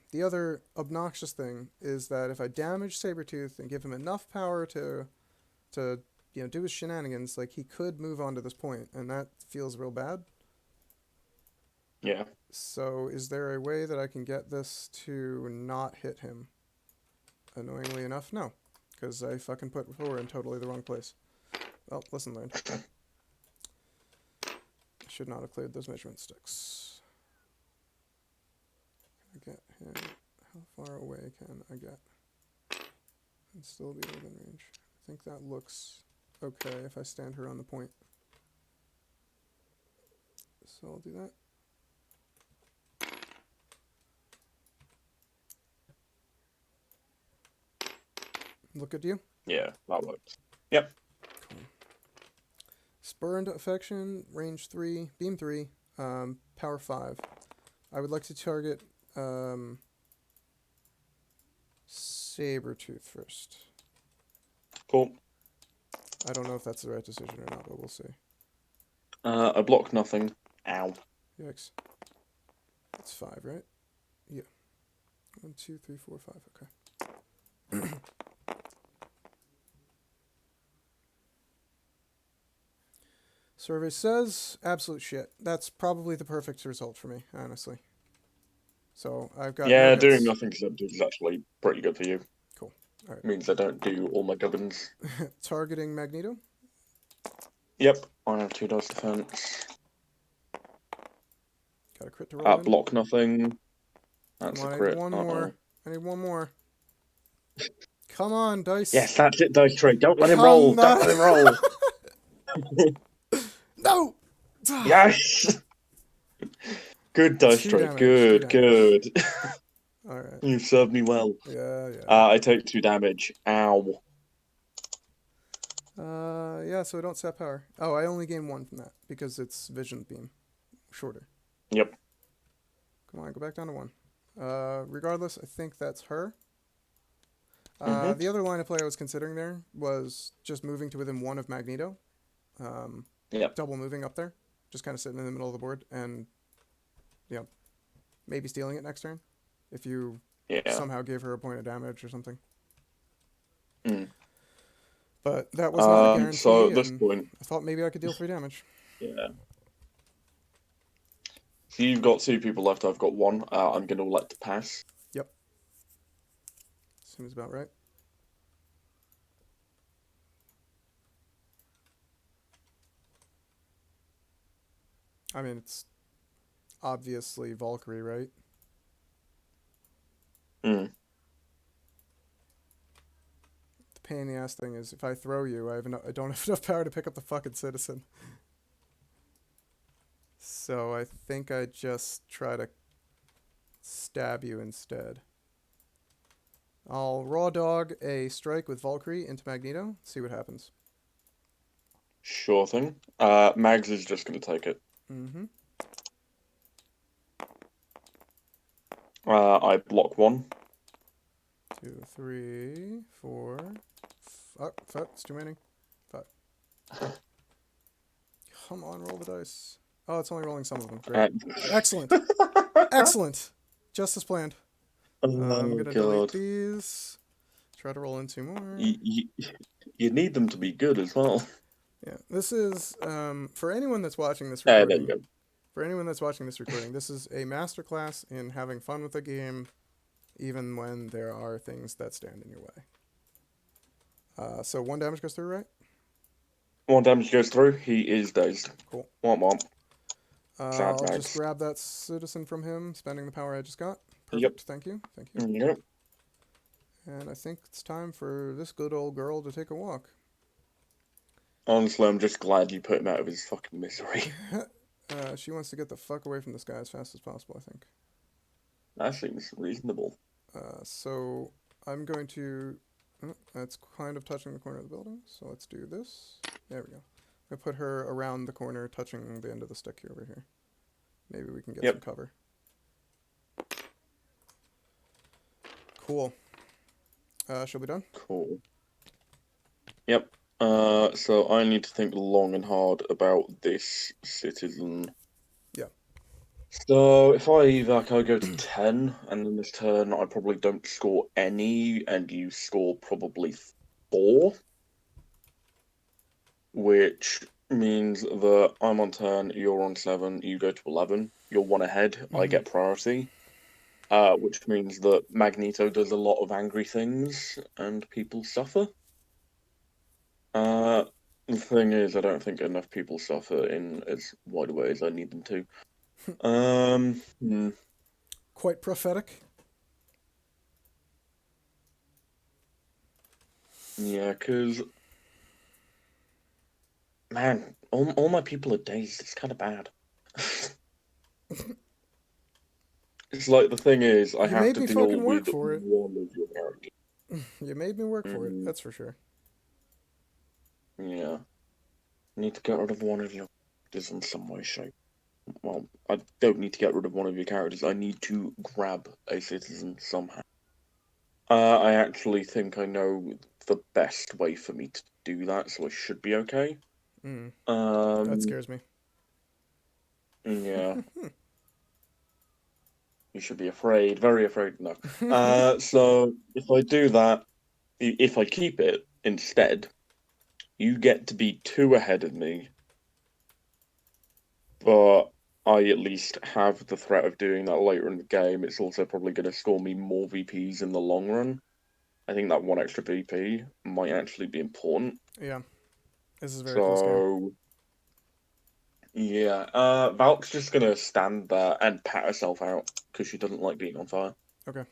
The other obnoxious thing is that if I damage Sabertooth and give him enough power to do his shenanigans, like, he could move on to this point, and that feels real bad. Yeah. So is there a way that I can get this to not hit him? Annoyingly enough, no. Because I fucking put Thor in totally the wrong place. Well, lesson learned. I should not have cleared those measurement sticks. Can I get him? How far away can I get? And still be within range. I think that looks okay if I stand her on the point. So I'll do that. Look at you. Yeah, that works. Yep. Cool. Spurned Affection, range 3, beam 3, power 5. I would like to target Sabertooth first. Cool. I don't know if that's the right decision or not, but we'll see. I block nothing. Ow. Yikes. That's 5, right? Yeah. 1, 2, 3, 4, 5. Okay. Survey says absolute shit. That's probably the perfect result for me, honestly. So I've got no Yeah, hits. doing nothing is actually pretty good for you. Cool. All right. Means I don't do all my gubbins. Targeting Magneto. Yep. I have 2 dice defense. Got a crit to roll in. Block nothing. That's Come on, a I crit. need one more. I need one more. Come on, dice. Yes, that's it, dice tray. Don't let him Come roll. on. Don't let him roll. No. Yes. Good dice 2 tray. damage. 2 Good, damage. good. All right. You've served me well. Yeah, yeah. I take 2 damage. Ow. Yeah, so I don't set power. Oh, I only gain 1 from that because it's vision beam. Shorter. Yep. Come on, go back down to 1. Regardless, I think that's her. Mhm. The other line of play I was considering there was just moving to within 1 of Magneto. Yep. Double moving up there. Just kind of sitting in the middle of the board and, maybe stealing it next turn. If you somehow gave her a point of damage or something. Mm. But that was not a guarantee, So at this and point, I thought maybe I could deal 3 damage. yeah. So you've got 2 people left. I've got 1. I'm going to elect to pass. Yep. Seems about right. I mean, it's obviously Valkyrie, right? Mm. The pain in the ass thing is if I throw you, I don't have enough power to pick up the fucking citizen. So I think I just try to stab you instead. I'll raw dog a strike with Valkyrie into Magneto, see what happens. Sure thing. Mags is just going to take it. Mm-hmm. I block 1. 2, 3, 4. Fuck, it's too many. 5. Come on, roll the dice. Oh, it's only rolling some of them. Great. Excellent. Excellent. Just as planned. I'm going to delete these. Try to roll in 2 more. You need them to be good as well. Yeah, this is, for anyone that's watching this There recording, you go. for anyone that's watching this recording, this is a masterclass in having fun with the game, even when there are things that stand in your way. So 1 damage goes through, right? 1 damage goes through. He is dazed. Cool. Womp. I'll just grab that citizen from him, spending the power I just got. Perfect. Yep. Thank you. Yep. And I think it's time for this good old girl to take a walk. Honestly, I'm just glad you put him out of his fucking misery. She wants to get the fuck away from this guy as fast as possible, I think. That seems reasonable. So I'm going to... that's kind of touching the corner of the building, so let's do this. There we go. I put her around the corner, touching the end of the stick over here. Maybe we can get some cover. Cool. She'll be done? Cool. Yep. So I need to think long and hard about this citizen. Yeah. So if I evac, I go to 10, and then this turn I probably don't score any, and you score probably 4. Which means that I'm on 10, you're on 7, you go to 11. You're 1 ahead, I get priority. Which means that Magneto does a lot of angry things, and people suffer. The thing is, I don't think enough people suffer in as wide a way as I need them to. Quite prophetic. Yeah, because, man, all my people are dazed. It's kind of bad. It's like, the thing is, I have to deal with one of your characters. You made me work for it, that's for sure. Yeah. I need to get rid of one of your characters in some way, shape. Well, I don't need to get rid of one of your characters. I need to grab a citizen somehow. I actually think I know the best way for me to do that, so I should be okay. That scares me. Yeah. You should be afraid, very afraid. No. So if I do that, if I keep it instead, you get to be 2 ahead of me, but I at least have the threat of doing that later in the game. It's also probably going to score me more VPs in the long run. I think that 1 extra VP might actually be important. Yeah, this is a very close game. So yeah, Valk's just gonna stand there and pat herself out because she doesn't like being on fire. Okay,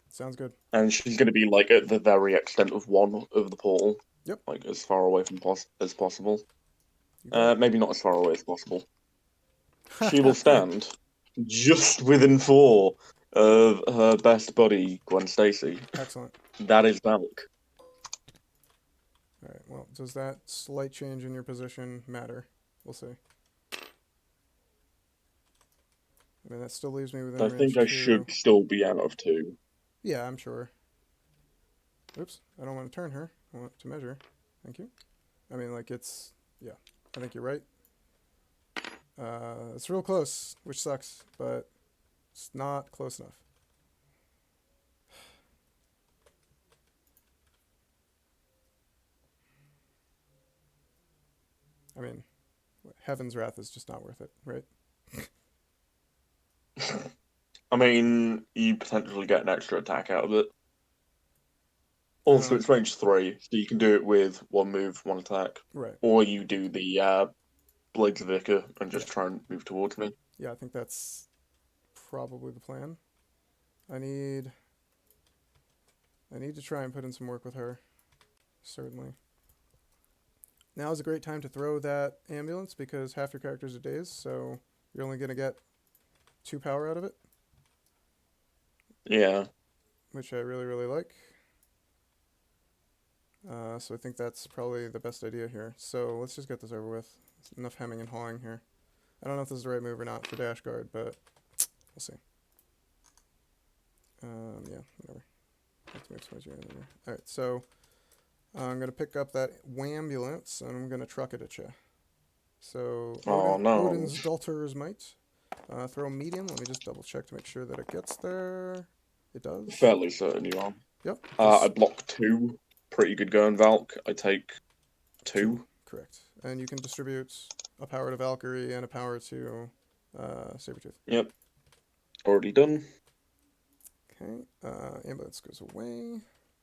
sounds good. And she's going to be like at the very extent of one of the portal, Yep, like as far away from as possible. you got it. Maybe not as far away as possible. She will stand just within 4 of her best buddy, Gwen Stacy. Excellent. That is Valk. All right. Well, does that slight change in your position matter? We'll see. I mean, that still leaves me within I range think I 2. should still be out of 2. Yeah, I'm sure. Oops, I don't want to turn her. I want to measure. Thank you. I mean, like, it's... Yeah, I think you're right. It's real close, which sucks, but it's not close enough. I mean, Heaven's Wrath is just not worth it, right? I mean, you potentially get an extra attack out of it. I don't Also, know. it's range 3, so you can do it with 1 move, 1 attack. Right. Or you do the Blades of Ica and Yeah. just try and move towards me. Yeah, I think that's probably the plan. I need to try and put in some work with her. Certainly. Now is a great time to throw that ambulance because half your characters are dazed, so you're only going to get 2 power out of it, Yeah. which I really, really like. So I think that's probably the best idea here. So let's just get this over with. Enough hemming and hawing here. I don't know if this is the right move or not for Dashgard, but we'll see. Yeah, whatever. Let's move towards you. Alright, so I'm going to pick up that wambulance and I'm going to truck it at you. So Oh no. Odin's Dalter's Might. Throw medium. Let me just double check to make sure that it gets there. It does. Fairly certain you are. Yep. I block 2. Pretty good going, Valk. I take 2. Correct. And you can distribute a power to Valkyrie and a power to Sabertooth. Yep. Already done. Okay. Ambulance goes away.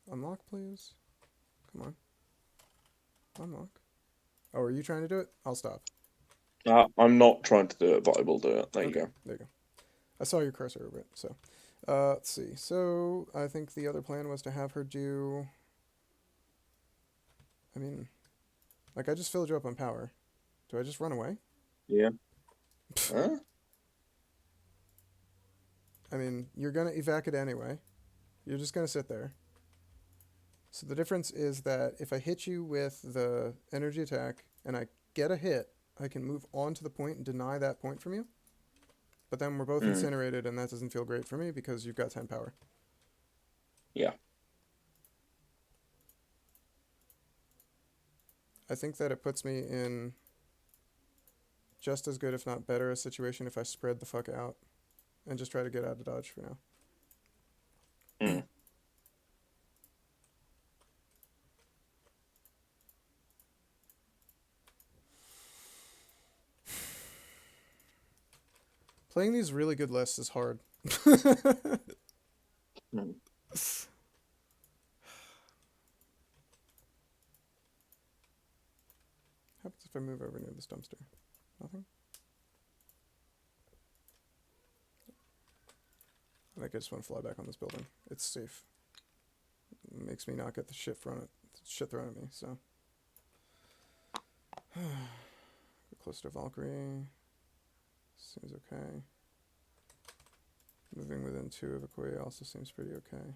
Unlock, please. Come on. Unlock. Oh, are you trying to do it? I'll stop. I'm not trying to do it, but I will do it. There you go. There you go. I saw your cursor over it, so. Let's see. So, I think the other plan was to have her do... I mean, like, I just filled you up on power. Do I just run away? Yeah. Huh? I mean, you're going to evac it anyway. You're just going to sit there. So the difference is that if I hit you with the energy attack and I get a hit, I can move on to the point and deny that point from you. But then we're both incinerated, and that doesn't feel great for me because you've got 10 power. Yeah. I think that it puts me in just as good, if not better, a situation if I spread the fuck out and just try to get out of dodge for now. Playing these really good lists is hard. How happens if I move over near this dumpster? Nothing? I think I just want to fly back on this building. It's safe. It makes me not get the shit thrown at me, so. Get closer to Valkyrie. Seems okay. Moving within 2 of Okoye also seems pretty okay.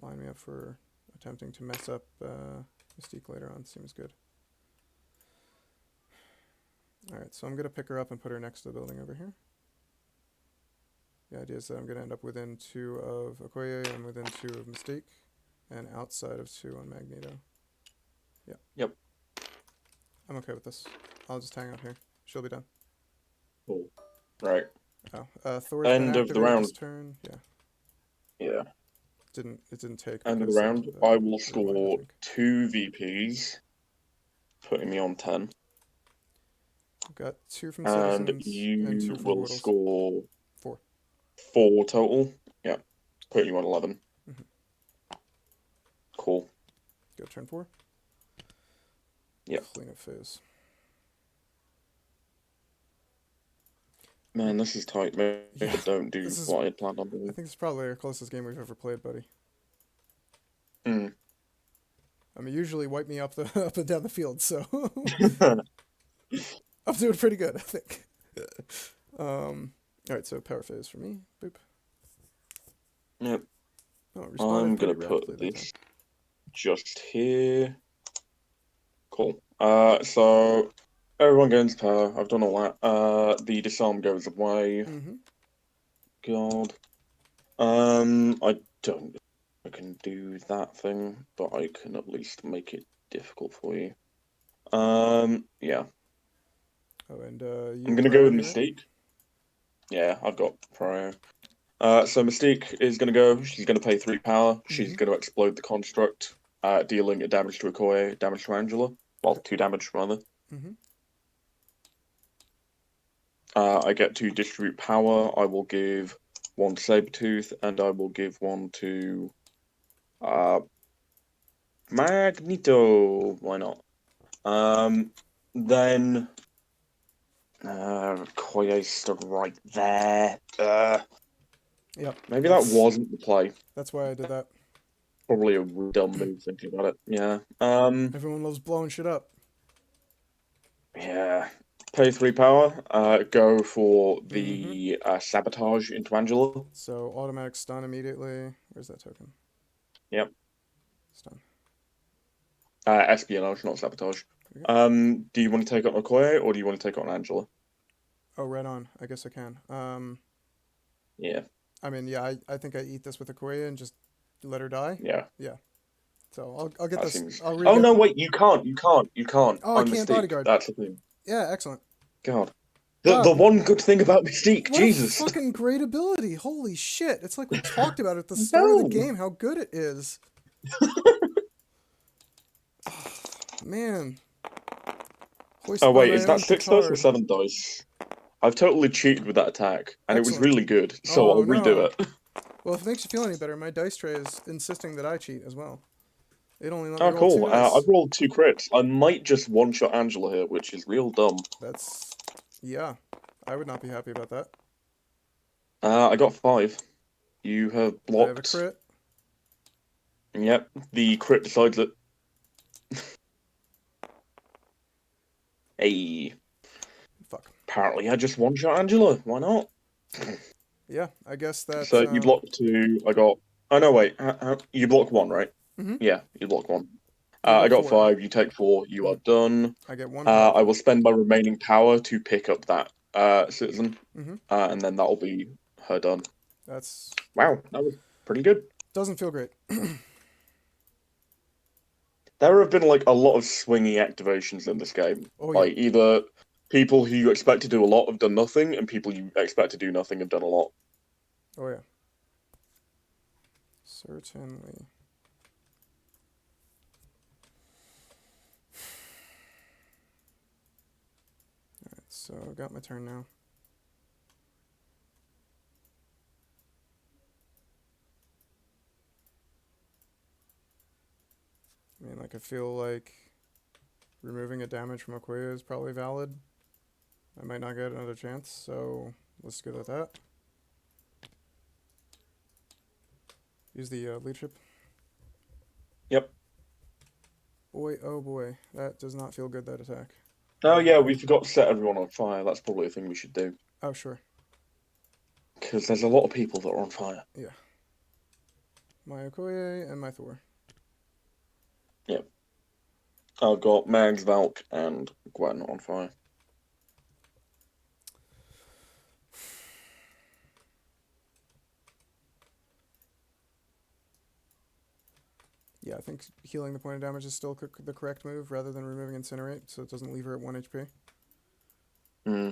Line me up for attempting to mess up Mystique later on. Seems good. Alright, so I'm going to pick her up and put her next to the building over here. The idea is that I'm going to end up within 2 of Okoye and within 2 of Mystique, and outside of 2 on Magneto. Yeah. Yep. I'm okay with this. I'll just hang out here. She'll be done. Cool. Right. Oh, Thor's been End of the activated round. this turn. Yeah. Yeah. It didn't take. End of the because round. of the I will rewind, score think. 2 VPs, putting me on 10. I've got 2 from And Citizens and 2 you from will Portals. score 4. 4 total. Yeah. Putting you on 11. Mm-hmm. Cool. Go turn 4. Yep. Cleanup phase. Man, this is tight. Maybe Yeah, don't do what I had planned on I doing. think it's probably our closest game we've ever played, buddy. Mm. I mean, usually wipe me up up and down the field, so I'm doing pretty good, I think. All right, so power phase for me. Boop. Yep. Oh, it responded I'm pretty gonna rapidly put that this time. just here. Cool. So everyone gains power. I've done all that. The disarm goes away. Mm-hmm. God. I don't. I can do that thing, but I can at least make it difficult for you. Yeah. Oh, and I'm you gonna go with priority, right? Mystique. Yeah, I've got prior. So Mystique is gonna go. She's gonna pay 3 power. She's Mm-hmm. gonna explode the construct, dealing a damage to Okoye, damage to Angela. Well, 2 damage rather. Mm-hmm. I get to distribute power. I will give 1 to Sabertooth, and I will give 1 to Magneto. Why not? Then Okoye stood right there. Yep. Maybe that wasn't the play. That's why I did that. Probably a dumb move thinking about it. Yeah. Everyone loves blowing shit up. Yeah. Pay 3 power. Go for Mm-hmm. the sabotage into Angela. So automatic stun immediately. Where's that token? Yep. Stun. Espionage, not sabotage. Okay. Do you want to take on Okoye or do you want to take on Angela? Oh, right on. I guess I can. Yeah. I mean, yeah, I think I eat this with Okoye and just let her die. Yeah. Yeah. So I'll get That this. seems. I'll Oh re-get. no! Wait, you can't. You can't. You can't. Oh, I I'm can't Mystique. bodyguard. That's the thing. Yeah, excellent. God. Ah, The one good thing about Mystique, what a Jesus. fucking great ability! Holy shit! It's like we talked about at the start of the No. game how good it is. Man. Hoist Oh by wait, my is that own 6 dice or petard. 7 dice? I've totally cheated with that attack, and it was Excellent. really good. So Oh I'll redo no. it. Well, if it makes you feel any better, my dice tray is insisting that I cheat as well. It only let me Oh, roll 2 cool. I've dice. rolled 2 crits. I might just one-shot Angela here, which is real dumb. That's... yeah. I would not be happy about that. I got 5. You have I have a blocked. crit. Yep, the crit decides it. Hey. Fuck. Apparently I just one-shot Angela. Why not? Yeah, I guess that... So you block 2, I got... Oh, no, wait. You block 1, right? Mm-hmm. Yeah, you block 1. You I get got 4. 5, you take 4, you are done. I get 1 power I will point. spend my remaining power to pick up that citizen, Mm-hmm. and then that'll be her done. That's... Wow, that was pretty good. doesn't feel great. There have been like a lot of swingy activations in this game. Oh, yeah. Like either people who you expect to do a lot have done nothing, and people you expect to do nothing have done a lot. Oh, yeah. Certainly. Alright, so I've got my turn now. I mean, like, I feel like removing a damage from Okoye is probably valid. I might not get another chance, so let's go with that. Use the leadership. Yep. Boy, oh boy, that does not feel good, that attack. Oh yeah, we forgot to set everyone on fire. That's probably a thing we should do. Oh, sure. Because there's a lot of people that are on fire. Yeah. My Okoye and my Thor. Yep. I've got Mags, Valk, and Gwen on fire. Yeah, I think healing the point of damage is still the correct move rather than removing Incinerate, so it doesn't leave her at 1 HP. Hmm.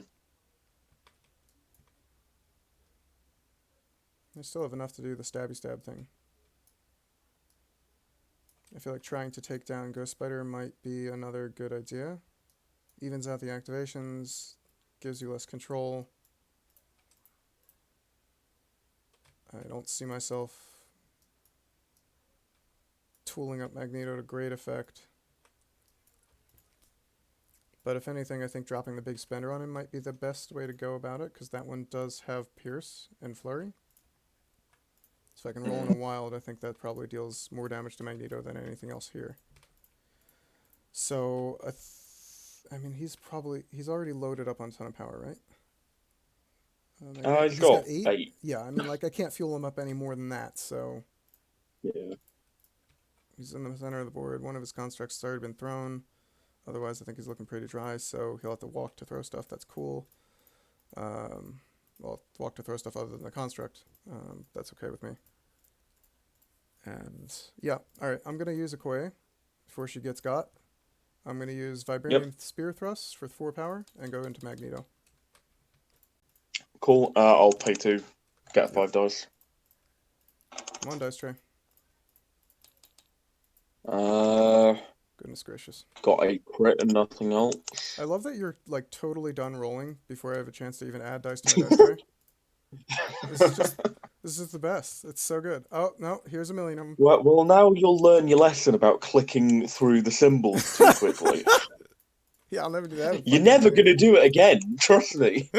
I still have enough to do the stabby stab thing. I feel like trying to take down Ghost Spider might be another good idea. Evens out the activations, gives you less control. I don't see myself tooling up Magneto to great effect. But if anything, I think dropping the big spender on him might be the best way to go about it, because that one does have Pierce and Flurry. So if I can roll in a wild, I think that probably deals more damage to Magneto than anything else here. So, I mean, he's already loaded up on Ton of Power, right? He's He's got got 8? 8. Yeah, I mean, like, I can't fuel him up any more than that, so... Yeah. He's in the center of the board. One of his constructs has already been thrown. Otherwise, I think he's looking pretty dry, so he'll have to walk to throw stuff. That's cool. Well, walk to throw stuff other than the construct. That's okay with me. And, yeah. Alright, I'm going to use Okoye before she gets got. I'm going to use Vibranium Spear Thrust for 4 power and go into Magneto. Cool. I'll pay 2. Get 5 dice. Come on, dice tray. Goodness gracious. Got a crit and nothing else. I love that you're, like, totally done rolling before I have a chance to even add dice to my dice tray. This is the best. It's so good. Oh, no, here's a million of them. Well, now you'll learn your lesson about clicking through the symbols too quickly. Yeah, I'll never do that. You're never going to do it again, trust me.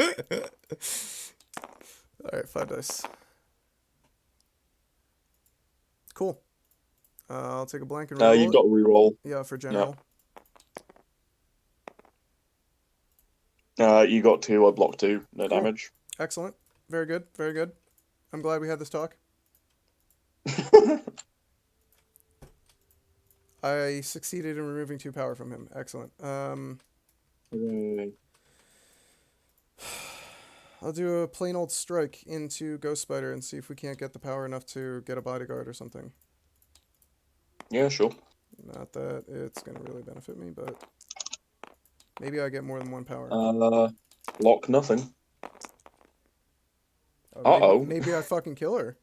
Alright, 5 dice. Cool. I'll take a blank and reroll You've got to reroll. Yeah, for general. You got 2, I blocked 2. No damage. Excellent. Very good, very good. I'm glad we had this talk. I succeeded in removing 2 power from him. Excellent. I'll do a plain old strike into Ghost Spider and see if we can't get the power enough to get a bodyguard or something. Yeah, sure. Not that it's going to really benefit me, but maybe I get more than 1 power. Block nothing. Oh, maybe I fucking kill her.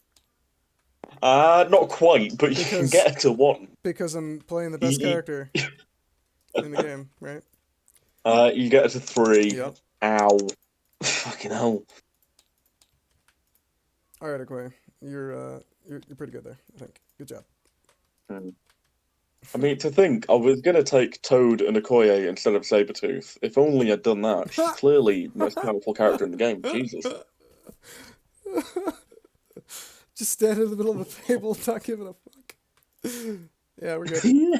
Not quite, but you can get her to 1. Because I'm playing the best character in the game, right? You get her to 3. Yep. Ow. Fucking hell. Alright, Okoye. You're pretty good there, I think. Good job. I mean, to think, I was going to take Toad and Okoye instead of Sabertooth. If only I'd done that. She's clearly the most powerful character in the game. Jesus. Just stand in the middle of a table, not giving a fuck. Yeah, we're good.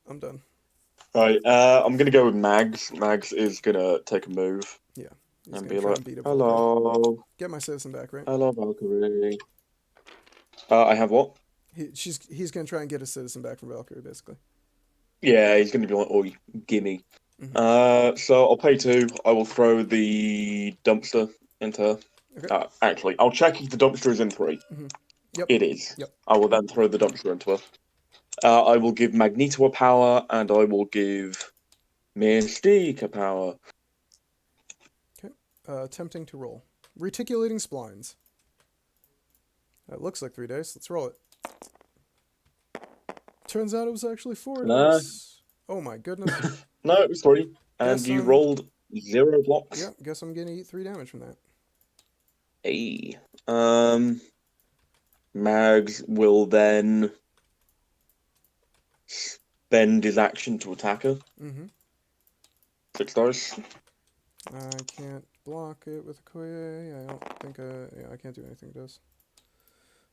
I'm done. Alright, I'm going to go with Mags. Mags is going to take a move. Yeah. And be like, beat hello. Valkyrie. Get my citizen back, right? Hello, Valkyrie. I have what? He's going to try and get his citizen back from Valkyrie, basically. Yeah, he's going to be like, oi, gimme. So I'll pay 2. I will throw the dumpster into her. Okay. Actually, I'll check if the dumpster is in 3. Yep. It is. Yep. I will then throw the dumpster into her. I will give Magneto a power, and I will give Mystique a power. Okay. Attempting to roll. Reticulating splines. That looks like 3 dice. Let's roll it. Turns out it was actually 4 dice. Oh my goodness. No, it was 3. And you rolled 0 blocks. Yeah, guess I'm gonna eat 3 damage from that. Hey. Mags will then spend his action to attack her. 6 dice. I can't block it with Okoye. I don't think I can't do anything to this.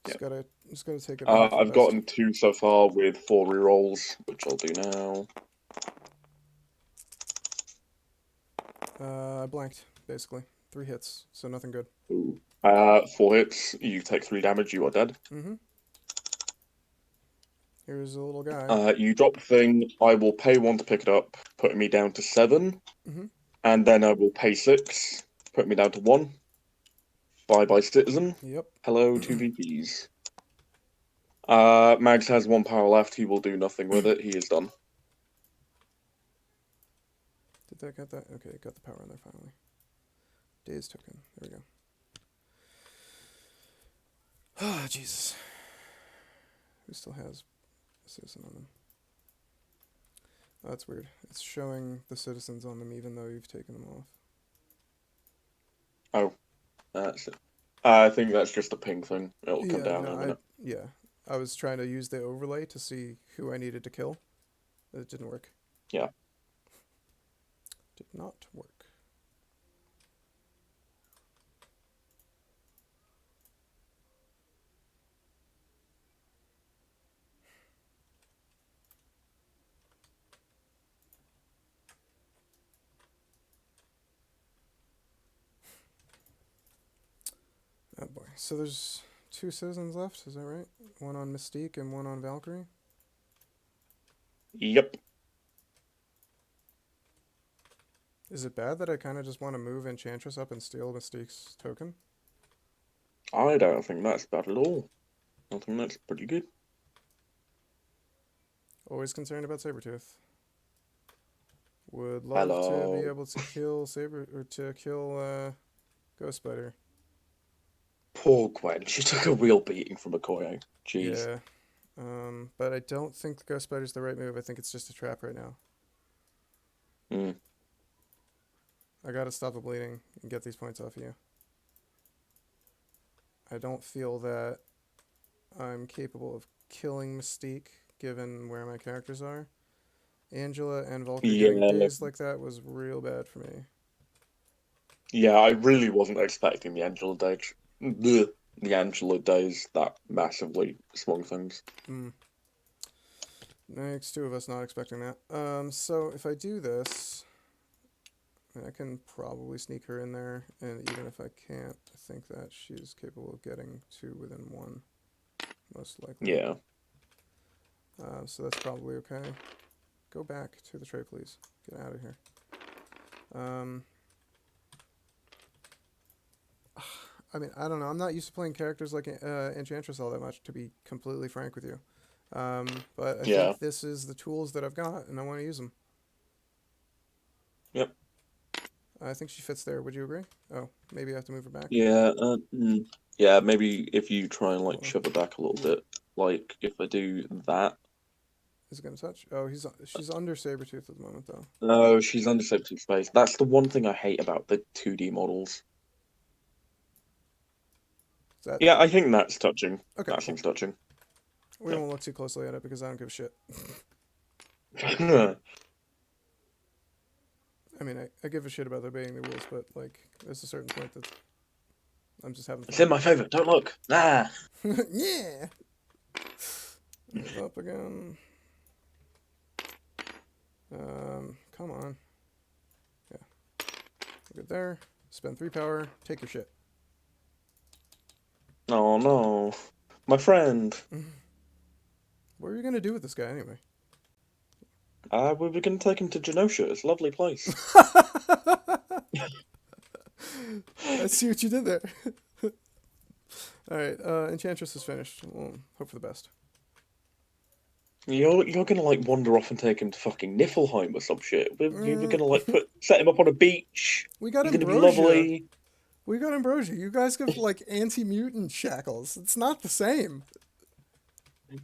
Just gotta take it. I've gotten 2 so far with 4 rerolls, which I'll do now. I blanked, basically. 3 hits, so nothing good. Ooh. 4 hits, you take 3 damage, you are dead. Here's a little guy. You drop the thing, I will pay 1 to pick it up, putting me down to 7. And then I will pay 6, putting me down to 1. Bye-bye, citizen. Yep. Hello, 2 VPs. Mags has 1 power left. He will do nothing with it. He is done. Did that get that? Okay, got the power on there finally. Days token. There we go. Ah, Jesus. Who still has a citizen on them? Oh, that's weird. It's showing the citizens on them even though you've taken them off. Oh, that's it. I think that's just a ping thing. It'll come down in a minute. Yeah. I was trying to use the overlay to see who I needed to kill. It didn't work. Yeah. Did not work. Oh boy. So there's 2 citizens left, is that right? One on Mystique and one on Valkyrie? Yep. Is it bad that I kind of just want to move Enchantress up and steal Mystique's token? I don't think that's bad at all. I think that's pretty good. Always concerned about Sabertooth. Would love to be able to kill Ghost Spider. Poor Gwen. She took a real beating from Okoye. Jeez. Yeah. But I don't think the Ghost Spider's the right move. I think it's just a trap right now. Hmm. I gotta stop the bleeding and get these points off you. I don't feel that I'm capable of killing Mystique, given where my characters are. Angela and Valkyrie getting dazed like that was real bad for me. Yeah, I really wasn't expecting the Angela days. The Angela days that massively swung things. Next, 2 of us not expecting that. So if I do this, I can probably sneak her in there, and even if I can't, I think that she's capable of getting 2 within 1, most likely. Yeah. So that's probably okay. Go back to the tray, please. Get out of here. I mean, I don't know. I'm not used to playing characters like Enchantress all that much, to be completely frank with you. But I think this is the tools that I've got, and I want to use them. Yep. I think she fits there. Would you agree? Oh, maybe I have to move her back. Yeah. Yeah. Maybe if you try and like shove her back a little bit, like if I do that. Is it gonna touch? Oh, she's under Sabertooth at the moment, though. No, she's under Sabertooth space. That's the one thing I hate about the 2D models. Yeah, I think that's touching. Okay, that seems touching. We won't look too closely at it because I don't give a shit. I mean, I give a shit about there being the rules, but like, there's a certain point that I'm just having fun. It's in my favor. Don't look. Ah. Yeah. Move up again. Come on. Yeah. Good there. Spend 3 power. Take your shit. Oh no, my friend. What are you gonna do with this guy anyway? We were gonna take him to Genosha. It's a lovely place. I see what you did there. Alright, Enchantress is finished. We'll hope for the best. You're gonna like wander off and take him to fucking Niflheim or some shit. We're gonna like set him up on a beach. We got He's Ambrosia. Gonna be lovely. We got Ambrosia. You guys give like anti-mutant shackles. It's not the same.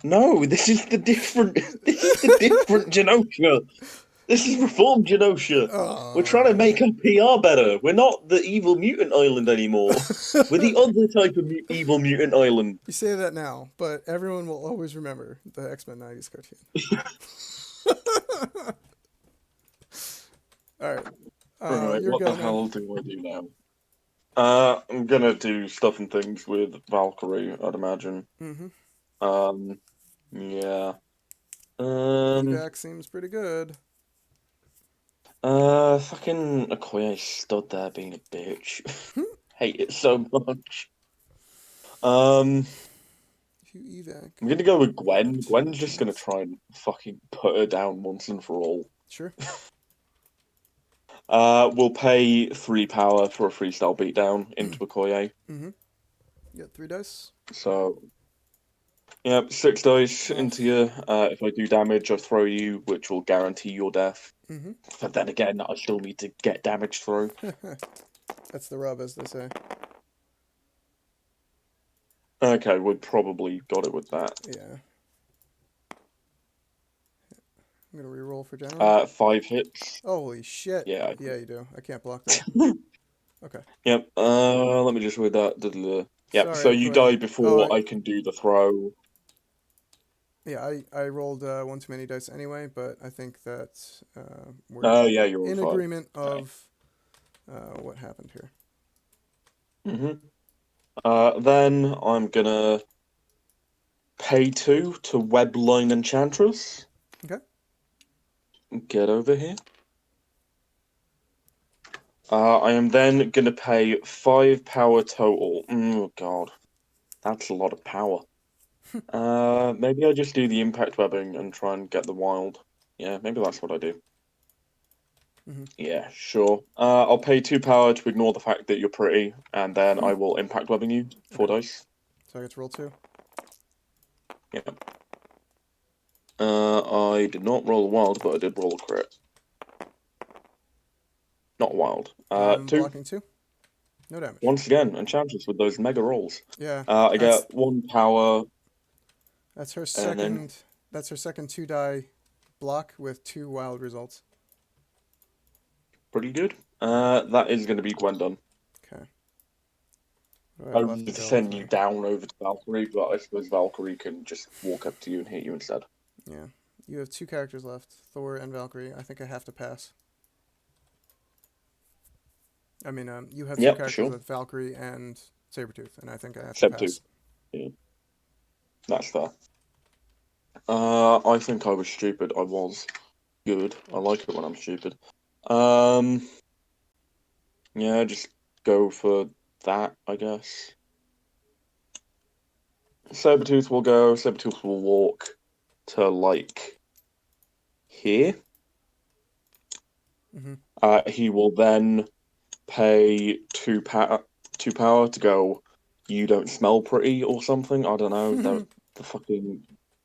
No, this is the different. This is the different Genosha. This is reformed Genosha. We're trying to make our PR better. We're not the evil mutant island anymore. We're the other type of evil mutant island. You say that now, but everyone will always remember the X-Men 90s cartoon. Alright. Right, what the hell do I do now? I'm gonna do stuff and things with Valkyrie, I'd imagine. Yeah. Evac seems pretty good. Fucking Okoye stood there being a bitch. Hate it so much. If you evac. I'm gonna go with Gwen. Gwen's just gonna try and fucking put her down once and for all. Sure. We'll pay 3 power for a freestyle beatdown into Okoye. You got 3 dice. So, Yep, 6 dice Oh. into you. If I do damage, I throw you, which will guarantee your death. Mm-hmm. But then again, I still need to get damage through. That's the rub, as they say. Okay, we probably got it with that. Yeah. I'm gonna reroll for general. 5 hits. Holy shit. Yeah. Yeah, you do. I can't block that. Okay. Yep. Let me just read that. Yep. So Sorry, you Okoye. die before I can do the throw. Yeah, I rolled one too many dice anyway, but I think that we're Oh yeah, you're on in 5. agreement Okay. of what happened here. Then I'm gonna pay 2 to Webline Enchantress. Okay. Get over here. I am then gonna pay 5 power total. Oh god, that's a lot of power. Maybe I just do the impact webbing and try and get the wild. Yeah, maybe that's what I do. Mm-hmm. Yeah, sure. I'll pay 2 power to ignore the fact that you're pretty, and then I will impact webbing you. 4 Okay. dice. So I get to roll 2. Yeah. I did not roll a wild, but I did roll a crit. Not wild. I'm 2. blocking 2. No damage. Once again, Enchantress with those mega rolls. Yeah. I That's get 1 power, that's her and then second. That's her second 2 die block with 2 wild results. pretty good. That is going to be Gwen done. Okay. What do I I have left would available to send you me? down over to Valkyrie, but I suppose Valkyrie can just walk up to you and hit you instead. Yeah. You have 2 characters left, Thor and Valkyrie. I think I have to pass. I mean, you have 2 Yep, for characters sure. with Valkyrie and Sabertooth, and I think I have to Sabertooth. pass. Yeah, that's fair. I think I was stupid. I was good. I like it when I'm stupid. Um, yeah, just go for that, I guess. Sabertooth will go. Sabertooth will walk to like here. Mm-hmm. He will then pay 2 power to go. You don't smell pretty or something. I don't know.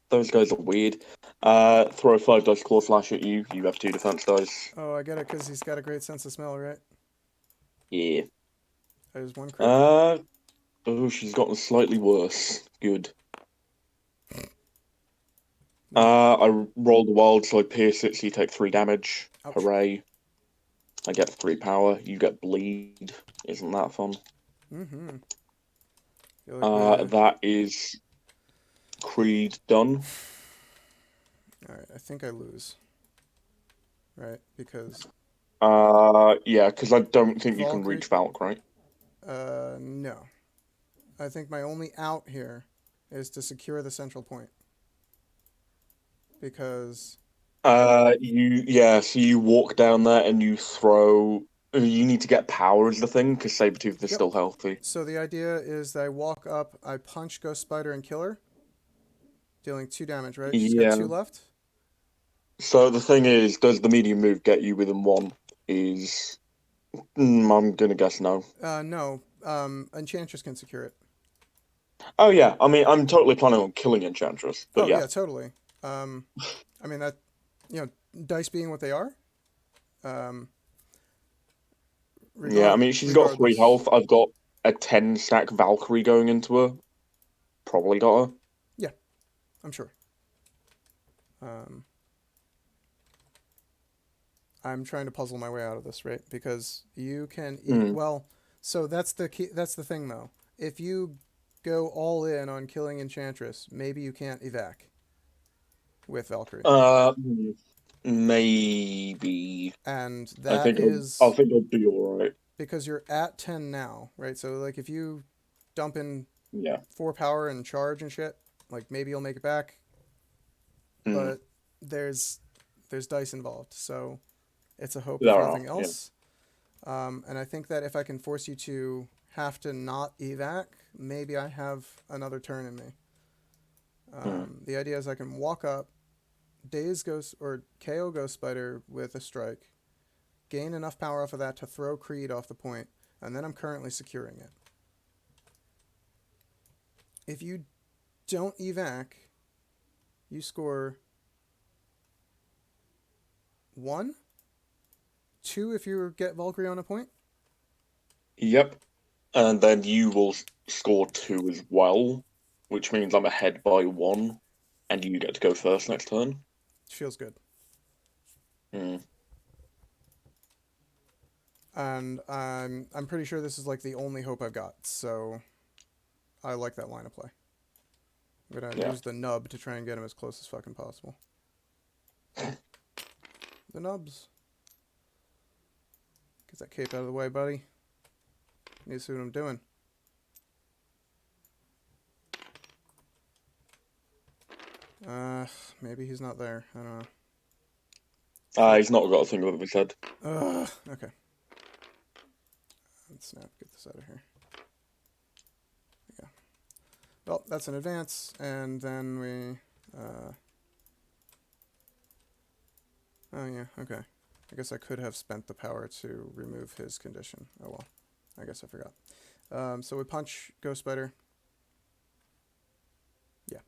Those guys are weird. Throw a 5 dice claw slash at you. You have 2 defense dice. Oh, I get it, because he's got a great sense of smell, right? Yeah. That is 1 crit. Uh oh, she's gotten slightly worse. Good. No. I rolled the wild, so I pierce it, so you take 3 damage. Ouch. Hooray. I get 3 power. You get bleed. Isn't that fun? Mm-hmm. Feel like we're... That is Creed done. Alright, I think I lose. Right? Because... Yeah, because I don't think you can Valkyrie... reach Valk, right? No. I think my only out here is to secure the central point. Because... So you walk down there and you throw. You need to get power as the thing because Sabertooth is Yep. still healthy. So the idea is that I walk up, I punch Ghost Spider and kill her, dealing 2 damage, right? She's got 2 Yeah. left. So the thing is, does the medium move get you within 1? Is I'm gonna guess no. No. Enchantress can secure it. Oh yeah, I mean I'm totally planning on killing Enchantress, but Oh yeah, yeah, totally. I mean that, you know, dice being what they are. Um, yeah. I mean she's got 3 regardless. health. I've got a 10 stack Valkyrie going into her. Probably got her. Yeah, I'm sure. Um, I'm trying to puzzle my way out of this, right? Because you can Mm. well, so that's the key, that's the thing though. If you go all in on killing Enchantress, maybe you can't evac with Valkyrie. Uh, Maybe. And I that think I is think I'll be all right. because you're at 10 now, right? So like if you dump in Yeah. 4 power and charge and shit, like maybe you'll make it back, Mm. but there's dice involved. So it's a hope if There are. nothing Yeah. else. And I think that if I can force you to have to not evac, maybe I have another turn in me. Mm. The idea is I can walk up, daze Ghost or KO Ghost Spider with a strike, gain enough power off of that to throw Creed off the point, and then I'm currently securing it. If you don't evac, you score 1, 2 if you get Valkyrie on a point. Yep. And then you will score 2 as well, which means I'm ahead by 1, and you get to go first next turn. Feels good. Hmm. And I'm pretty sure this is like the only hope I've got, so I like that line of play. I'm gonna use the nub to try and get him as close as fucking possible. The nubs. Get that cape out of the way, buddy. Need to see what I'm doing. Maybe he's not there. I don't know. He's not got a thing over his head. Okay. Let's snap, get this out of here. Yeah. Well, that's an advance, and then we, oh yeah, okay. I guess I could have spent the power to remove his condition. Oh well. I guess I forgot. So we punch Ghost Spider. Yeah.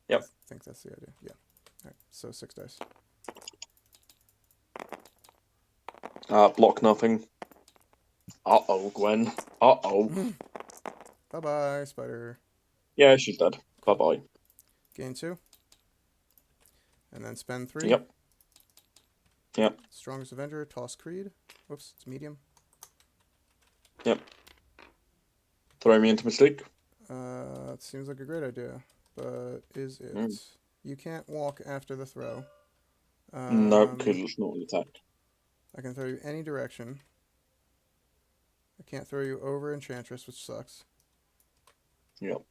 Yep. I think that's the idea. Yeah. Alright, so 6 dice. Block nothing. Uh-oh, Gwen. Uh-oh. Bye-bye, Spider. Yeah, she's dead. Bye-bye. Gain 2. And then spend 3. Yep. Yep. Strongest Avenger, toss Creed. Whoops, it's medium. Yep. Throw me into Mystique. It seems like a great idea, but is it? You can't walk after the throw. No, because it's not an attack. I can throw you any direction. I can't throw you over Enchantress, which sucks. Yep.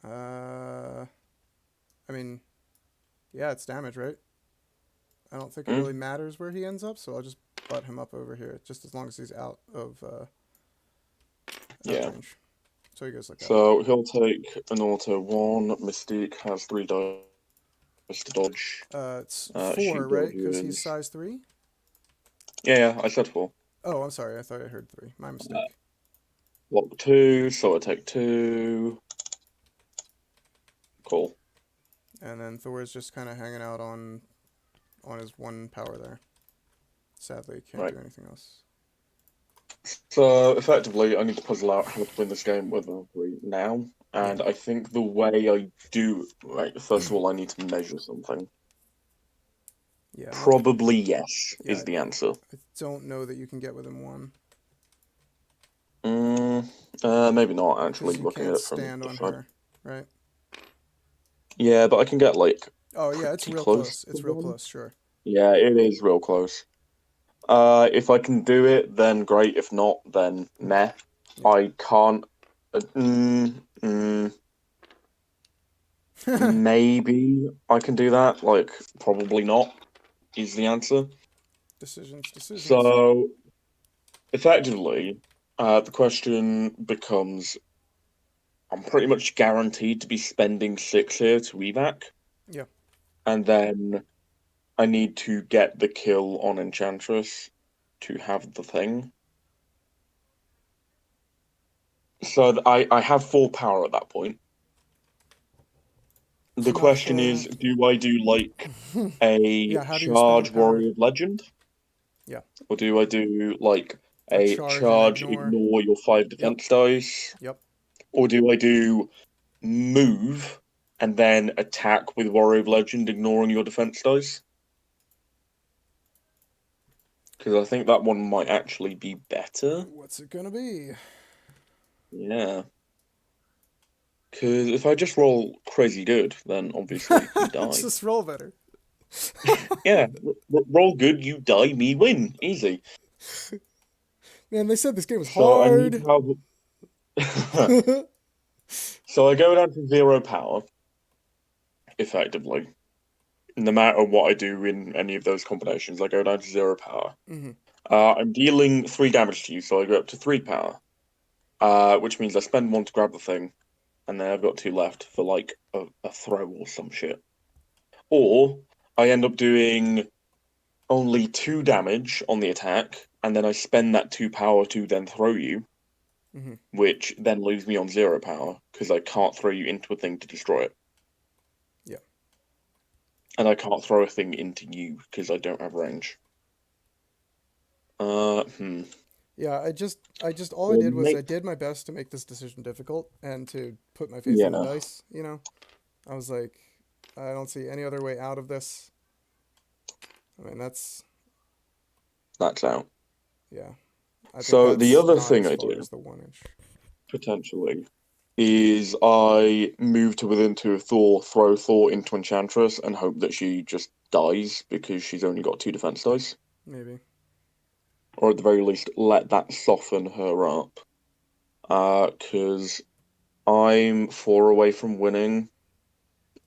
I mean, yeah, it's damage, right? I don't think it really matters where he ends up, so I'll just butt him up over here, just as long as he's out of range. So he goes like that. So he'll take an auto 1. Mystique has 3 dice to dodge. It's 4, right? Because he's size 3? Yeah, I said 4. Oh, I'm sorry. I thought I heard 3. My mistake. Block 2, so I take 2. Cool. And then Thor is just kind of hanging out on his 1 power there. Sadly, can't do anything else. So effectively, I need to puzzle out how to win this game with Valkyrie now. And I think the way I do, first of all, I need to measure something. Yeah. Probably yes is the answer. I don't know that you can get within 1. Maybe not actually. Looking at it from stand on her, right? Yeah, but I can get like. Oh yeah, it's real close. It's real close, sure. Yeah, it is real close. If I can do it, then great. If not, then meh. Yeah. I can't. Maybe I can do that. Like, probably not is the answer. Decisions. So, effectively, the question becomes, I'm pretty much guaranteed to be spending 6 here to evac. Yeah. And then I need to get the kill on Enchantress to have the thing. So I have 4 power at that point. The question is, do I do like a charge warrior of legend? Yeah. Or do I do like a charge ignore your 5 defense dice? Yep. Or do I do move and then attack with warrior of legend ignoring your defense dice? Because I think that one might actually be better. What's it gonna be? Yeah. Because if I just roll crazy good, then obviously you die. Just roll better. Yeah, roll good, you die, me win. Easy. Man, they said this game was hard. So I go down to 0 power, effectively. No matter what I do in any of those combinations, I go down to 0 power. I'm dealing 3 damage to you, so I go up to 3 power. Which means I spend 1 to grab the thing, and then I've got 2 left for like a throw or some shit. Or I end up doing only 2 damage on the attack, and then I spend that 2 power to then throw you. Mm-hmm. which then leaves me on 0 power because I can't throw you into a thing to destroy it. Yeah. And I can't throw a thing into you because I don't have range. Yeah, all I Well, did was I did my best to make this decision difficult and to put my faith in the yeah, dice, you know? I was like, I don't see any other way out of this. I mean, that's out. yeah. I think So the that's other not thing as I far do, as the 1 inch. potentially, is I move to within 2 of Thor, throw Thor into Enchantress, and hope that she just dies because she's only got 2 defense dice. Maybe. Or at the very least, let that soften her up. Because I'm 4 away from winning.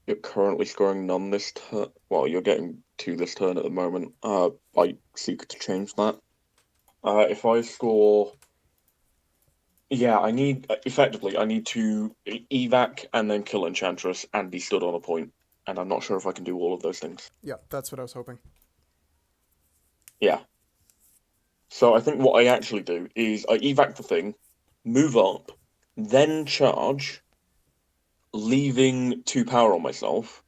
You're currently scoring none this turn. Well, you're getting 2 this turn at the moment. I seek to change that. If I score, yeah, I need effectively I need to evac and then kill Enchantress and be stood on a point, and I'm not sure if I can do all of those things. Yeah, that's what I was hoping. Yeah. So I think what I actually do is I evac the thing, move up, then charge, leaving 2 power on myself.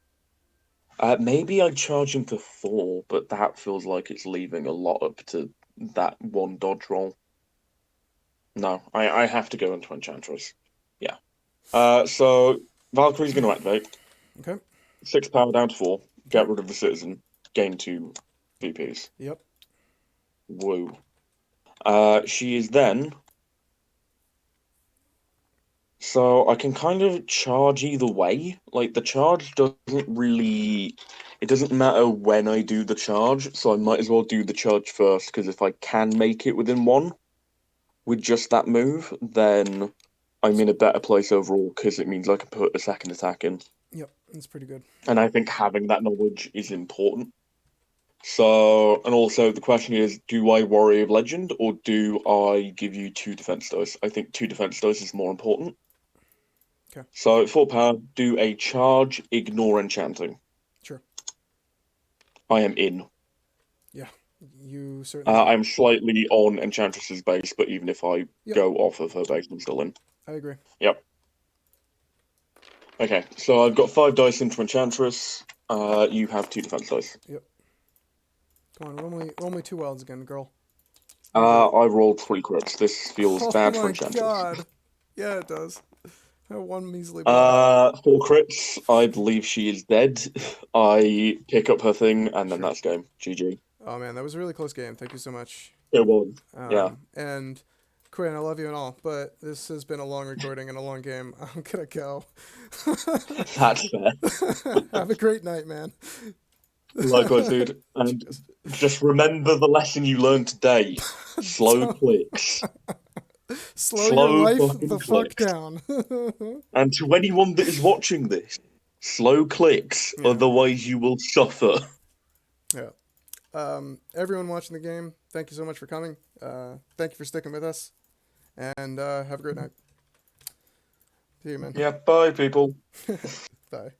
Maybe I'd charge into Thor, but that feels like it's leaving a lot up to that 1 dodge roll. No, I have to go into Enchantress. Yeah. So Valkyrie's going to activate. Okay. 6 power down to 4. Okay. Get rid of the citizen. Gain 2 VPs. Yep. Woo. She is then. So I can kind of charge either way. Like the charge doesn't really. It doesn't matter when I do the charge, so I might as well do the charge first because if I can make it within 1 with just that move, then I'm in a better place overall because it means I can put a second attack in. Yep. That's pretty good. And I think having that knowledge is important. So, and also the question is, do I Warrior of Legend or do I give you 2 defense dice? I think 2 defense dice is more important. Okay. So, 4 power, do a charge, ignore enchanting. Sure. I am in. Yeah. You certainly are. I'm slightly on Enchantress's base, but even if I Yep. go off of her base, I'm still in. I agree. Yep. Okay, so I've got 5 dice into Enchantress. You have 2 defense dice. Yep. Come on, roll me 2 wilds again, girl. I rolled 3 crits. This feels Oh bad for my Enchantress. god. Yeah, it does. 1 measly block. 4 crits. I believe she is dead. I pick up her thing, and then Sure. that's game. GG. Oh man, that was a really close game. Thank you so much. It was. Yeah. And Quinn, I love you and all, but this has been a long recording and a long game. I'm gonna go. That's fair. Have a great night, man. Likewise, dude. And Cheers. just remember the lesson you learned today. Slow clicks. Slow your Slow life the fucking fuck clicks. down. And to anyone that is watching this, slow clicks, Yeah. otherwise you will suffer. Yeah. Everyone watching the game, thank you so much for coming. Thank you for sticking with us. And have a great night. See you, man. Yeah, bye, people. Bye.